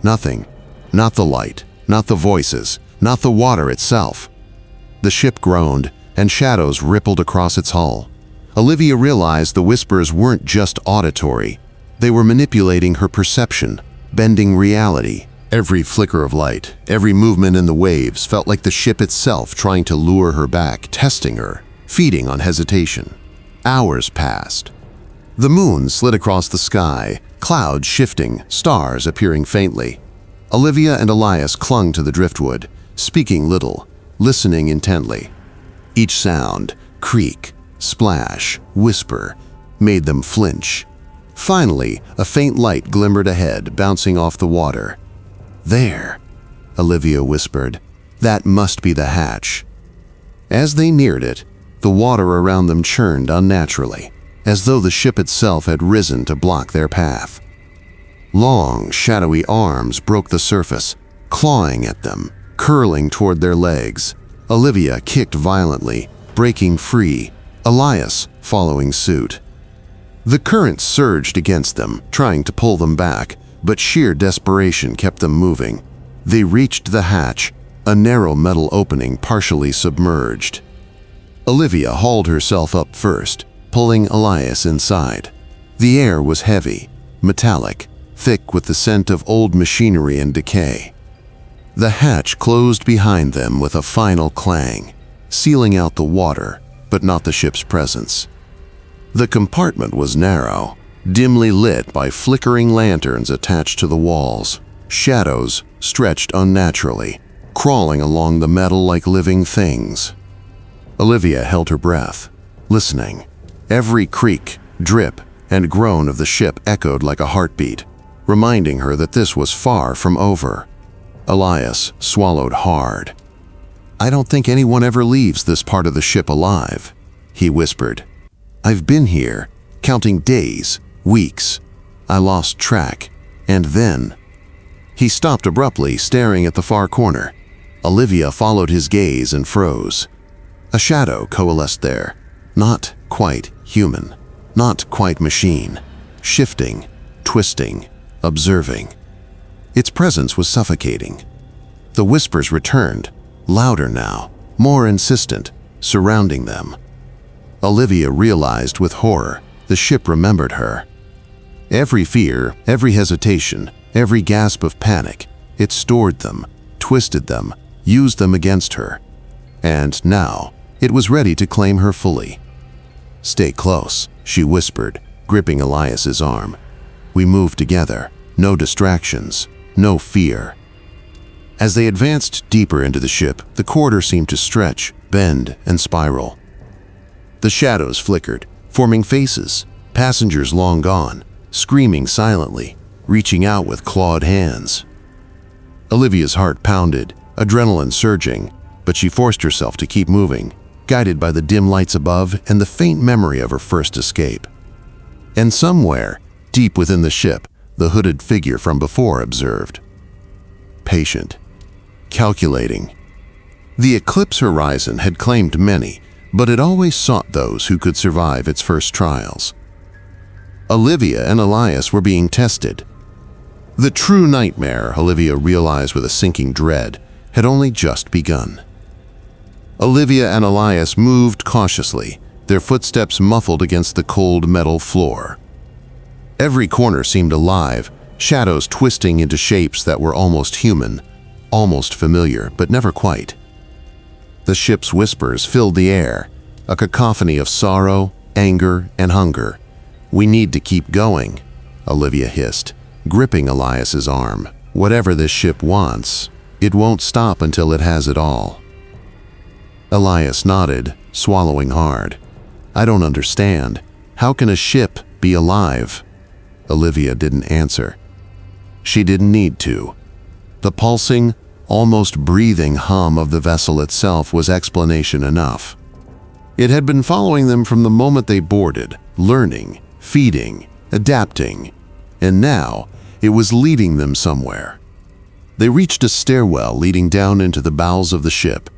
Nothing. Not the light, not the voices, not the water itself." The ship groaned, and shadows rippled across its hull. Olivia realized the whispers weren't just auditory. They were manipulating her perception, bending reality. Every flicker of light, every movement in the waves felt like the ship itself trying to lure her back, testing her, feeding on hesitation. Hours passed. The moon slid across the sky, clouds shifting, stars appearing faintly. Olivia and Elias clung to the driftwood, speaking little, listening intently. Each sound, creak, splash, whisper, made them flinch. Finally, a faint light glimmered ahead, bouncing off the water. "There," Olivia whispered. "That must be the hatch." As they neared it, the water around them churned unnaturally, as though the ship itself had risen to block their path. Long, shadowy arms broke the surface, clawing at them, curling toward their legs. Olivia kicked violently, breaking free, Elias following suit. The current surged against them, trying to pull them back, but sheer desperation kept them moving. They reached the hatch, a narrow metal opening partially submerged. Olivia hauled herself up first, pulling Elias inside. The air was heavy, metallic, thick with the scent of old machinery and decay. The hatch closed behind them with a final clang, sealing out the water, but not the ship's presence. The compartment was narrow, dimly lit by flickering lanterns attached to the walls. Shadows stretched unnaturally, crawling along the metal like living things. Olivia held her breath, listening. Every creak, drip, and groan of the ship echoed like a heartbeat, reminding her that this was far from over. Elias swallowed hard. "I don't think anyone ever leaves this part of the ship alive," he whispered. "I've been here, counting days, weeks. I lost track, and then—" He stopped abruptly, staring at the far corner. Olivia followed his gaze and froze. A shadow coalesced there, not quite human, not quite machine, shifting, twisting, observing. Its presence was suffocating. The whispers returned, louder now, more insistent, surrounding them. Olivia realized with horror the ship remembered her. Every fear, every hesitation, every gasp of panic, it stored them, twisted them, used them against her. And now, it was ready to claim her fully. "Stay close," she whispered, gripping Elias's arm. "We move together, no distractions, no fear." As they advanced deeper into the ship, the corridor seemed to stretch, bend, and spiral. The shadows flickered, forming faces, passengers long gone, screaming silently, reaching out with clawed hands. Olivia's heart pounded, adrenaline surging, but she forced herself to keep moving, guided by the dim lights above and the faint memory of her first escape. And somewhere, deep within the ship, the hooded figure from before observed. Patient. Calculating. The eclipse horizon had claimed many, but it always sought those who could survive its first trials. Olivia and Elias were being tested. The true nightmare, Olivia realized with a sinking dread, had only just begun. Olivia and Elias moved cautiously, their footsteps muffled against the cold metal floor. Every corner seemed alive, shadows twisting into shapes that were almost human, almost familiar, but never quite. The ship's whispers filled the air, a cacophony of sorrow, anger, and hunger. "We need to keep going," Olivia hissed, gripping Elias's arm. "Whatever this ship wants, it won't stop until it has it all." Elias nodded, swallowing hard. "I don't understand. How can a ship be alive?" Olivia didn't answer. She didn't need to. The pulsing, almost breathing hum of the vessel itself was explanation enough. It had been following them from the moment they boarded, learning, feeding, adapting, and now it was leading them somewhere. They reached a stairwell leading down into the bowels of the ship.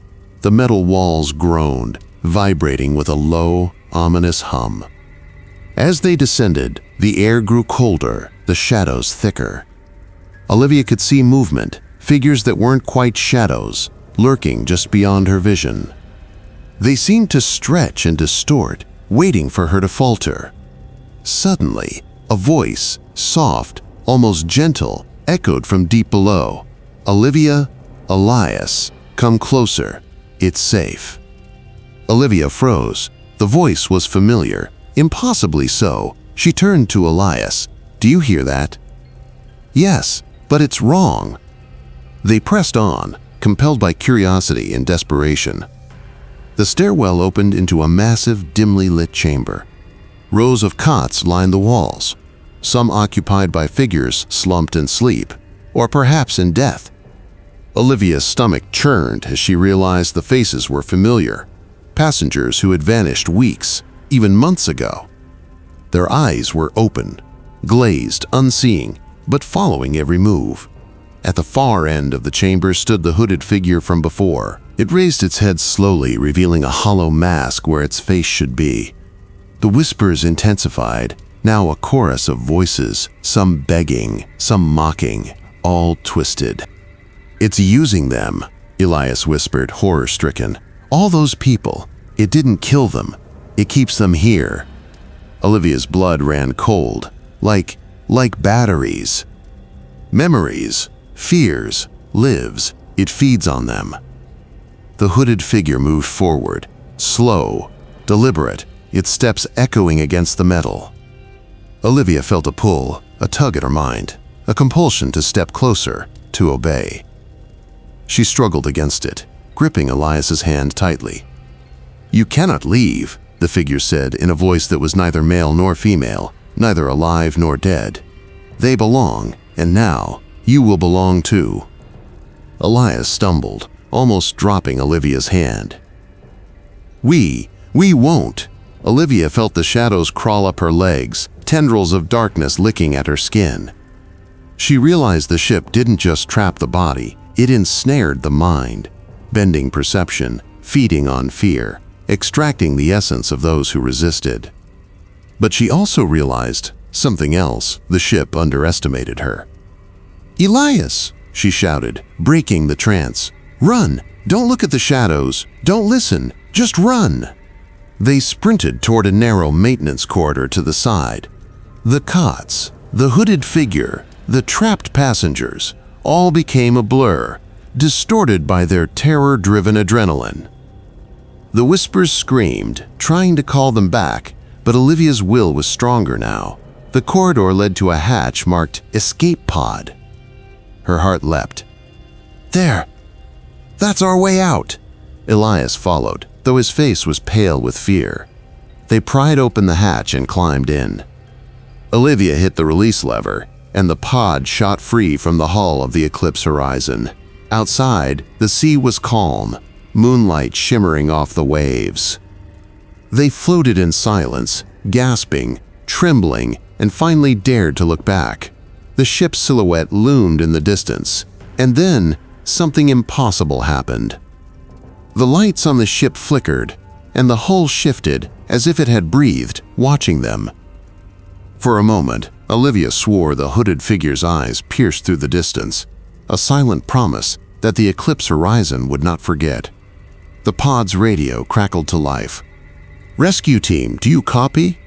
The metal walls groaned, vibrating with a low, ominous hum. As they descended, the air grew colder, the shadows thicker. Olivia could see movement, figures that weren't quite shadows, lurking just beyond her vision. They seemed to stretch and distort, waiting for her to falter. Suddenly, a voice, soft, almost gentle, echoed from deep below. "Olivia, Elias, come closer. It's safe." Olivia froze. The voice was familiar, impossibly so. She turned to Elias. "Do you hear that?" "Yes, but it's wrong." They pressed on, compelled by curiosity and desperation. The stairwell opened into a massive, dimly lit chamber. Rows of cots lined the walls, some occupied by figures slumped in sleep, or perhaps in death. Olivia's stomach churned as she realized the faces were familiar, passengers who had vanished weeks, even months ago. Their eyes were open, glazed, unseeing, but following every move. At the far end of the chamber stood the hooded figure from before. It raised its head slowly, revealing a hollow mask where its face should be. The whispers intensified, now a chorus of voices, some begging, some mocking, all twisted. "It's using them," Elias whispered, horror-stricken. "All those people. It didn't kill them. It keeps them here." Olivia's blood ran cold, like batteries. Memories, fears, lives. It feeds on them. The hooded figure moved forward, slow, deliberate, its steps echoing against the metal. Olivia felt a pull, a tug at her mind, a compulsion to step closer, to obey. She struggled against it, gripping Elias's hand tightly. "You cannot leave," the figure said in a voice that was neither male nor female, neither alive nor dead. "They belong, and now you will belong too." Elias stumbled, almost dropping Olivia's hand. We won't." Olivia felt the shadows crawl up her legs, tendrils of darkness licking at her skin. She realized the ship didn't just trap the body, it ensnared the mind, bending perception, feeding on fear, extracting the essence of those who resisted. But she also realized something else. The ship underestimated her. "Elias!" she shouted, breaking the trance. "Run! Don't look at the shadows! Don't listen! Just run!" They sprinted toward a narrow maintenance corridor to the side. The cots, the hooded figure, the trapped passengers, all became a blur, distorted by their terror-driven adrenaline. The whispers screamed, trying to call them back, but Olivia's will was stronger now. The corridor led to a hatch marked "Escape Pod." Her heart leapt. "There! That's our way out!" Elias followed, though his face was pale with fear. They pried open the hatch and climbed in. Olivia hit the release lever, and the pod shot free from the hull of the Eclipse Horizon. Outside, the sea was calm, moonlight shimmering off the waves. They floated in silence, gasping, trembling, and finally dared to look back. The ship's silhouette loomed in the distance, and then something impossible happened. The lights on the ship flickered, and the hull shifted as if it had breathed, watching them. For a moment, Olivia swore the hooded figure's eyes pierced through the distance, a silent promise that the Eclipse Horizon would not forget. The pod's radio crackled to life. "Rescue team, do you copy?"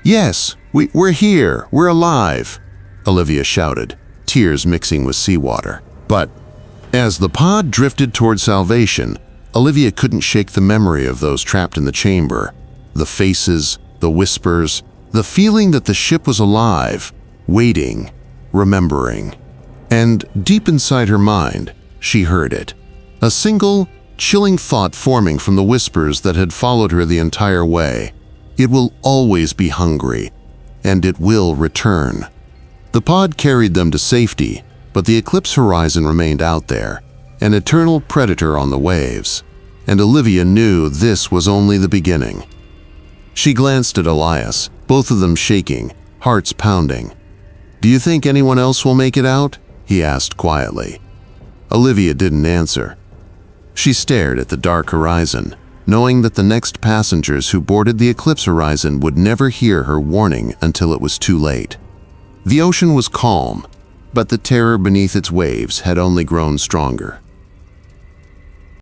"Yes, we're here, we're alive," Olivia shouted, tears mixing with seawater. But as the pod drifted toward salvation, Olivia couldn't shake the memory of those trapped in the chamber. The faces, the whispers, the feeling that the ship was alive, waiting, remembering. And deep inside her mind, she heard it. A single, chilling thought forming from the whispers that had followed her the entire way. It will always be hungry, and it will return. The pod carried them to safety, but the Eclipse Horizon remained out there, an eternal predator on the waves, and Olivia knew this was only the beginning. She glanced at Elias, both of them shaking, hearts pounding. "Do you think anyone else will make it out?" he asked quietly. Olivia didn't answer. She stared at the dark horizon, knowing that the next passengers who boarded the Eclipse Horizon would never hear her warning until it was too late. The ocean was calm, but the terror beneath its waves had only grown stronger.